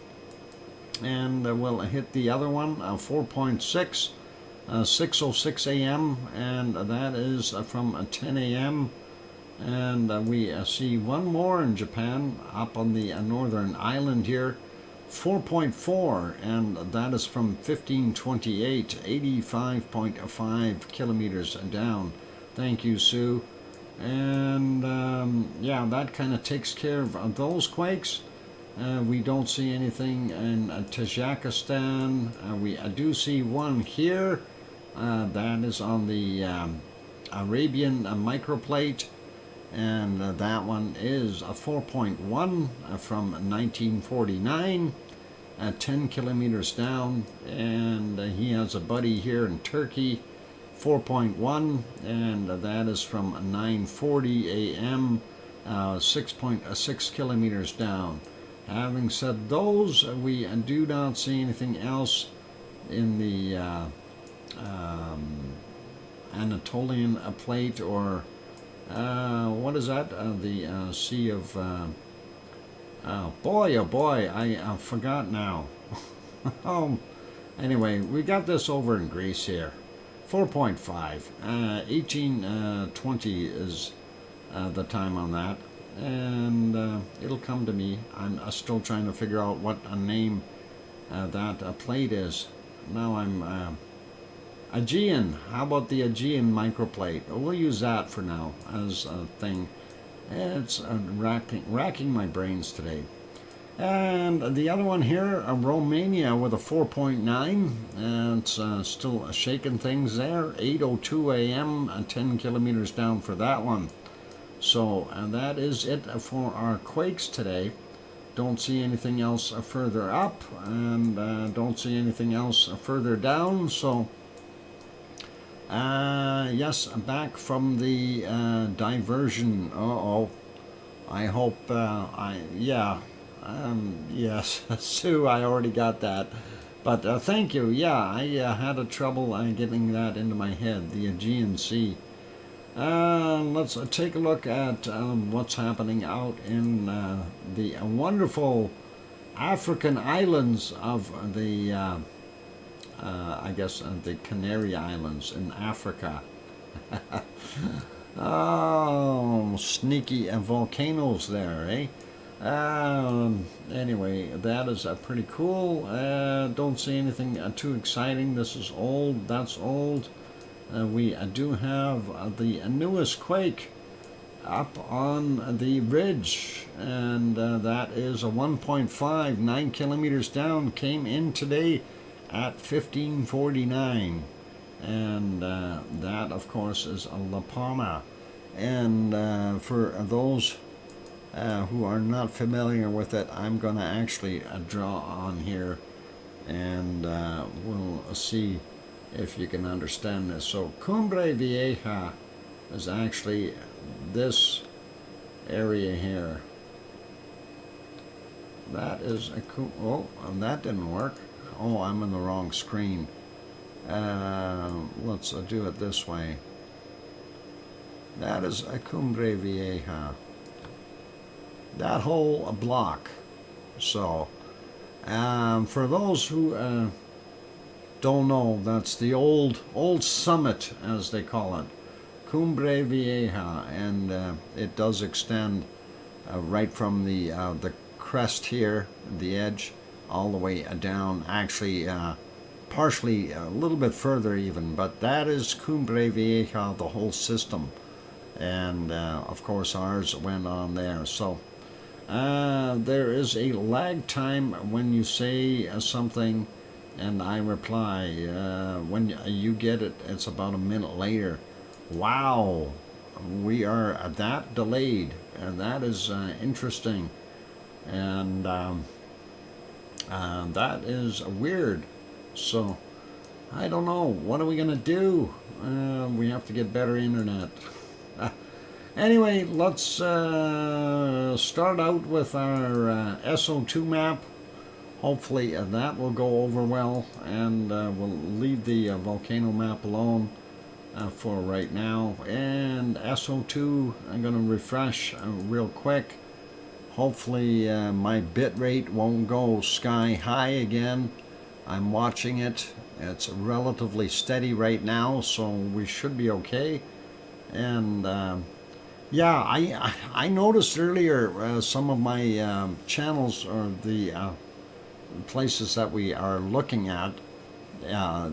and we'll hit the other one, 4.6, 6:06 a.m., and that is from 10 a.m. And we see one more in Japan, up on the northern island here, 4.4, and that is from 1528, 85.5 kilometers down. Thank you, Sue. And yeah, that kind of takes care of those quakes. We don't see anything in Tajikistan. We do see one here. That is on the Arabian microplate. And that one is a 4.1 from 1949, 10 kilometers down. And he has a buddy here in Turkey, 4.1, and that is from 9:40 a.m., 6.6 kilometers down. Having said those, we do not see anything else in the Anatolian plate, or what is that? The Sea of... oh boy, I forgot now. Anyway, we got this over in Greece here. 4.5. 1820 is the time on that. And it'll come to me. I'm still trying to figure out what a name that plate is. Now Aegean. How about the Aegean microplate? We'll use that for now as a thing. It's racking my brains today. And the other one here, Romania with a 4.9. It's still shaking things there. 8:02 a.m. 10 kilometers down for that one. So that is it for our quakes today. Don't see anything else further up, and don't see anything else further down. So yes, back from the diversion. I hope yes, Sue, I already got that. But thank you. Yeah, I had a trouble getting that into my head, the Aegean Sea. Let's take a look at what's happening out in the wonderful African islands of the, I guess, the Canary Islands in Africa. Oh, sneaky volcanoes there, eh? Anyway, that is pretty cool. Don't see anything too exciting. This is old, that's old. We do have the newest quake up on the ridge, and that is a 1.5, 9 kilometers down, came in today at 1549. And that, of course, is La Palma. And for those who are not familiar with it, I'm going to actually draw on here, and we'll see if you can understand this. So Cumbre Vieja is actually this area here. That is a oh, and that didn't work. Oh, I'm in the wrong screen. Let's do it this way. That is a Cumbre Vieja. That whole block. So for those who don't know, that's the old summit, as they call it, Cumbre Vieja, and it does extend right from the crest here, the edge, all the way down. Actually, partially a little bit further even, but that is Cumbre Vieja, the whole system, and of course ours went on there. So there is a lag time when you say something and I reply. When you get it, it's about a minute later. Wow, we are that delayed, and that is interesting, and that is weird. So I don't know, what are we gonna do? We have to get better internet. Anyway, let's start out with our SO2 map. Hopefully that will go over well, and we'll leave the volcano map alone for right now. And SO2, I'm going to refresh real quick. Hopefully my bit rate won't go sky high again. I'm watching it. It's relatively steady right now, so we should be okay. And yeah, I noticed earlier some of my channels, or the places that we are looking at,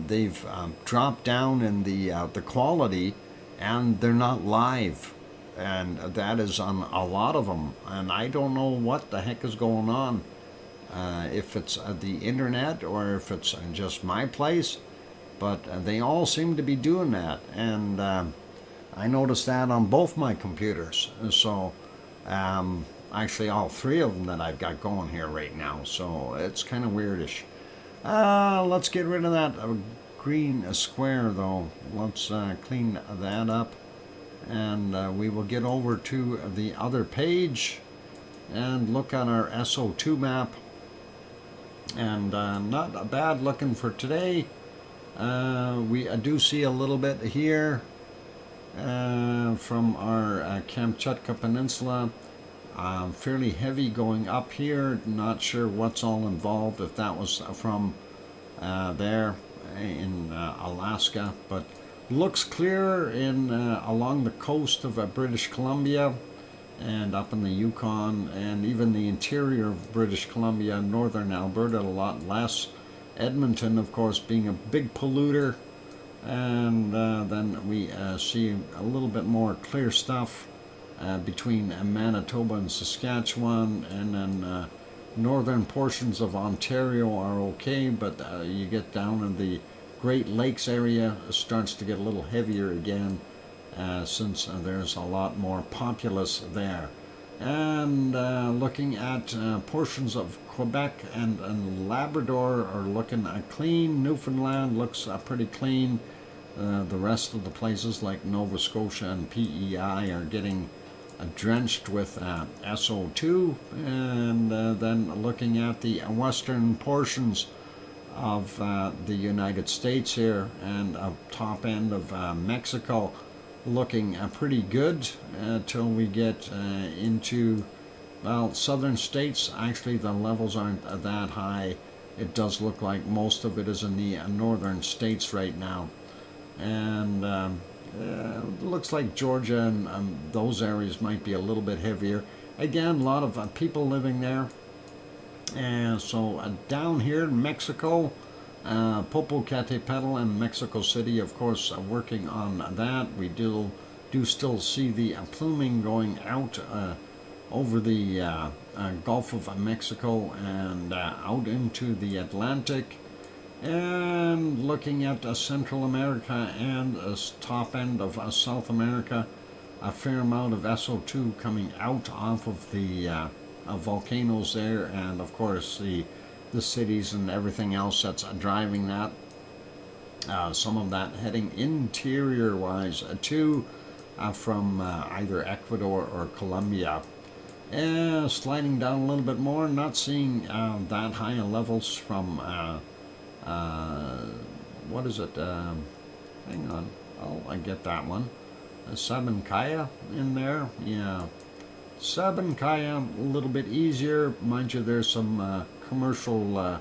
they've dropped down in the quality, and they're not live, and that is on a lot of them, and I don't know what the heck is going on, if it's the internet or if it's just my place, but they all seem to be doing that, and I noticed that on both my computers. So actually all three of them that I've got going here right now, so it's kind of weirdish. Let's get rid of that green square though. Let's clean that up, and we will get over to the other page and look at our SO2 map. And not bad looking for today. We do see a little bit here from our Kamchatka Peninsula. Fairly heavy going up here. Not sure what's all involved, if that was from there in Alaska, but looks clear in along the coast of British Columbia and up in the Yukon, and even the interior of British Columbia, northern Alberta a lot less. Edmonton, of course, being a big polluter, And then we see a little bit more clear stuff between Manitoba and Saskatchewan, and then northern portions of Ontario are okay, but you get down in the Great Lakes area, it starts to get a little heavier again, since there's a lot more populace there. And looking at portions of Quebec and Labrador are looking clean. Newfoundland looks pretty clean. The rest of the places like Nova Scotia and PEI are getting drenched with SO2. And then looking at the western portions of the United States here and top end of Mexico, looking pretty good till we get into, well, southern states. Actually, the levels aren't that high. It does look like most of it is in the northern states right now. And it looks like Georgia and those areas might be a little bit heavier. Again, a lot of people living there. And so down here in Mexico, Popocatepetl and Mexico City, of course, working on that. We do still see the pluming going out over the Gulf of Mexico and out into the Atlantic. And looking at Central America and top end of South America, a fair amount of SO2 coming out off of the volcanoes there, and of course the cities and everything else that's driving that. Some of that heading interior wise to from either Ecuador or Colombia. Sliding down a little bit more, not seeing that high levels from what is it? Hang on, I get that one. Sabancaya in there, yeah. Sabancaya, a little bit easier. Mind you, there's some commercial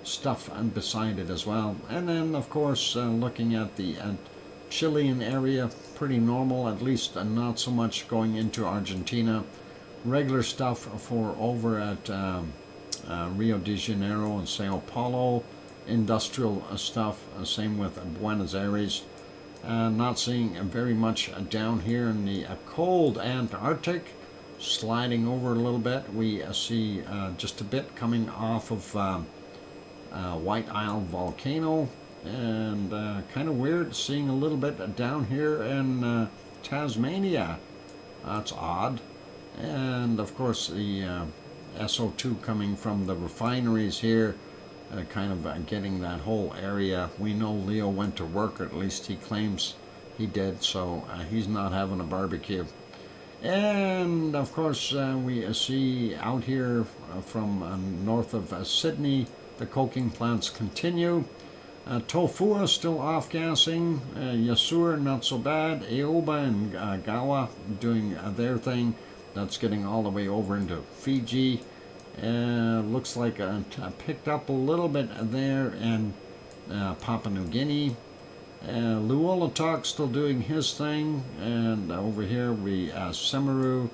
stuff beside it as well. And then, of course, looking at the Chilean area, pretty normal, at least not so much going into Argentina. Regular stuff for over at Rio de Janeiro and Sao Paulo. Industrial stuff, same with Buenos Aires. Not seeing very much down here in the cold Antarctic. Sliding over a little bit, we see just a bit coming off of White Isle Volcano, and kind of weird seeing a little bit down here in Tasmania. That's odd. And of course the SO2 coming from the refineries here, kind of getting that whole area. We know Leo went to work, or at least he claims he did, so he's not having a barbecue. And of course we see out here from north of Sydney, the coking plants continue. Tofua still off-gassing. Yasur not so bad. Aoba and Gawa doing their thing. That's getting all the way over into Fiji. Looks like picked up a little bit there in Papua New Guinea. Luolatok still doing his thing, and over here we Semeru,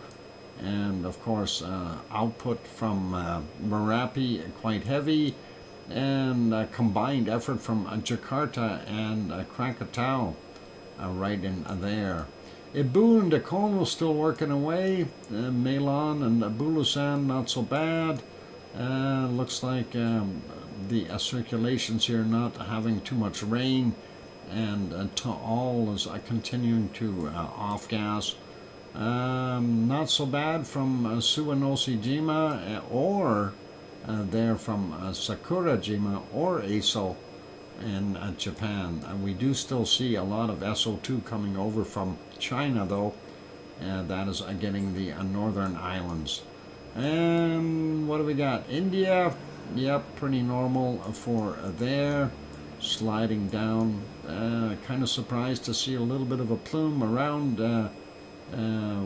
and of course output from Merapi quite heavy, and combined effort from Jakarta and Krakatau right in there. Ibu and Dakono still working away. Melon and Bulusan not so bad. Looks like the circulations here not having too much rain, and Taal is continuing to off-gas. Not so bad from Suwanoshijima or there from Sakurajima or Aso in Japan. We do still see a lot of SO2 coming over from China though, and that is getting the northern islands. And what do we got? India, yep, pretty normal for there. Sliding down, kind of surprised to see a little bit of a plume around,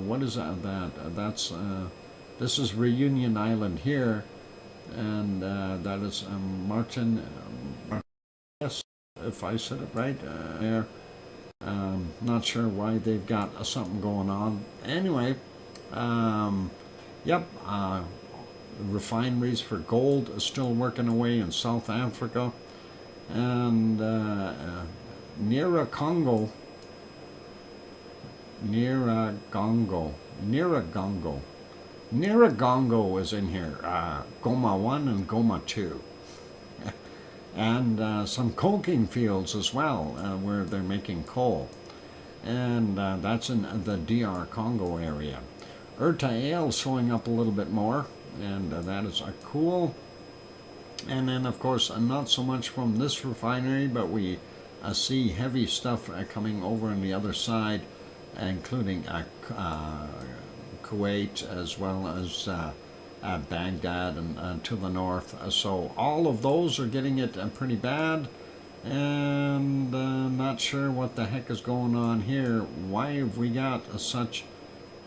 what is that? That's, this is Reunion Island here, and that is Martin, yes, if I said it right, there. Not sure why they've got something going on. Anyway, yep, refineries for gold is still working away in South Africa. And Congo. Congo is in here. Goma 1 and Goma 2. And some coking fields as well, where they're making coal. And that's in the DR Congo area. RTVE showing up a little bit more, and that is cool. And then, of course, not so much from this refinery, but we see heavy stuff coming over on the other side, including Kuwait, as well as Baghdad and to the north. So all of those are getting it pretty bad, and not sure what the heck is going on here. Why have we got such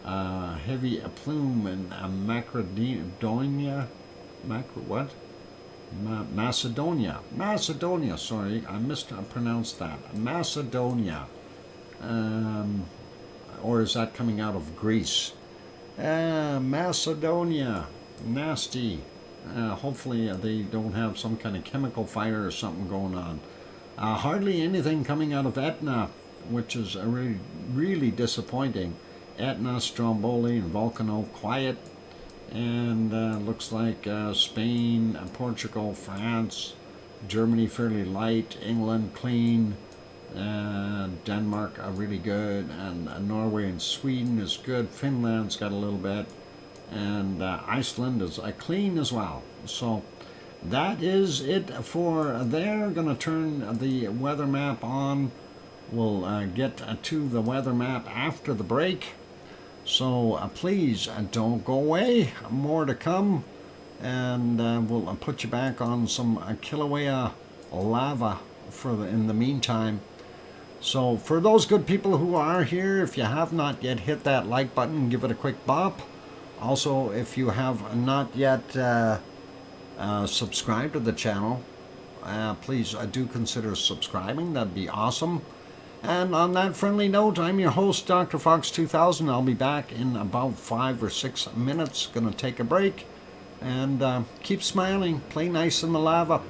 heavy plume in Macedonia, sorry, I mispronounced that. Macedonia. Or is that coming out of Greece? Macedonia. Nasty. Hopefully they don't have some kind of chemical fire or something going on. Hardly anything coming out of Etna, which is really, really disappointing. Etna, Stromboli, and Volcano, quiet. And looks like Spain, Portugal, France, Germany fairly light, England clean, Denmark are really good, and Norway and Sweden is good. Finland's got a little bit, and Iceland is clean as well. So that is it for there. Going to turn the weather map on. We'll get to the weather map after the break. So please don't go away. More to come, and we'll put you back on some Kilauea lava in the meantime. So for those good people who are here, if you have not yet hit that like button, give it a quick bop. Also, if you have not yet subscribed to the channel, please do consider subscribing. That'd be awesome. And on that friendly note, I'm your host, DrFox2000. I'll be back in about 5 or 6 minutes. Gonna take a break, and keep smiling. Play nice in the lava.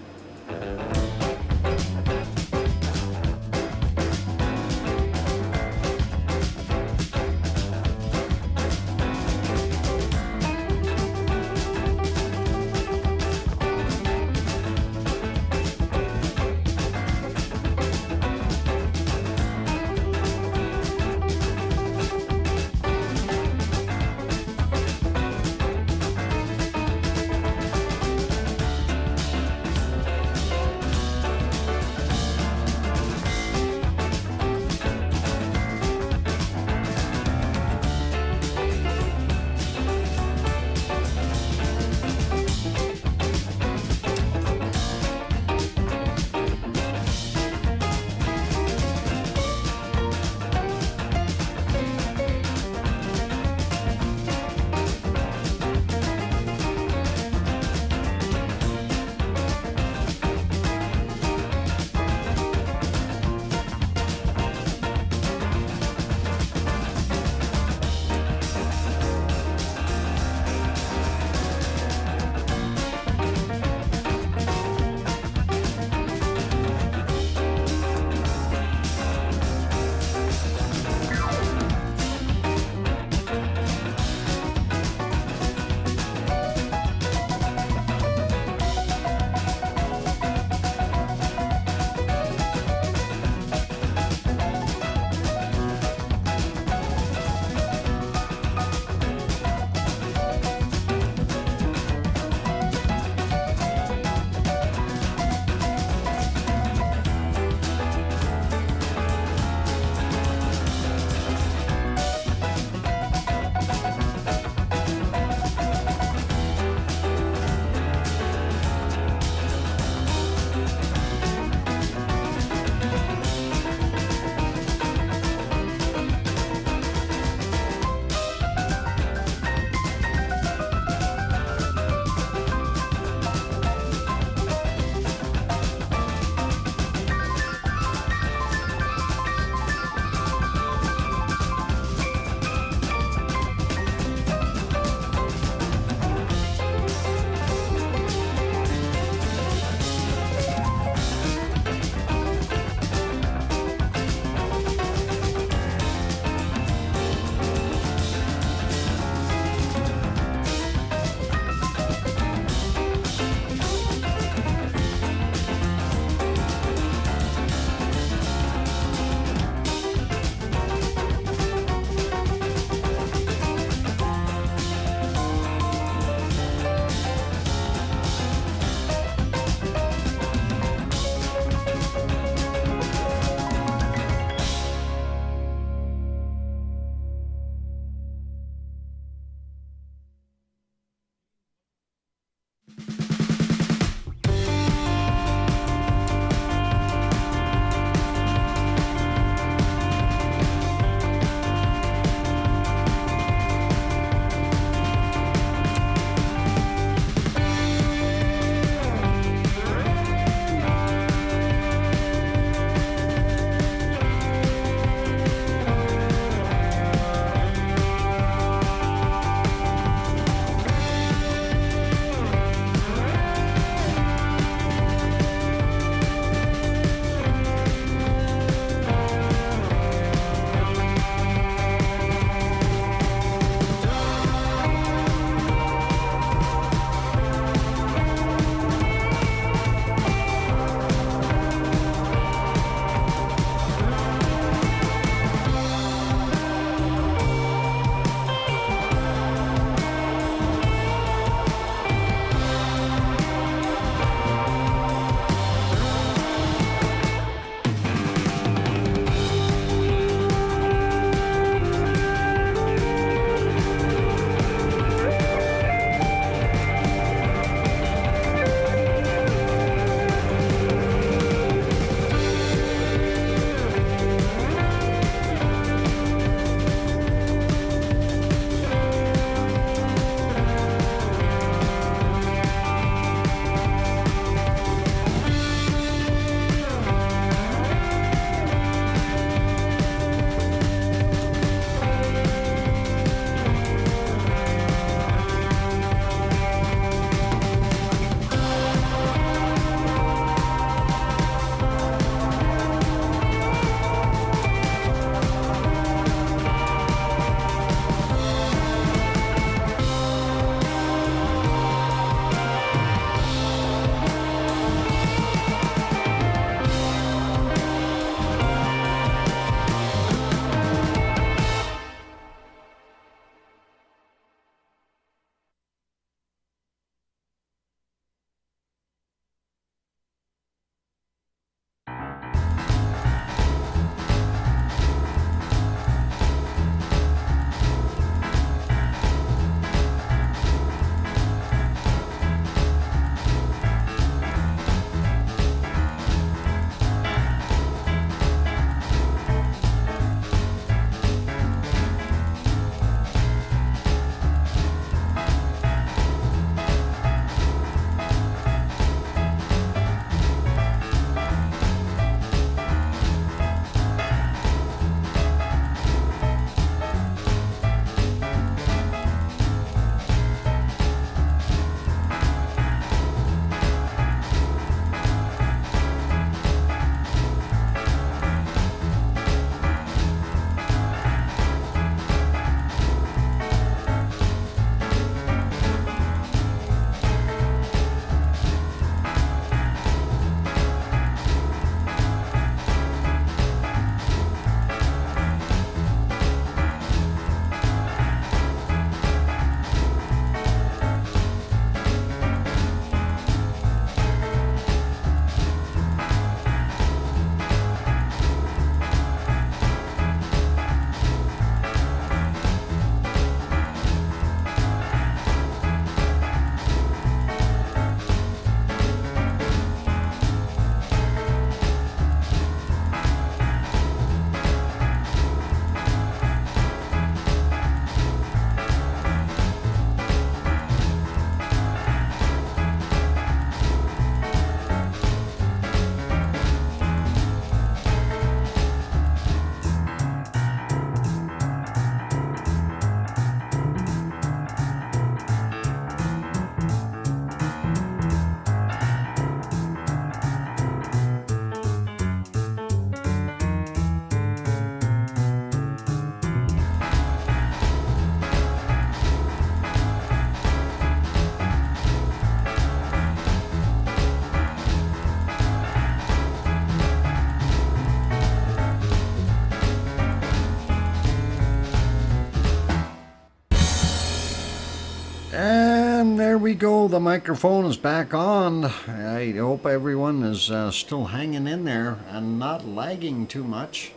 And there we go. The microphone is back on. I hope everyone is still hanging in there and not lagging too much.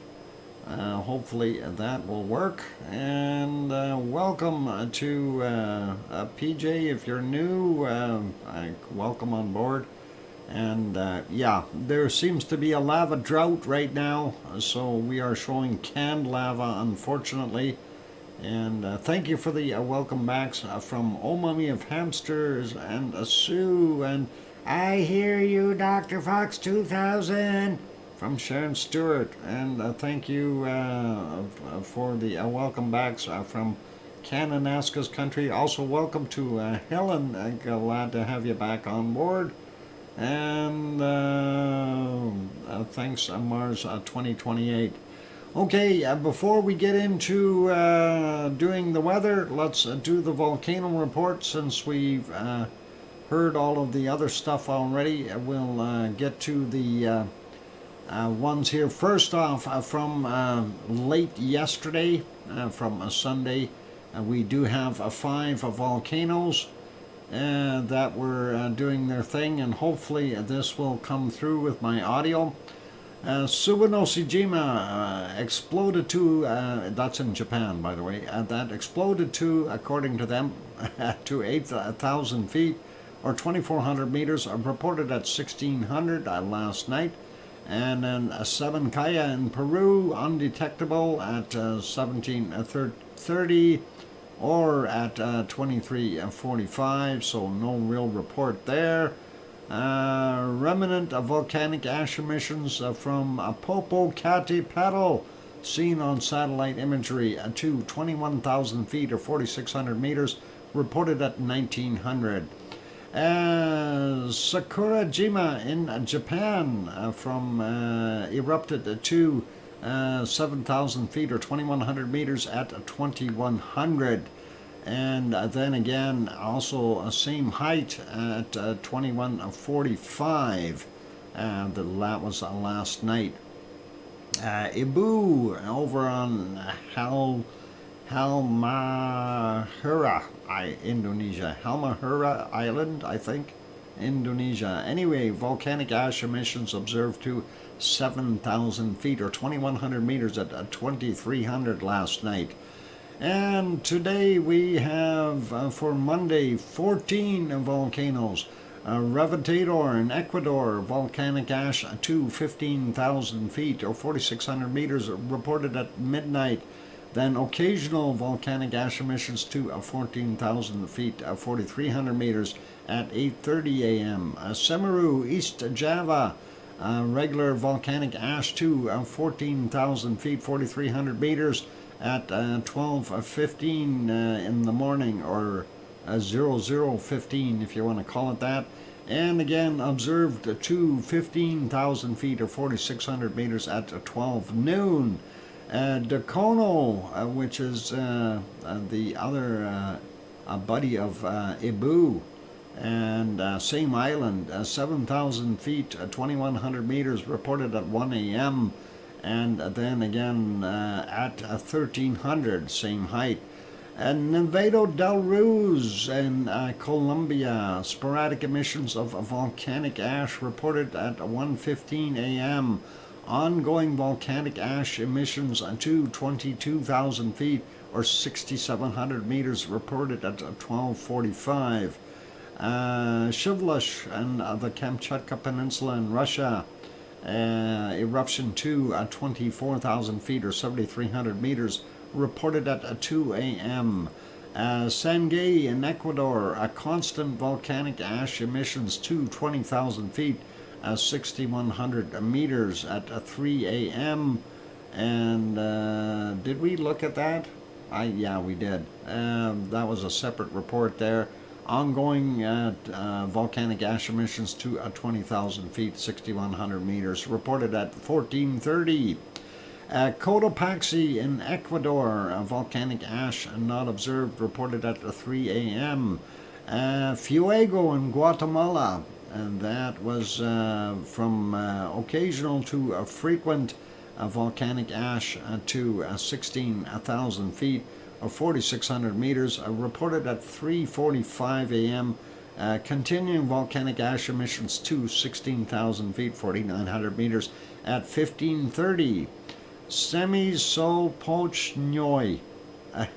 Hopefully that will work. And welcome to PJ. If you're new, welcome on board. And yeah, there seems to be a lava drought right now, so we are showing canned lava, unfortunately. And thank you for the welcome backs from Oh Mummy of Hamsters and Sue and I Hear You DrFox2000 from Sharon Stewart. And thank you for the welcome backs from Kananaska's country. Also welcome to Helen. Glad to have you back on board. And thanks Mars 2028. Okay, before we get into doing the weather, let's do the volcano report. Since we've heard all of the other stuff already, we'll get to the ones here. First off, from late yesterday, from Sunday, we do have 5 volcanoes that were doing their thing, and hopefully this will come through with my audio. Suwanoshijima exploded to, that's in Japan by the way, that exploded to, according to them, to 8,000 feet or 2,400 meters, reported at 1,600 last night. And then Sabancaya in Peru, undetectable at 1730 or at 2345, so no real report there. Remnant of volcanic ash emissions from Popocatepetl seen on satellite imagery to 21,000 feet or 4,600 meters, reported at 1900. Sakurajima in Japan from erupted to 7,000 feet or 2,100 meters at 2,100. And then again, also same height at 2145. That was last night. Ibu over on Halmahera, Indonesia. Halmahera Island, I think, Indonesia. Anyway, volcanic ash emissions observed to 7,000 feet or 2,100 meters at 2,300 last night. And today we have, for Monday, 14 volcanoes. Reventador in Ecuador, volcanic ash to 15,000 feet or 4,600 meters, reported at midnight. Then occasional volcanic ash emissions to 14,000 feet, 4,300 meters at 8:30 a.m. Semeru, East Java, regular volcanic ash to 14,000 feet, 4,300 meters at 12:15 in the morning, or 00:15 if you want to call it that. And again observed to 15,000 feet or 4,600 meters at 12 noon. Dakono, which is the other buddy of Ibu, and same island, 7,000 feet, 2,100 meters, reported at 1 a.m. And then again at 1,300, same height. And Nevado del Ruiz in Colombia, sporadic emissions of volcanic ash reported at 1:15 a.m. Ongoing volcanic ash emissions to 22,000 feet or 6,700 meters reported at 12:45. Shivlash and the Kamchatka Peninsula in Russia, eruption to 24,000 feet or 7,300 meters, reported at 2 a.m. Sangay in Ecuador, a constant volcanic ash emissions to 20,000 feet, 6,100 meters at 3 a.m. And did we look at that? Yeah, we did. That was a separate report there. Ongoing volcanic ash emissions to 20,000 feet, 6,100 meters, reported at 14:30. Cotopaxi in Ecuador, volcanic ash not observed, reported at 3 a.m. Fuego in Guatemala, and that was from occasional to frequent volcanic ash to 16,000 feet of 4,600 meters, reported at 3:45 a.m. Continuing volcanic ash emissions to 16,000 feet, 4,900 meters at 15:30. Semisopochnoi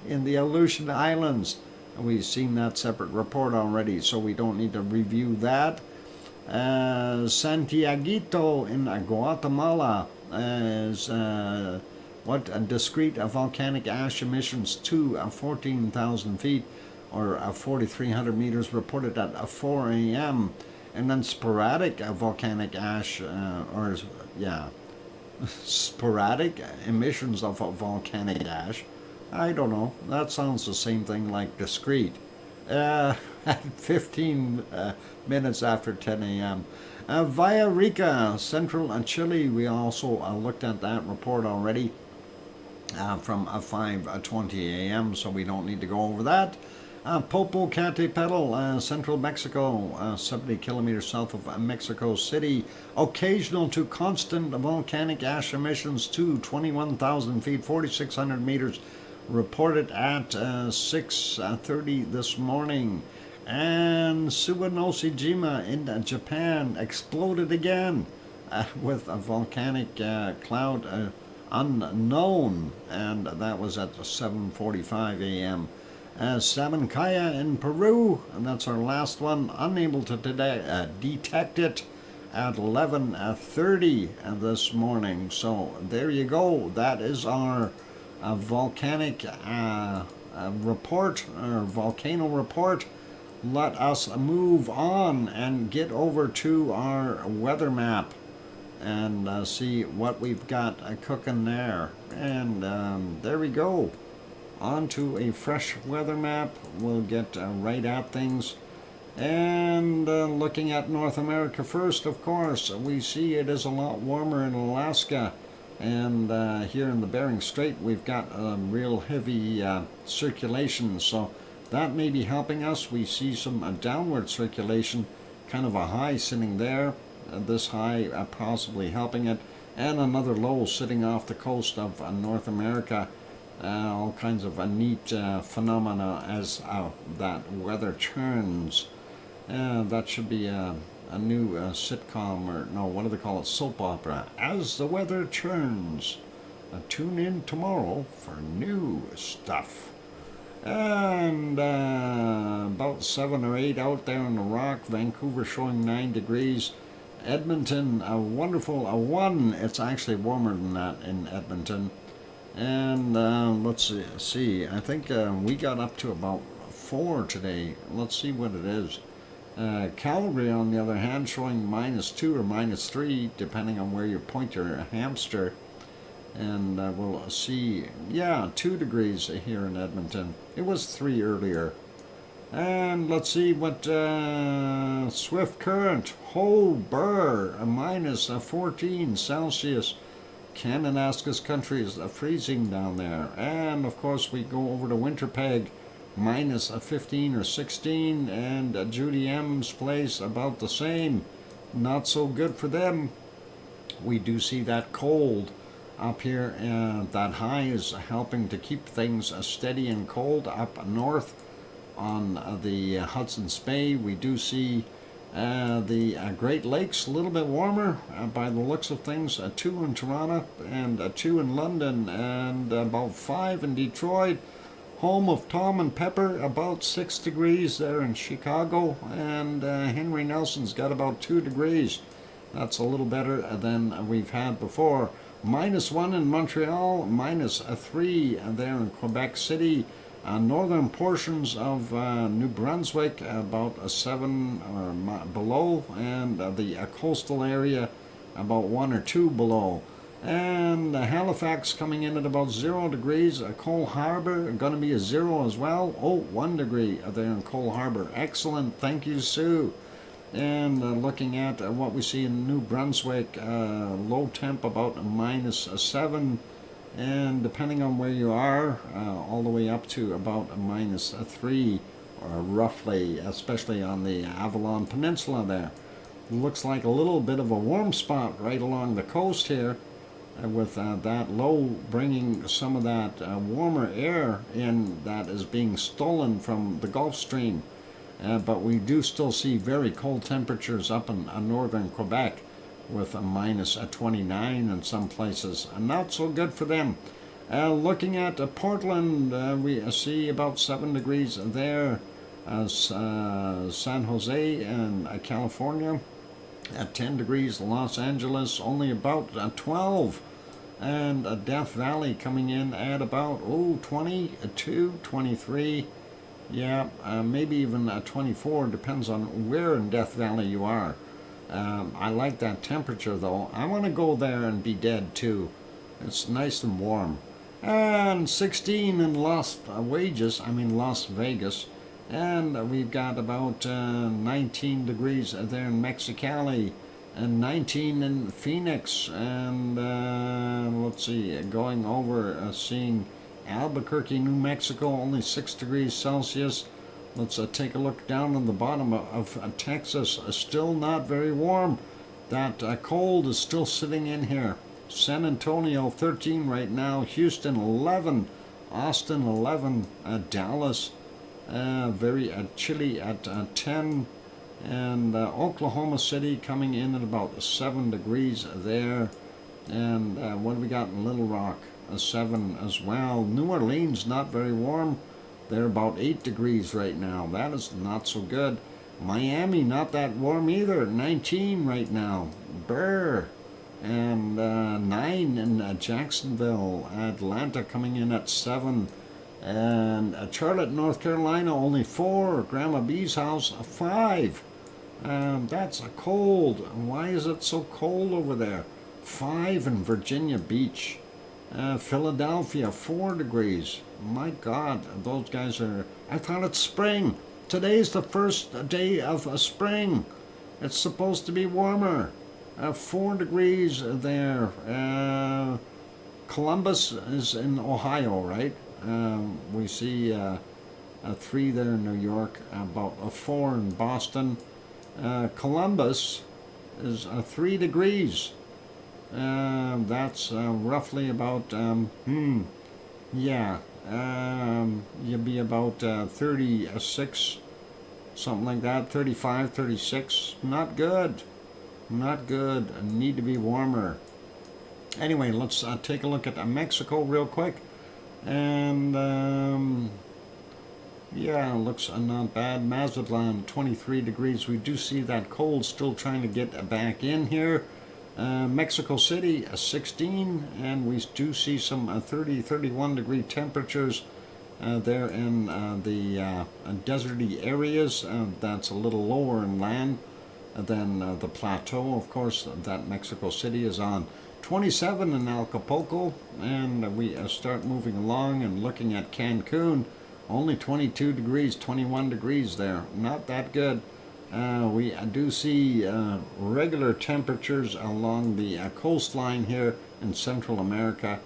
in the Aleutian Islands. We've seen that separate report already, so we don't need to review that. Santiaguito in Guatemala is discrete volcanic ash emissions to 14,000 feet or 4,300 meters reported at 4 a.m. And then sporadic volcanic ash, sporadic emissions of volcanic ash. I don't know. That sounds the same thing like discrete. At 15 minutes after 10 a.m. Villarrica, central Chile. We also looked at that report already from 5:20 a.m. So we don't need to go over that. Popocatepetl, central Mexico, 70 kilometers south of Mexico City. Occasional to constant volcanic ash emissions to 21,000 feet, 4,600 meters, reported at 6:30 this morning. And Suwanoshijima in Japan exploded again with a volcanic cloud unknown, and that was at 7:45 a.m. Sabancaya in Peru, and that's our last one, unable to detect it at 11:30 this morning. So there you go. That is our volcanic report, or volcano report. Let us move on and get over to our weather map and see what we've got cooking there. And there we go. On to a fresh weather map. We'll get right at things. And looking at North America first, of course, we see it is a lot warmer in Alaska. And here in the Bering Strait, we've got a real heavy circulation. So that may be helping us. We see some downward circulation, kind of a high sitting there. This high possibly helping it. And another low sitting off the coast of North America. All kinds of neat phenomena as that weather turns. That should be a new sitcom, or no, what do they call it? Soap opera. As the weather turns. Tune in tomorrow for new stuff. And about 7 or 8 out there in the rock. Vancouver showing 9 degrees. Edmonton, a wonderful 1. It's actually warmer than that in Edmonton. And let's see. I think we got up to about 4 today. Let's see what it is. Calgary, on the other hand, showing -2 or -3, depending on where you point your hamster. And we'll see, 2 degrees here in Edmonton. It was 3 earlier. And let's see what Swift Current, Burr, -14 Celsius. Kananaskis country is freezing down there. And of course we go over to Winterpeg, -15 or 16, and Judy M's place about the same. Not so good for them. We do see that cold up here. That high is helping to keep things steady and cold up north on the Hudson's Bay. We do see the Great Lakes a little bit warmer by the looks of things. 2 in Toronto and 2 in London, and about 5 in Detroit. Home of Tom and Pepper, about 6 degrees there in Chicago, and Henry Nelson's got about 2 degrees. That's a little better than we've had before. -1 in Montreal, -3 there in Quebec City. Northern portions of New Brunswick, about 7 or below, and the coastal area about 1 or 2 below. And Halifax coming in at about 0 degrees. Cole Harbour going to be a 0 as well. 1 degree there in Cole Harbour. Excellent, thank you, Sue. And looking at what we see in New Brunswick, low temp about -7. And depending on where you are, all the way up to about -3, or roughly, especially on the Avalon Peninsula there. Looks like a little bit of a warm spot right along the coast here. with that low bringing some of that warmer air in that is being stolen from the Gulf Stream. But we do still see very cold temperatures up in northern Quebec with a minus 29 in some places. Not so good for them. Looking at Portland, we see about 7 degrees there. San Jose and California at 10 degrees. Los Angeles only about 12. And Death Valley coming in at about 22, 23. Yeah, maybe even 24, depends on where in Death Valley you are. I like that temperature though. I want to go there and be dead too. It's nice and warm. And 16 in Las Vegas. And we've got about 19 degrees there in Mexicali. And 19 in Phoenix. And let's see, going over, seeing Albuquerque, New Mexico, only 6 degrees Celsius. Let's take a look down on the bottom of Texas. Still not very warm. That cold is still sitting in here. San Antonio 13 right now. Houston 11. Austin 11. Dallas very chilly at 10. And Oklahoma City coming in at about 7 degrees there. And what do we got in Little Rock? 7 as well. New Orleans not very warm. They're about 8 degrees right now. That is not so good. Miami not that warm either. 19 right now. Brr. And 9 in Jacksonville. Atlanta coming in at 7. And Charlotte, North Carolina only 4. Grandma B's house 5. That's a cold. Why is it so cold over there? 5 in Virginia Beach. Philadelphia 4 degrees. My God, those guys are... I thought it's spring. Today's the first day of spring. It's supposed to be warmer. 4 degrees there. Columbus is in Ohio, right? We see 3 there in New York, about 4 in Boston. Columbus is 3 degrees. That's roughly about, you'd be about 36, something like that, 35, 36. Not good. Not good. Need to be warmer. Anyway, let's take a look at Mexico real quick. And yeah, looks not bad. Mazatlan 23 degrees. We do see that cold still trying to get back in here. Mexico City 16, and we do see some 30, 31 degree temperatures there in the deserty areas. That's a little lower in land than the plateau, of course, that Mexico City is on. 27 in Acapulco, and we start moving along and looking at Cancun. Only 22 degrees, 21 degrees there. Not that good. We do see regular temperatures along the coastline here in Central America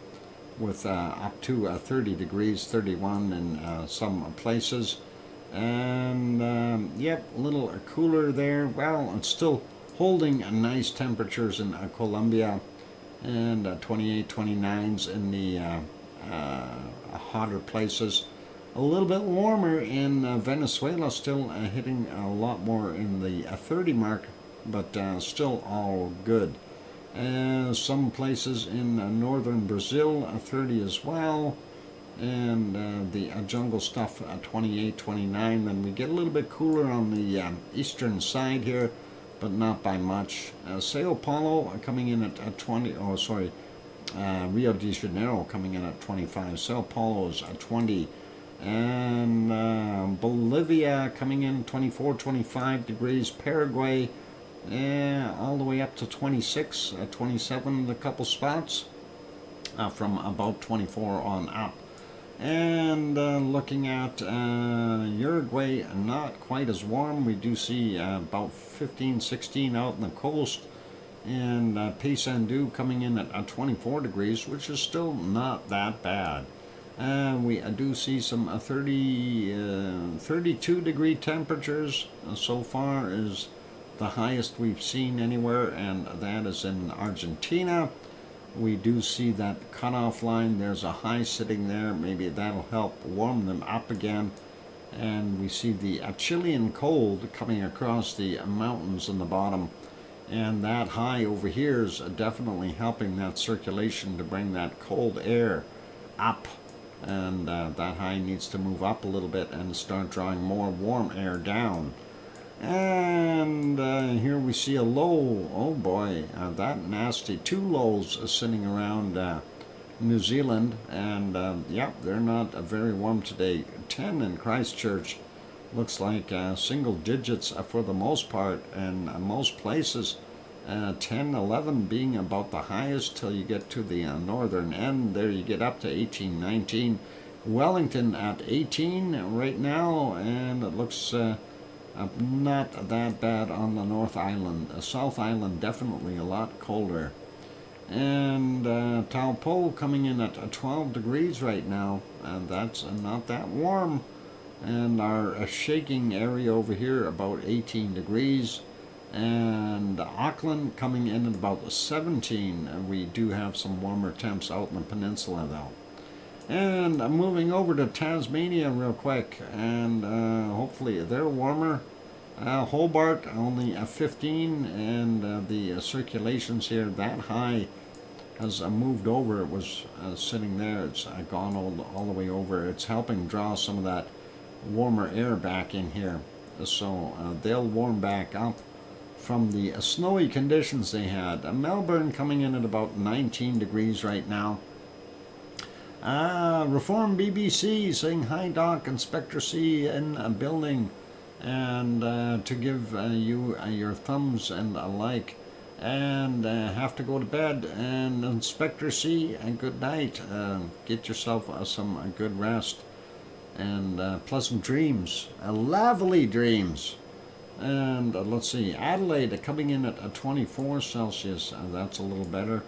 with up to 30 degrees, 31 in some places. And yep, a little cooler there. Well, it's still holding nice temperatures in Colombia, and 28, 29s in the hotter places. A little bit warmer in Venezuela, still hitting a lot more in the 30 mark, but still all good. Some places in northern Brazil, 30 as well. And the jungle stuff, 28, 29. Then we get a little bit cooler on the eastern side here, but not by much. Sao Paulo coming in at 20. Oh, sorry. Rio de Janeiro coming in at 25. Sao Paulo is at 20. And Bolivia coming in 24, 25 degrees. Paraguay all the way up to 26, 27 in a couple spots, from about 24 on up. And looking at Uruguay, not quite as warm. We do see about 15, 16 out in the coast. And Paysandú coming in at 24 degrees, which is still not that bad. We do see some 32 degree temperatures so far is the highest we've seen anywhere, and that is in Argentina. we do see that cutoff line. There's a high sitting there. Maybe that'll help warm them up again. And we see the Chilean cold coming across the mountains in the bottom. And that high over here is definitely helping that circulation to bring that cold air up. And that high needs to move up a little bit and start drawing more warm air down. And here we see a low. Oh boy, that nasty. Two lows sitting around New Zealand. And yep, they're not very warm today. 10 in Christchurch. Looks like single digits for the most part, and most places 10, 11 being about the highest till you get to the northern end. There you get up to 18, 19. Wellington at 18 right now, and it looks not that bad on the North Island. South Island definitely a lot colder. And Taupo coming in at 12 degrees right now, and that's not that warm. And our shaking area over here about 18 degrees. And Auckland coming in at about 17. And we do have some warmer temps out in the peninsula though. And moving over to Tasmania real quick, and hopefully they're warmer. Hobart only 15, and the circulations here that high has moved over. It was sitting there. It's gone all the way over. It's helping draw some of that warmer air back in here, so they'll warm back up from the snowy conditions they had. Melbourne coming in at about 19 degrees right now. Reform BBC saying hi Doc, Inspector C in a building, and to give you your thumbs and a like, and have to go to bed, and Inspector C, and good night. Get yourself some good rest and pleasant dreams, lovely dreams. And let's see, Adelaide coming in at 24 Celsius, that's a little better.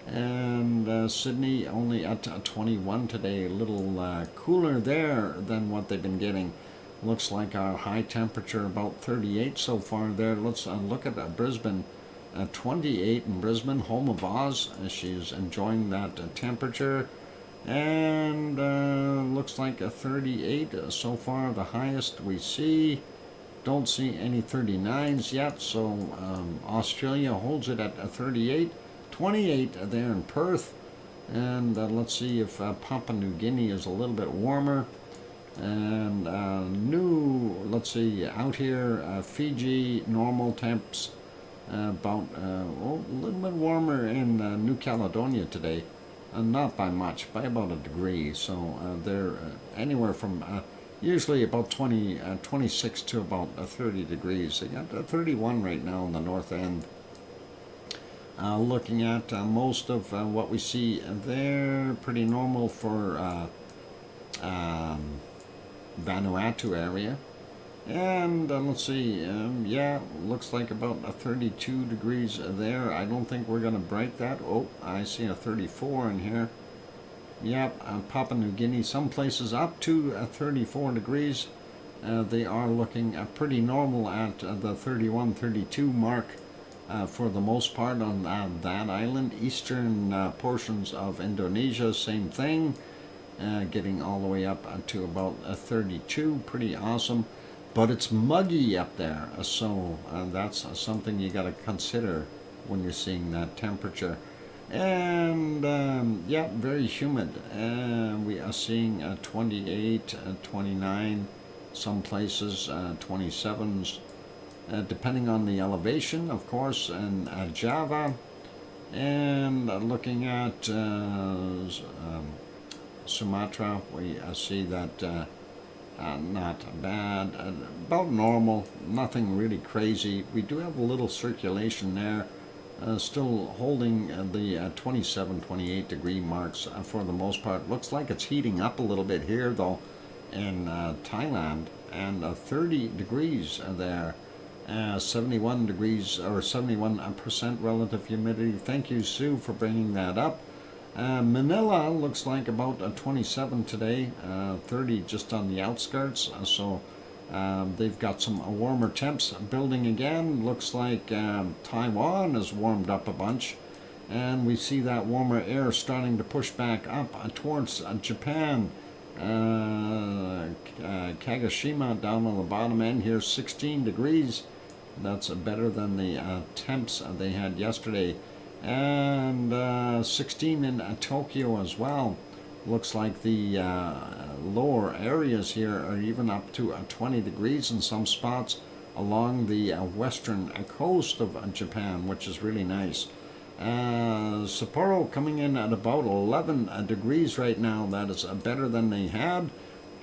And Sydney only at 21 today, a little cooler there than what they've been getting. Looks like our high temperature about 38 so far there. Let's look at Brisbane, 28 in Brisbane, home of Oz. She's enjoying that temperature. And looks like a 38 so far, the highest we see. Don't see any 39s yet, so Australia holds it at 38. 28 there in Perth. And let's see if Papua New Guinea is a little bit warmer. And let's see, out here, Fiji, normal temps, about a little bit warmer in New Caledonia today. Not by much, by about a degree. So they're anywhere from usually about 26 to about 30 degrees. They got 31 right now on the north end. Looking at most of what we see there, pretty normal for Vanuatu area. And let's see, yeah, looks like about 32 degrees there. I don't think we're going to break that. Oh, I see a 34 in here. Yep, Papua New Guinea, some places up to 34 degrees. They are looking pretty normal at the 31, 32 mark for the most part on that island. Eastern portions of Indonesia, same thing. Getting all the way up to about 32, pretty awesome. But it's muggy up there, so that's something you got to consider when you're seeing that temperature. And yeah, very humid. We are seeing 28, 29, some places 27s, depending on the elevation, of course, and Java. And looking at Sumatra, we see that not bad, about normal, nothing really crazy. We do have a little circulation there, still holding the 27, 28 degree marks for the most part. Looks like it's heating up a little bit here though in Thailand, and 30 degrees there, 71 degrees or 71% relative humidity. Thank you, Sue, for bringing that up. Manila looks like about 27 today, 30 just on the outskirts, so they've got some warmer temps building again. Looks like Taiwan has warmed up a bunch, and we see that warmer air starting to push back up towards Japan. Kagoshima down on the bottom end here, 16 degrees. That's better than the temps they had yesterday. And 16 in Tokyo as well. Looks like the lower areas here are even up to 20 degrees in some spots along the western coast of Japan, which is really nice. Sapporo coming in at about 11 degrees right now. That is better than they had.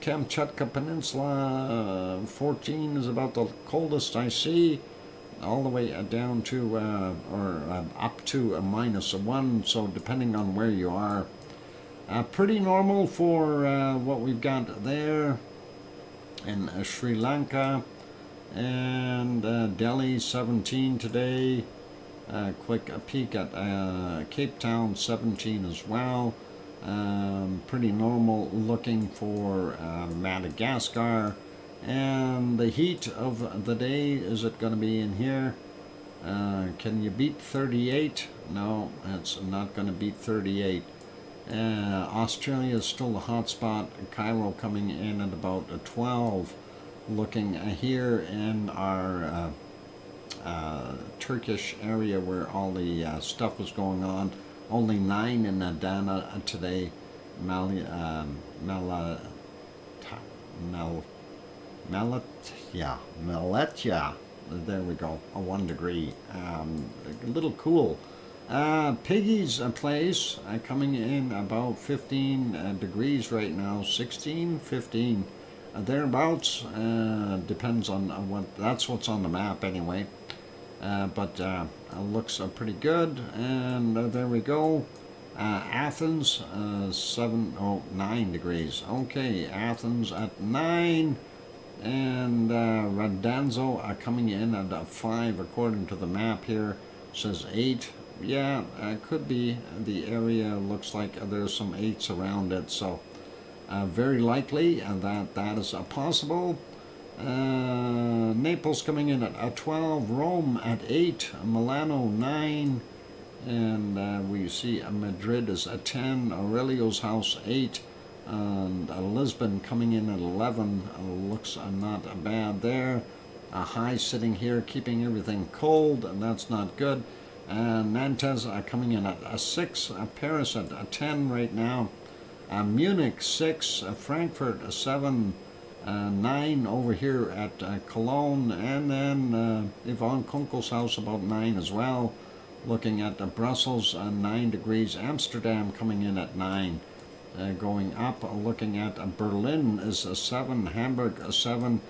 Kamchatka Peninsula, 14 is about the coldest I see. All the way down to, up to -1, so depending on where you are. Pretty normal for what we've got there in Sri Lanka. And Delhi, 17 today. Quick peek at Cape Town, 17 as well. Pretty normal looking for Madagascar. And the heat of the day, is it going to be in here? Can you beat 38? No, it's not going to beat 38. Australia is still the hot spot. Cairo coming in at about 12. Looking here in our Turkish area where all the stuff was going on, only 9 in Adana today. Malatya, there we go, 1 degree, a little cool. Piggy's place coming in about 15 degrees right now, 16, 15, thereabouts, depends on that's what's on the map anyway, but looks pretty good. And there we go. Athens, 9 degrees. Okay, Athens at 9, and Radanzo coming in at 5 according to the map here. Says 8. Yeah, could be. The area looks like there's some 8s around it, so very likely that is possible. Naples coming in at 12, Rome at 8, Milano 9, and we see Madrid is at 10, Aurelio's house 8, and Lisbon coming in at 11. Looks not bad there. A high sitting here, keeping everything cold, and that's not good. And Nantes coming in at 6, Paris at 10 right now, Munich 6, Frankfurt 7, 9 over here at Cologne, and then Yvonne Kunkel's house about 9 as well. Looking at Brussels, 9 degrees, Amsterdam coming in at 9, going up. Looking at Berlin is 7, Hamburg 7,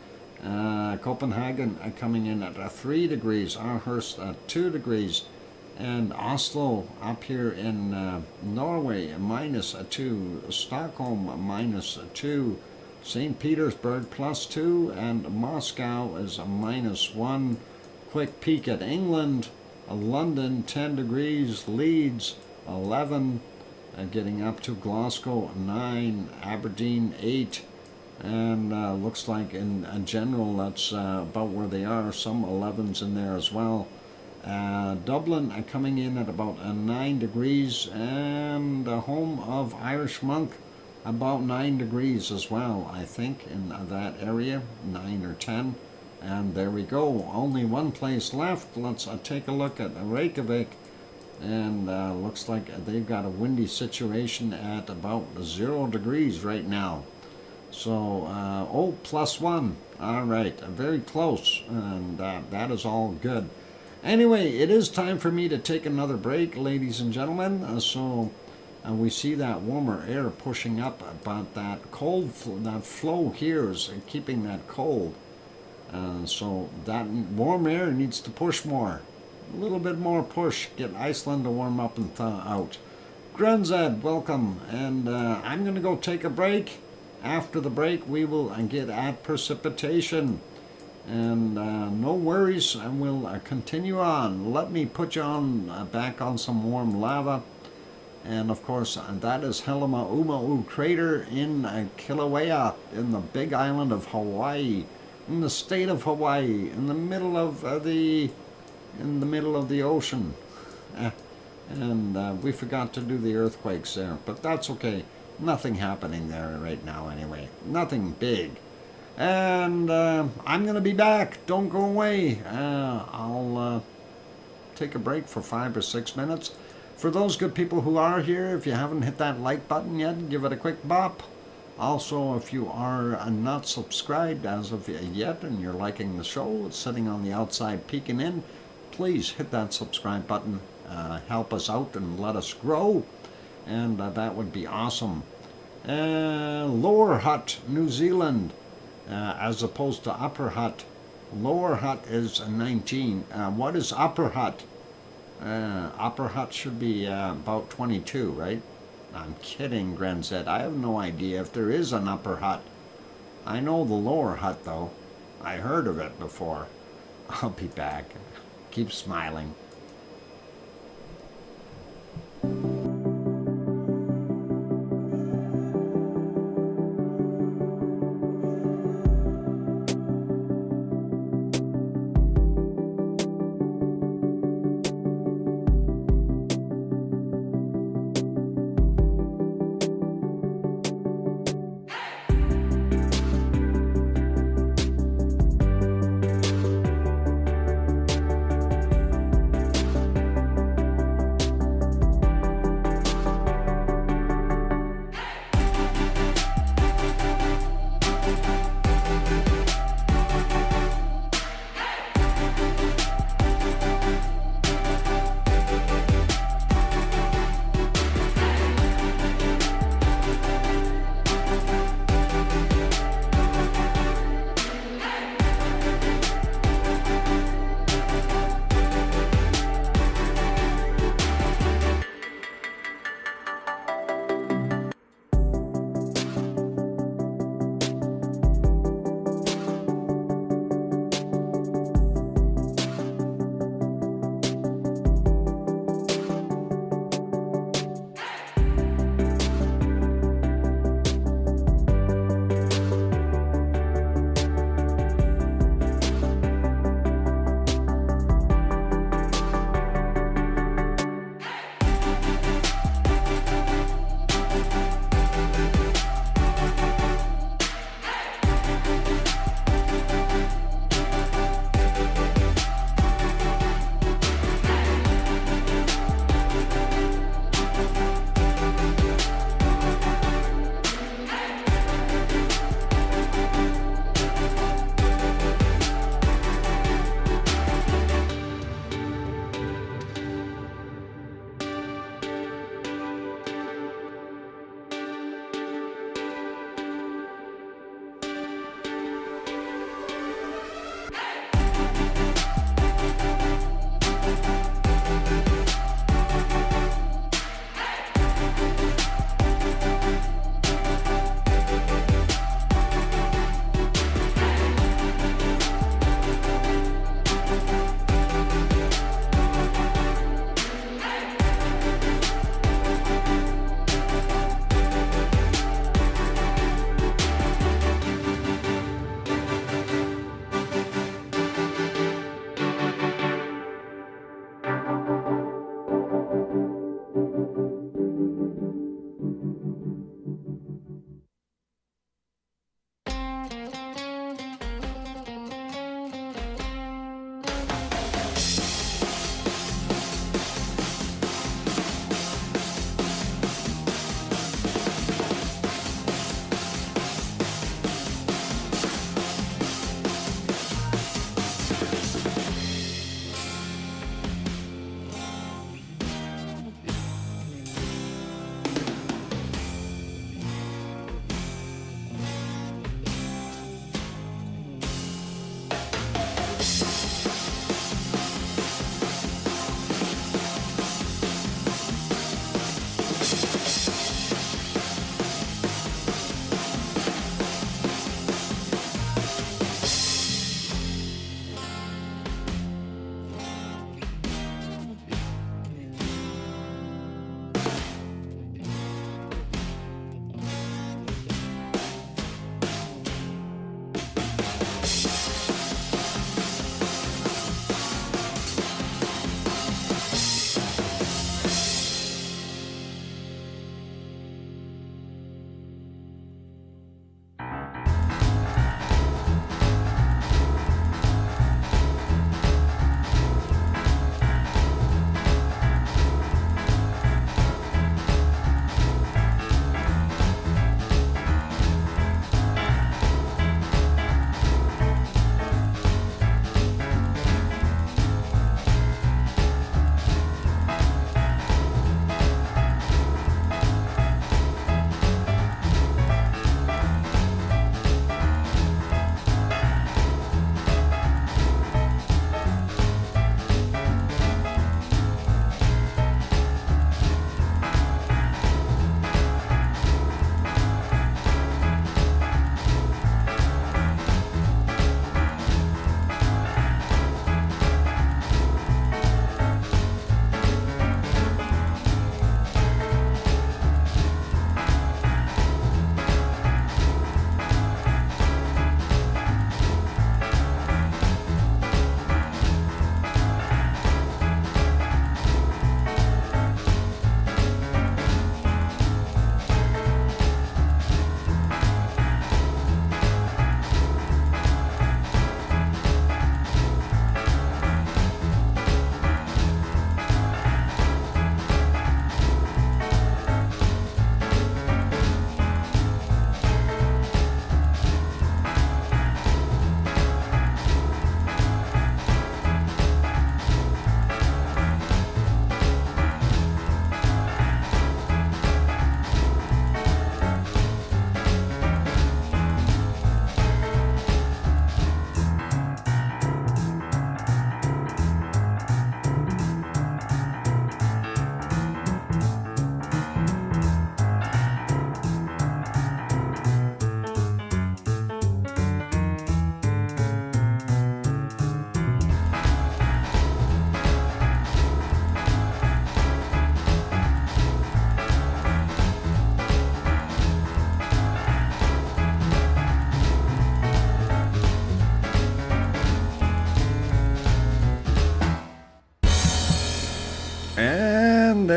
Copenhagen coming in at 3 degrees, Aarhus at 2 degrees, and Oslo up here in Norway -2, Stockholm -2, St. Petersburg +2, and Moscow is -1. Quick peek at England, London 10 degrees, Leeds 11, getting up to Glasgow 9, Aberdeen 8, and looks like in general that's about where they are, some 11s in there as well. Dublin coming in at about 9 degrees, and the home of Irish Monk about 9 degrees as well, I think, in that area, 9 or 10. And there we go, only one place left. Let's take a look at Reykjavik, and looks like they've got a windy situation at about 0 degrees right now. So, +1, all right, very close, and that is all good. Anyway, it is time for me to take another break, ladies and gentlemen. So we see that warmer air pushing up, but that cold, that flow here is keeping that cold. So that warm air needs to push more. A little bit more push. Get Iceland to warm up and thaw out. Grenzed, welcome. And I'm going to go take a break. After the break, we will get at precipitation. And no worries, and we'll continue on. Let me put you on back on some warm lava. And of course, that is Helima-Uma'u crater in Kilauea, in the big island of Hawaii, in the state of Hawaii, in the middle of the ocean. And we forgot to do the earthquakes there, but that's okay. Nothing happening there right now anyway. Nothing big. And I'm going to be back. Don't go away. I'll take a break for 5 or 6 minutes. For those good people who are here, if you haven't hit that like button yet, give it a quick bop. Also, if you are not subscribed as of yet and you're liking the show, it's sitting on the outside peeking in, please hit that subscribe button. Help us out and let us grow. And that would be awesome. Lower Hutt, New Zealand, as opposed to Upper Hutt. Lower Hutt is 19. What is Upper Hutt? Upper Hutt should be about 22, right? I'm kidding, Granzette. I have no idea if there is an Upper Hutt. I know the Lower Hutt, though. I heard of it before. I'll be back. Keep smiling.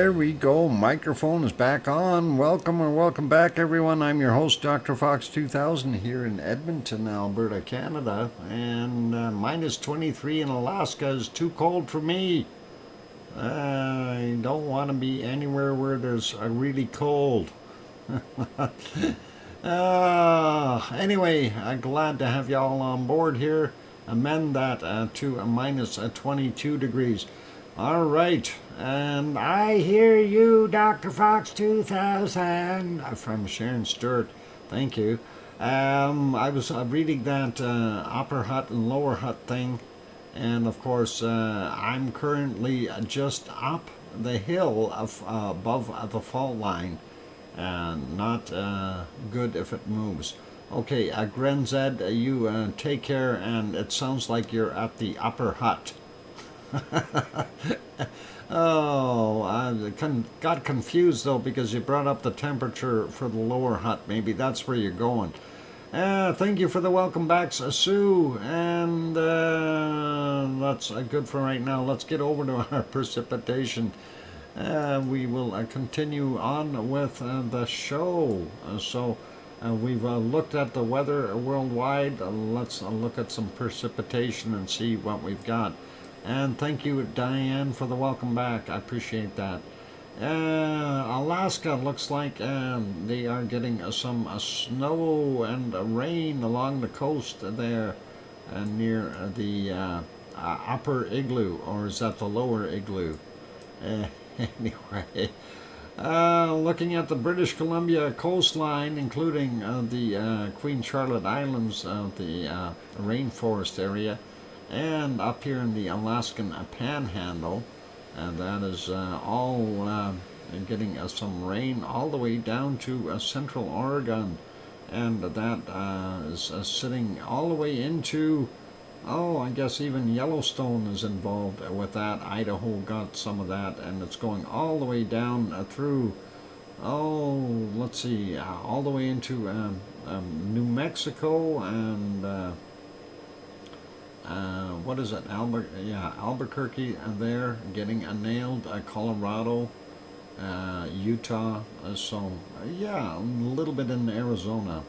there we go. Microphone is back on. Welcome or welcome back, everyone. I'm your host, DrFox2000, here in Edmonton, Alberta, Canada. And minus 23 in Alaska is too cold for me. I don't want to be anywhere where there's really cold. Anyway, I'm glad to have y'all on board here. Amend that to a minus 22 degrees. All right, and I hear you, Dr. Fox 2000, from Sharon Stewart. Thank you. I was reading that upper hut and lower hut thing, and of course, I'm currently just up the hill above the fault line, and not good if it moves. Okay, Grenzed, you take care, and it sounds like you're at the upper hut. Oh, I got confused though because you brought up the temperature for the lower hut. Maybe that's where you're going. Thank you for the welcome backs, Sue. And that's good for right now. Let's get over to our precipitation. We will continue on with the show. We've looked at the weather worldwide. Let's look at some precipitation and see what we've got. And thank you, Diane, for the welcome back. I appreciate that. Alaska looks like they are getting some snow and rain along the coast there near the upper igloo, or is that the lower igloo? Anyway, looking at the British Columbia coastline, including the Queen Charlotte Islands, the rainforest area, and up here in the Alaskan Panhandle, and that is all getting some rain all the way down to central Oregon, and that is sitting all the way into, I guess even Yellowstone is involved with that. Idaho got some of that, and it's going all the way down through, let's see, all the way into New Mexico and what is it? Albuquerque there, getting nailed. Colorado, Utah. Yeah, a little bit in Arizona.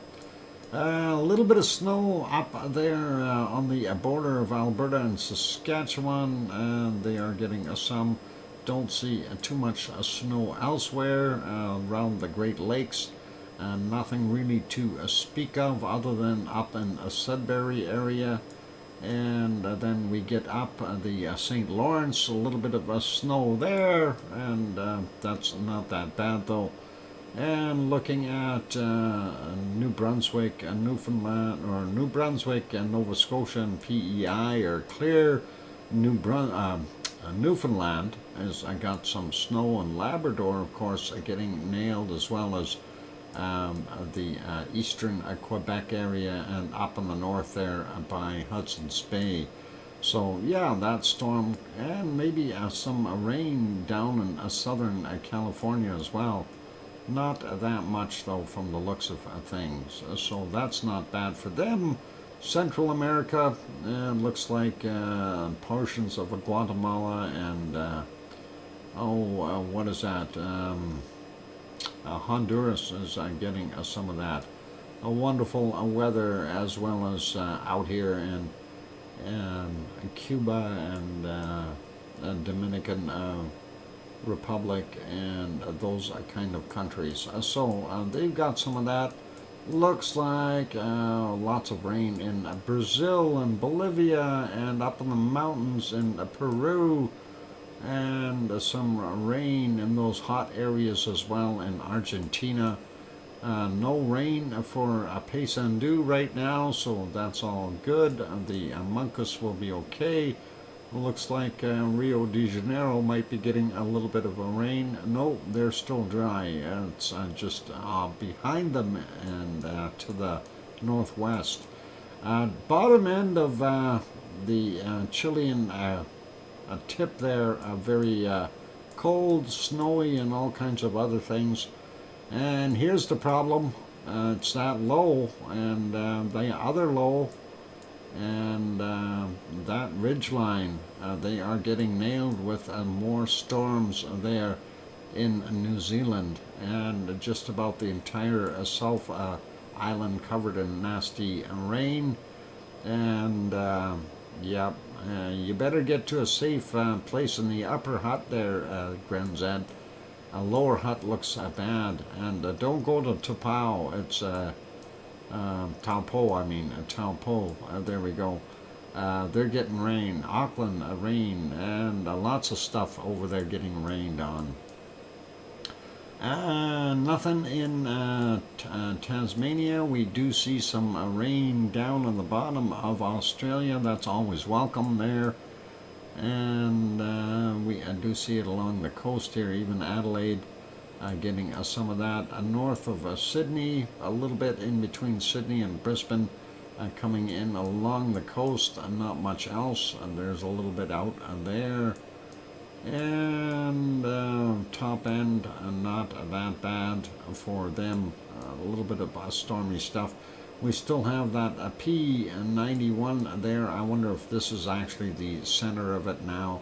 A little bit of snow up there on the border of Alberta and Saskatchewan, and they are getting some. Don't see too much snow elsewhere around the Great Lakes. Nothing really to speak of other than up in Sudbury area. And then we get up the St. Lawrence, a little bit of snow there, and that's not that bad though. And looking at New Brunswick and Newfoundland, or New Brunswick and Nova Scotia and PEI are clear. Newfoundland is got some snow, and Labrador, of course, getting nailed, as well as the eastern Quebec area and up in the north there by Hudson's Bay. So yeah, that storm, and maybe some rain down in southern California as well. Not that much though from the looks of things, so that's not bad for them. Central America, looks like portions of Guatemala and what is that? Honduras is getting some of that. Wonderful weather, as well as out here in Cuba and Dominican Republic and those kind of countries. So they've got some of that. Looks like lots of rain in Brazil and Bolivia and up in the mountains in Peru, and some rain in those hot areas as well in Argentina. No rain for Paysandú right now, so that's all good. The Moncus will be okay. Looks like Rio de Janeiro might be getting a little bit of a rain. No, they're still dry. It's just behind them and to the northwest. Bottom end of the Chilean tip there, very cold, snowy, and all kinds of other things. And here's the problem. It's that low, and the other low, and that ridge line, they are getting nailed with more storms there. in New Zealand, and just about the entire South Island covered in nasty rain. And yeah, you better get to a safe place in the upper hut there, Granzad. A lower hut looks bad, and don't go to Taupo. It's Taupo, I mean Taupo. There we go. They're getting rain. Auckland, rain, and lots of stuff over there getting rained on. Nothing in Tasmania. We do see some rain down on the bottom of Australia. That's always welcome there. And we do see it along the coast here, even Adelaide getting some of that. North of Sydney, a little bit in between Sydney and Brisbane, coming in along the coast, not much else. There's a little bit out there. And top end, not that bad for them. A little bit of stormy stuff. We still have that P91 there. I wonder if this is actually the center of it now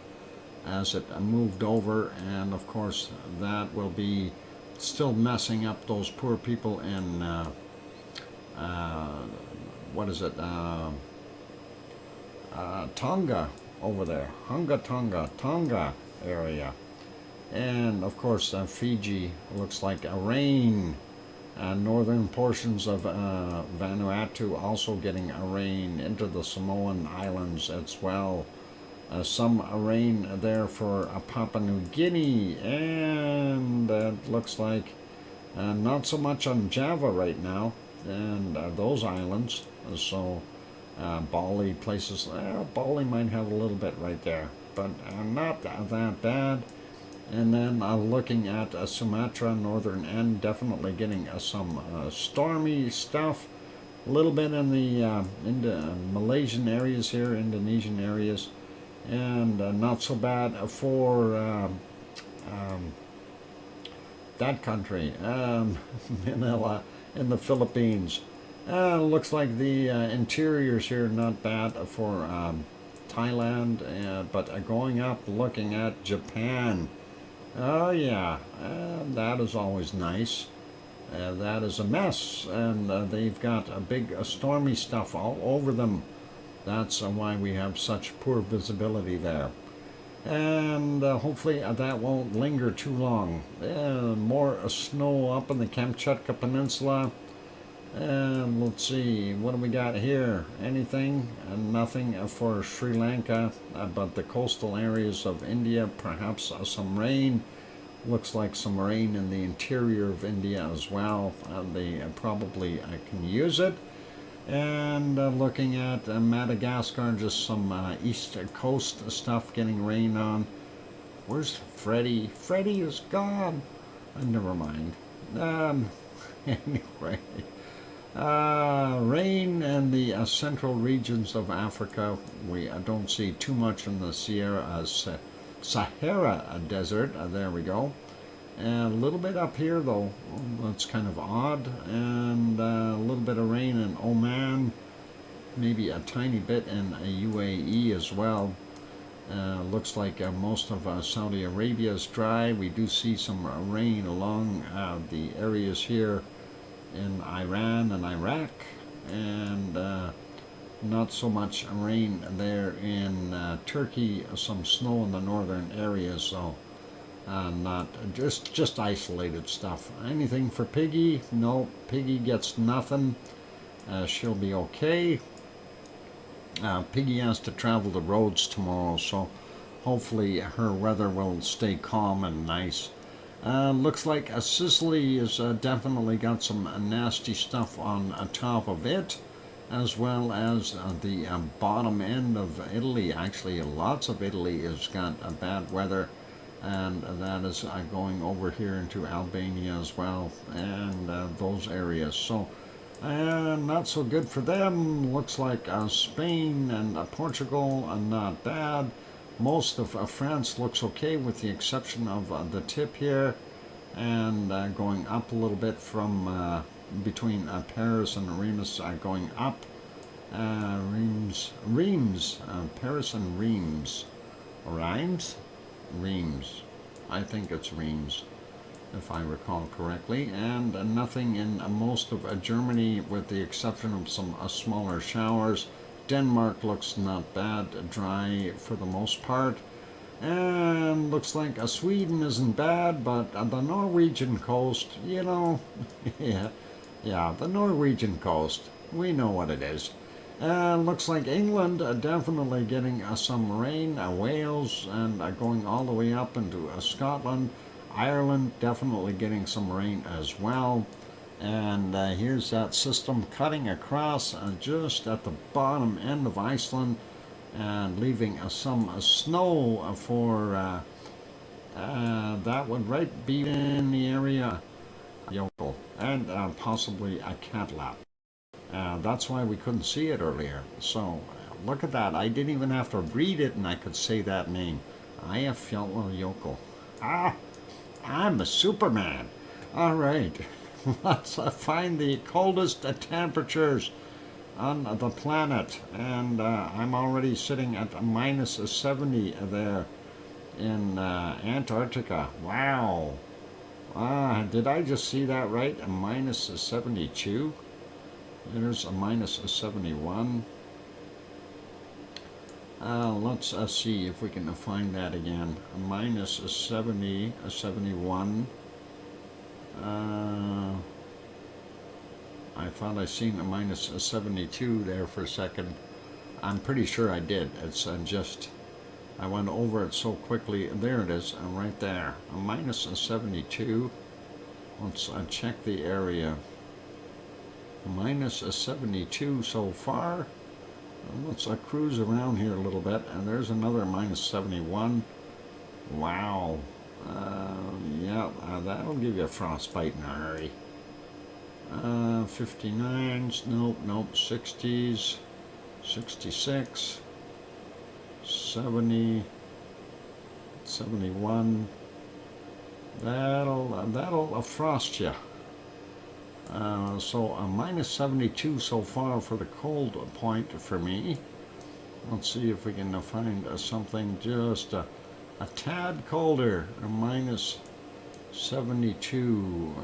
as it moved over, and of course that will be still messing up those poor people in what is it, Tonga over there, Tonga area. And of course Fiji looks like a rain. Northern portions of Vanuatu also getting a rain, into the Samoan Islands as well. Some rain there for Papua New Guinea, and it looks like not so much on Java right now, and those islands. So Bali, places, Bali might have a little bit right there, but not that bad. And then looking at Sumatra, northern end, definitely getting some stormy stuff. A little bit in the Malaysian areas here, Indonesian areas, and not so bad for that country, Manila in the Philippines. Looks like the interiors here not bad for Thailand, but going up, looking at Japan. Oh yeah, that is always nice. That is a mess, and they've got a big stormy stuff all over them. That's why we have such poor visibility there. And hopefully that won't linger too long. More snow up in the Kamchatka Peninsula. And let's see, what do we got here? Anything? Nothing for Sri Lanka, but the coastal areas of India, perhaps some rain. Looks like some rain in the interior of India as well. They probably can use it. And looking at Madagascar, just some east coast stuff getting rain on. Where's Freddie? Freddie is gone. Never mind. Anyway. Rain in the central regions of Africa. We don't see too much in the Sahara Desert. There we go. And a little bit up here, though. That's kind of odd. And a little bit of rain in Oman. Maybe a tiny bit in UAE as well. Looks like most of Saudi Arabia is dry. We do see some rain along the areas here in Iran and Iraq, and not so much rain there in Turkey. Some snow in the northern areas, so not just isolated stuff. Anything for Piggy? No, Piggy gets nothing. She'll be okay. Piggy has to travel the roads tomorrow, so hopefully her weather will stay calm and nice. Looks like Sicily has definitely got some nasty stuff on top of it, as well as the bottom end of Italy. Actually, lots of Italy has got bad weather, and that is going over here into Albania as well, and those areas. So not so good for them. Looks like Spain and Portugal are not bad. Most of France looks okay, with the exception of the tip here, and going up a little bit from between Paris and Reims, going up. Reims, Paris and Reims. Reims? Reims. I think it's Reims. if I recall correctly, and nothing in most of Germany with the exception of some smaller showers. Denmark looks not bad, dry for the most part. And looks like Sweden isn't bad, but the Norwegian coast, you know, yeah, the Norwegian coast, we know what it is. Looks like England definitely getting some rain, Wales, and going all the way up into Scotland. Ireland definitely getting some rain as well. And here's that system cutting across just at the bottom end of Iceland and leaving some snow for that would right be in the area yokel and possibly a catlap. That's why we couldn't see it earlier. So look at that. I didn't even have to read it and I could say that name. Yokel. Ah, I'm a Superman. All right, let's find the coldest temperatures on the planet, and I'm already sitting at minus 70 there in Antarctica. Wow. Did I just see that right? A minus 72. There's a minus 71. Let's see if we can find that again. A minus 70, 71. I thought I seen a minus 72 there for a second. I'm pretty sure I did. It's just, I went over it so quickly. There it is, right there. A minus 72. Let's check the area. Minus 72 so far. Let's cruise around here a little bit. And there's another minus 71. Wow. Yeah, that'll give you a frostbite in a hurry. 59s, nope, 60s, 66, 70, 71. That'll frost you. So a minus 72 so far for the cold point for me. Let's see if we can find something just a tad colder, a minus 72.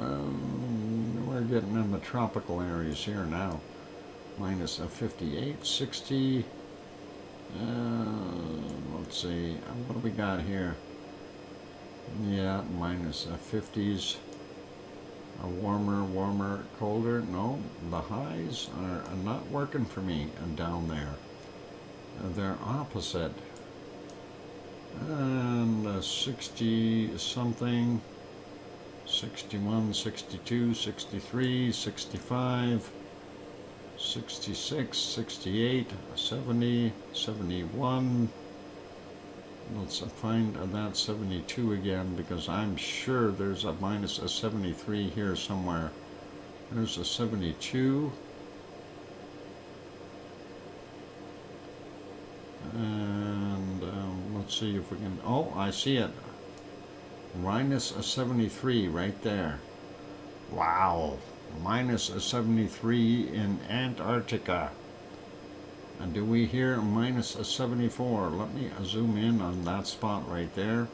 We're getting in the tropical areas here now. Minus 58, 60. Let's see, what do we got here? Yeah, minus 50s. Warmer, colder. No, the highs are not working for me down there. They're opposite. And 60 something. 61, 62, 63, 65, 66, 68, 70, 71. Let's find that 72 again because I'm sure there's a minus 73 here somewhere. There's a 72. And let's see if we can, oh, I see it. Minus 73 right there. Wow. Minus 73 in Antarctica. And do we hear minus 74? Let me zoom in on that spot right there.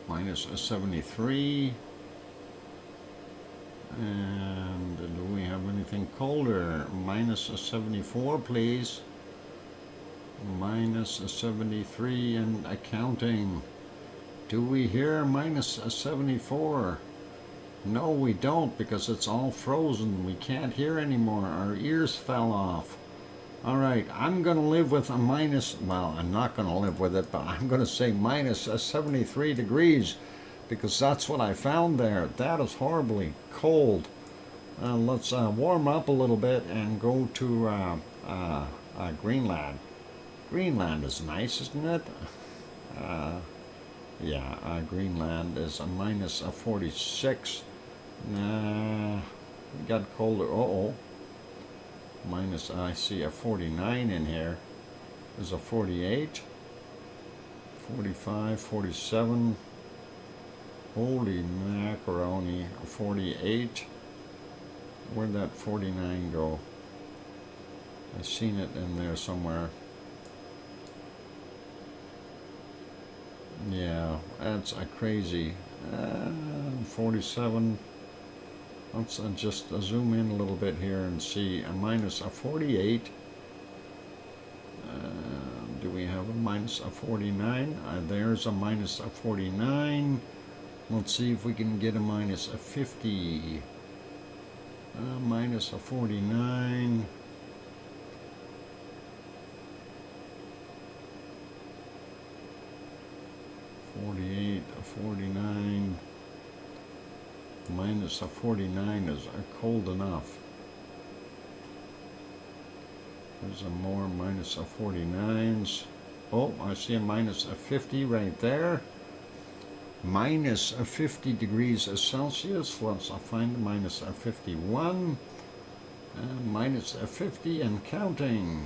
Minus 73. And do we have anything colder? Minus 74, please. Minus 73 and accounting. Do we hear minus 74? No, we don't because it's all frozen. We can't hear anymore. Our ears fell off. All right, I'm going to live with a minus, well, I'm not going to live with it, but I'm going to say minus 73 degrees because that's what I found there. That is horribly cold. Let's warm up a little bit and go to Greenland. Greenland is nice, isn't it? Yeah, Greenland is a minus 46. We got colder. Uh-oh. Minus, I see a 49 in here. There's a 48. 45, 47. Holy macaroni. 48. Where'd that 49 go? I've seen it in there somewhere. Yeah, that's crazy. 47. Let's just zoom in a little bit here and see a minus a 48. Do we have a minus a 49? There's a minus a 49. Let's see if we can get a minus a 50. Minus a 49. A 49. Minus a 49 is cold enough. There's a more minus a 49s. Oh, I see a minus a 50 right there. Minus a 50 degrees Celsius. Let's find minus a 51. Minus a 50 and counting.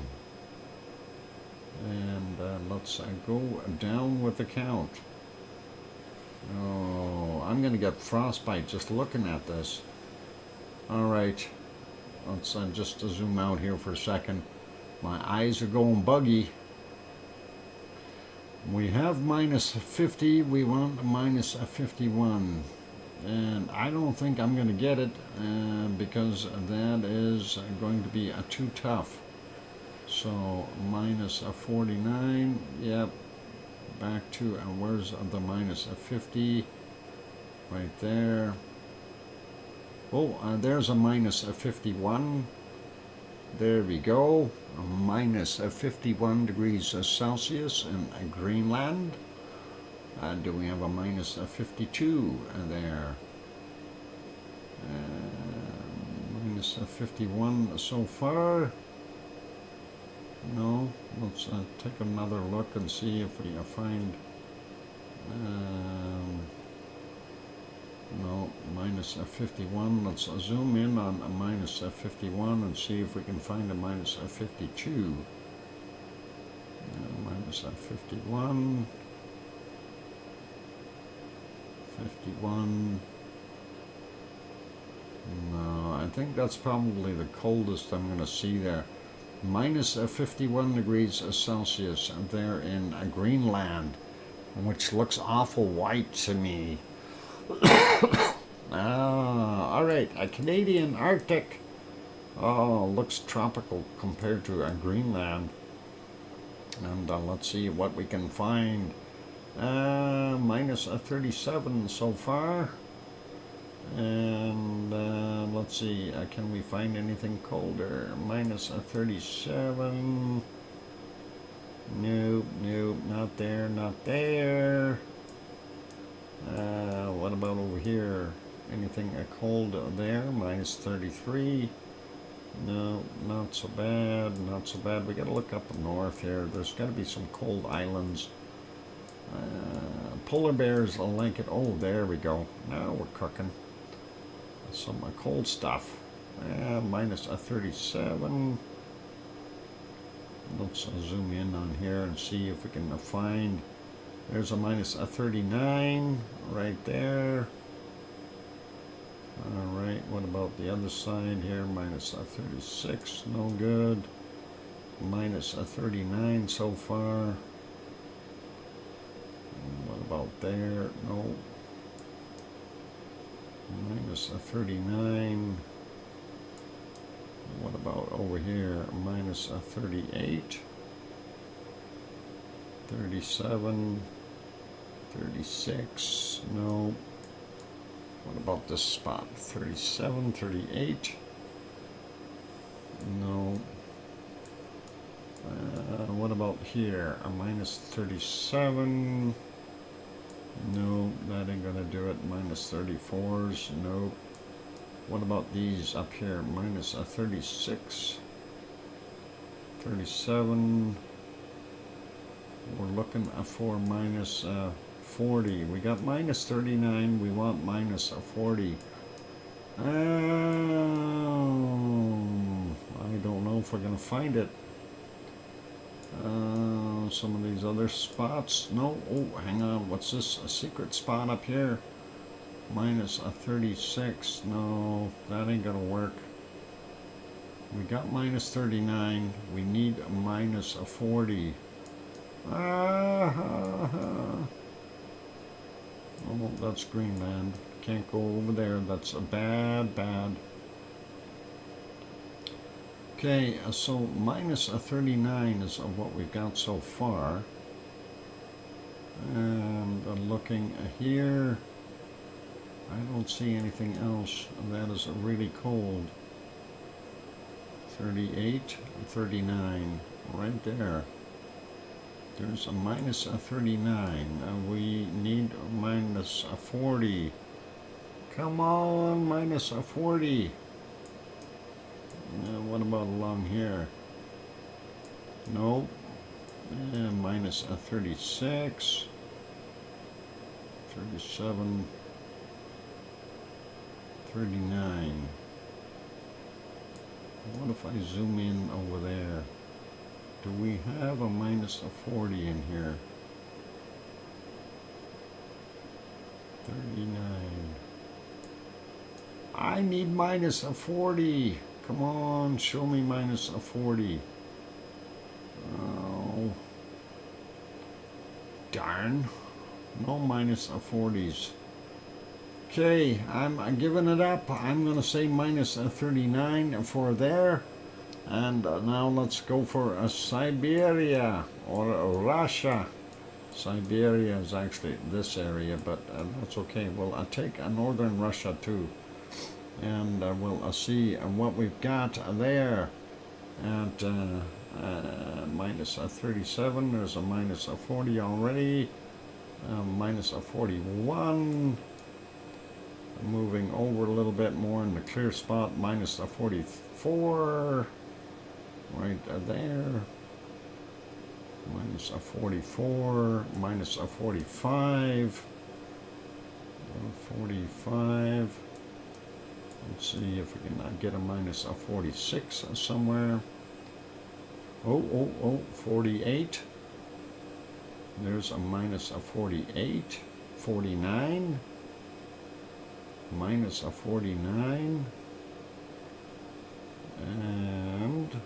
And let's go down with the count. Oh, I'm going to get frostbite just looking at this. All right. Let's just zoom out here for a second. My eyes are going buggy. We have minus 50. We want a minus 51. And I don't think I'm going to get it because that is going to be too tough. So minus 49. Yep. Back to where's the minus 50? Right there. Oh, there's a minus 51. There we go. A minus 51 degrees Celsius in Greenland. Do we have a minus 52 there? Minus 51 so far. No, let's take another look and see if we find. No, minus 51. Let's zoom in on a minus 51 and see if we can find a minus 52. Minus 51. 51. No, I think that's probably the coldest I'm going to see there. Minus 51 degrees Celsius there in Greenland, which looks awful white to me. All right, a Canadian Arctic. Oh, looks tropical compared to Greenland. And let's see what we can find. Minus 37 so far. And let's see, can we find anything colder? Minus 37. Nope, nope, not there, not there. What about over here? Anything cold there? Minus 33. No, not so bad, not so bad. We gotta look up north here. There's gotta be some cold islands. Polar bears will like it. Oh, there we go. Now we're cooking. Some cold stuff. Minus 37. Let's zoom in on here and see if we can find. There's a minus 39 right there. All right, what about the other side here? Minus 36, no good. Minus 39 so far. What about there? No. Minus 39. What about over here? Minus 38. 37. 36. No. What about this spot? 37, 38. No. What about here? A minus 37. No, that ain't gonna do it. Minus 34s. Nope. What about these up here? Minus 36. 37. We're looking for minus 40. We got minus 39. We want minus 40. I don't know if we're gonna find it. Some of these other spots. No. Oh, hang on. What's this? A secret spot up here. Minus 36. No, that ain't gonna work. We got minus 39. We need a minus 40. Oh, that's Greenland. Can't go over there. That's a bad. Okay, so minus a 39 is what we've got so far. And looking here, I don't see anything else. That is really cold. 38, 39, right there. There's a minus a 39. We need minus a 40. Come on, minus a 40. What about along here? Nope. And minus a 36. 37. 39. What if I zoom in over there? Do we have a minus a 40 in here? 39. I need minus a 40. Come on, show me minus a 40. Oh. Darn. No minus a 40s. Okay, I'm giving it up. I'm going to say minus a 39 for there. And now let's go for Siberia or Russia. Siberia is actually this area, but that's okay. Well, I'll take northern Russia too. And we'll see what we've got there. At minus a 37, there's a minus a 40 already. Minus a 41. Moving over a little bit more in the clear spot, minus a 44. Right there. Minus a 44, minus a 45. 45. Let's see if we can get a minus a 46 somewhere. Oh, 48. There's a minus a 48. 49. Minus a 49. And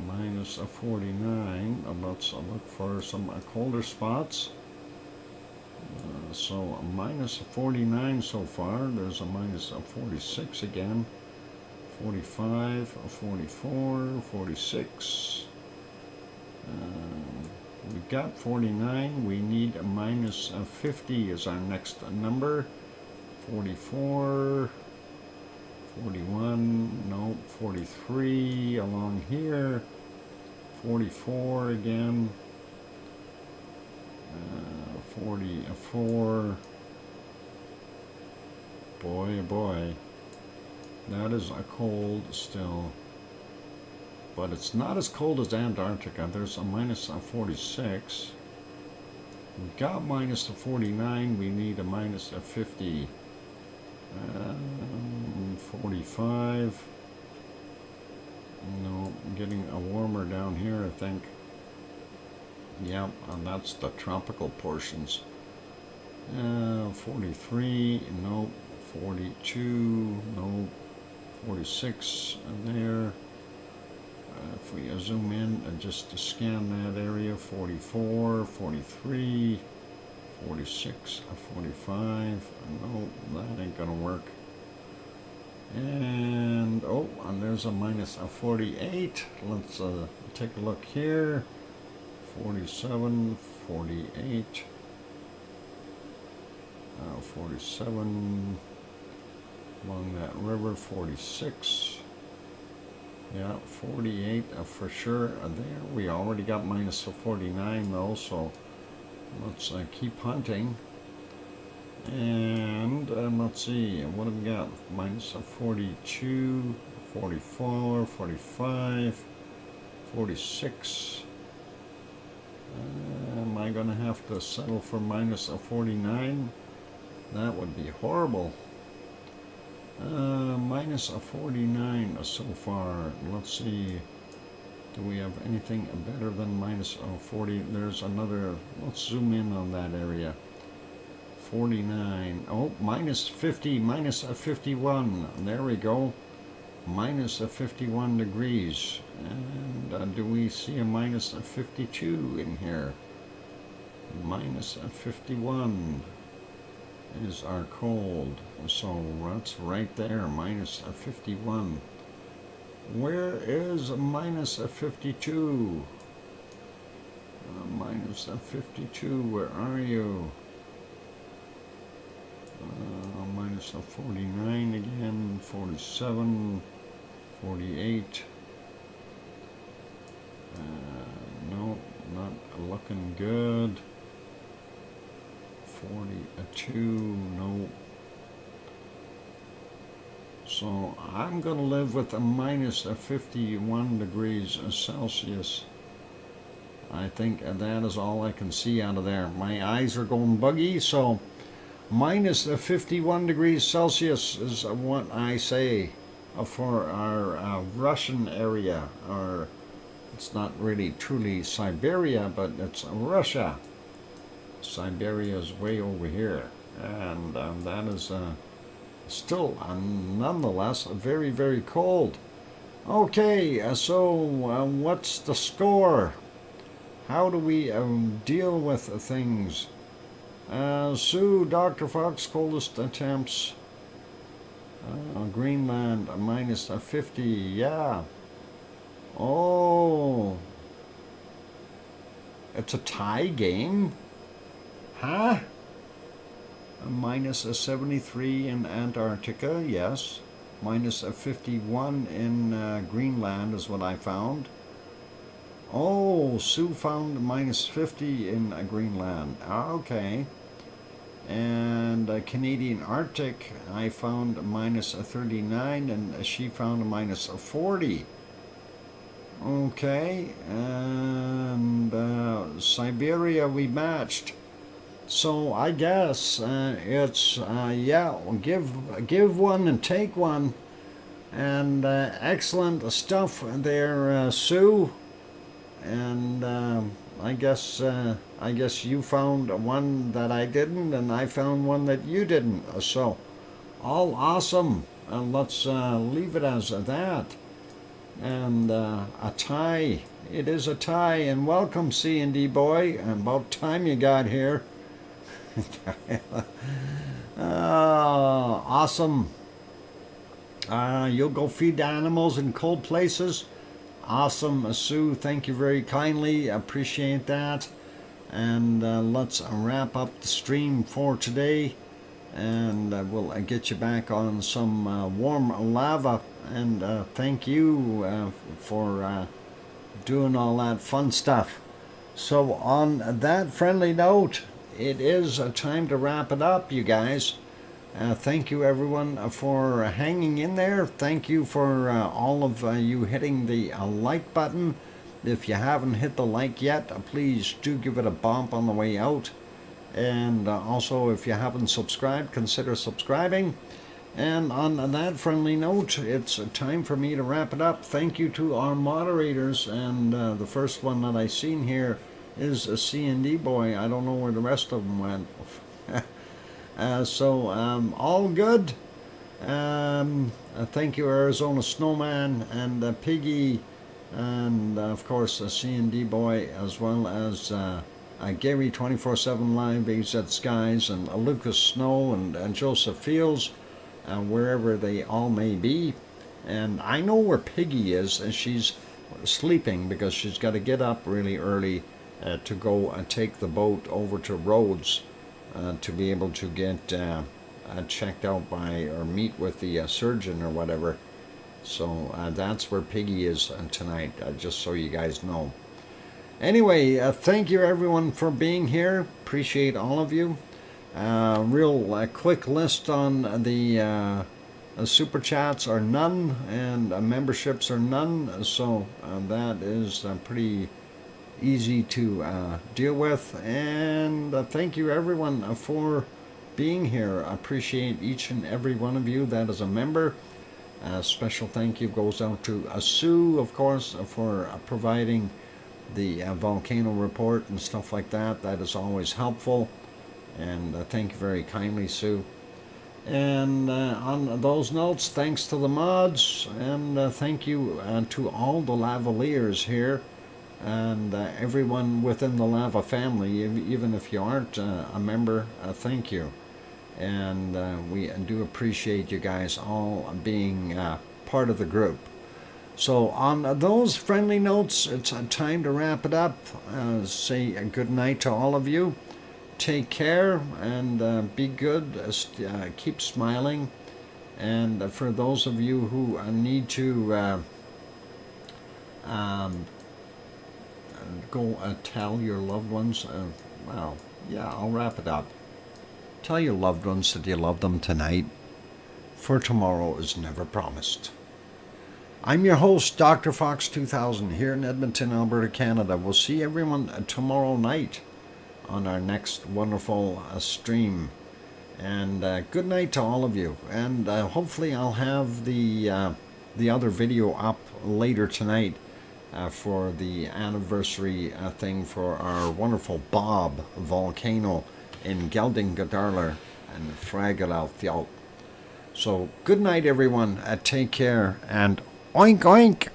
minus a 49. Let's look for some colder spots. So a minus 49 so far. There's a minus 46 again. 45, 44, 46. We got 49. We need a minus 50 is our next number. 44, 41, no, 43 along here. 44 again. 44. Boy, that is a cold still. But it's not as cold as Antarctica. There's a minus 46. We've got minus 49. We need a minus 50. 45. No, getting warmer down here, I think. Yep, and that's the tropical portions. 43, no. 42, no. 46 there. If we zoom in and just scan that area, 44, 43, 46, 45. No, that ain't gonna work. And and there's a minus 48. Let's take a look here. 47, 48, 47 along that river. 46. Yeah, 48 for sure. There we already got minus 49 though, so let's keep hunting. And let's see, what have we got? Minus 42, 44, 45, 46. Am I going to have to settle for minus 49? That would be horrible. Minus 49 so far. Let's see. Do we have anything better than minus 40? There's another. Let's zoom in on that area. 49. Oh, minus 50, minus 51. There we go. Minus 51 degrees. And do we see a minus 52 in here? minus 51 is our cold. So that's right there, minus 51. Where is minus 52? Minus 52, where are you? Minus 49 again, 47, 48. No, not looking good. 42, no. So I'm going to live with a minus 51 degrees Celsius. I think that is all I can see out of there. My eyes are going buggy, so minus 51 degrees Celsius is what I say for our Russian area. Or it's not really truly Siberia, but it's Russia. Siberia is way over here, and that is still nonetheless very, very cold. Okay, so what's the score? How do we deal with things? Sue, Dr. Fox, coldest attempts. Greenland, minus 50, yeah. Oh, it's a tie game? Huh? Minus 73 in Antarctica, yes. Minus 51 in Greenland is what I found. Oh, Sue found minus 50 in Greenland. Okay. And Canadian Arctic, I found minus 39, and she found minus 40. Okay. And Siberia, we matched. So I guess it's yeah, give one and take one, and excellent stuff there, Sue. And I guess you found one that I didn't, and I found one that you didn't. So all awesome. Let's leave it as that. And a tie. It is a tie. And welcome, C&D boy. About time you got here. Awesome. You'll go feed the animals in cold places. Awesome, Sue. Thank you very kindly. Appreciate that. And let's wrap up the stream for today. And we'll get you back on some warm lava. And thank you for doing all that fun stuff. So on that friendly note, it is time to wrap it up, you guys. Thank you, everyone, for hanging in there. Thank you for all of you hitting the like button. If you haven't hit the like yet, please do give it a bump on the way out. And also, if you haven't subscribed, consider subscribing. And on that friendly note, it's time for me to wrap it up. Thank you to our moderators. And the first one that I seen here is a C&D boy. I don't know where the rest of them went. So all good. Thank you, Arizona Snowman and Piggy, and of course C&D boy, as well as Gary 24/7 Live, AZ Skies, and Lucas Snow, and Joseph Fields, wherever they all may be. And I know where Piggy is, and she's sleeping because she's got to get up really early to go and take the boat over to Rhodes to be able to get checked out by, or meet with the surgeon or whatever. So that's where Piggy is tonight, just so you guys know. Anyway, thank you everyone for being here. Appreciate all of you. Real quick list on the super chats are none, and memberships are none. So that is pretty easy to deal with. And thank you everyone for being here. I appreciate each and every one of you that is a member. Special thank you goes out to Sue, of course, for providing the volcano report and stuff like that. That is always helpful. And thank you very kindly, Sue. And on those notes, thanks to the mods, and thank you to all the lavaliers here. And everyone within the lava family, even if you aren't a member, thank you. And we do appreciate you guys all being part of the group. So on those friendly notes, it's time to wrap it up. Say a good night to all of you. Take care and be good. Keep smiling. And for those of you who need to go tell your loved ones, well, yeah, I'll wrap it up. Tell your loved ones that you love them tonight, for tomorrow is never promised. I'm your host, DrFox2000, here in Edmonton, Alberta, Canada. We'll see everyone tomorrow night on our next wonderful stream. And good night to all of you. And hopefully I'll have the other video up later tonight for the anniversary thing for our wonderful Bob volcano in Geldingadarler and Fragelalfjall. So good night, everyone. Take care and oink oink.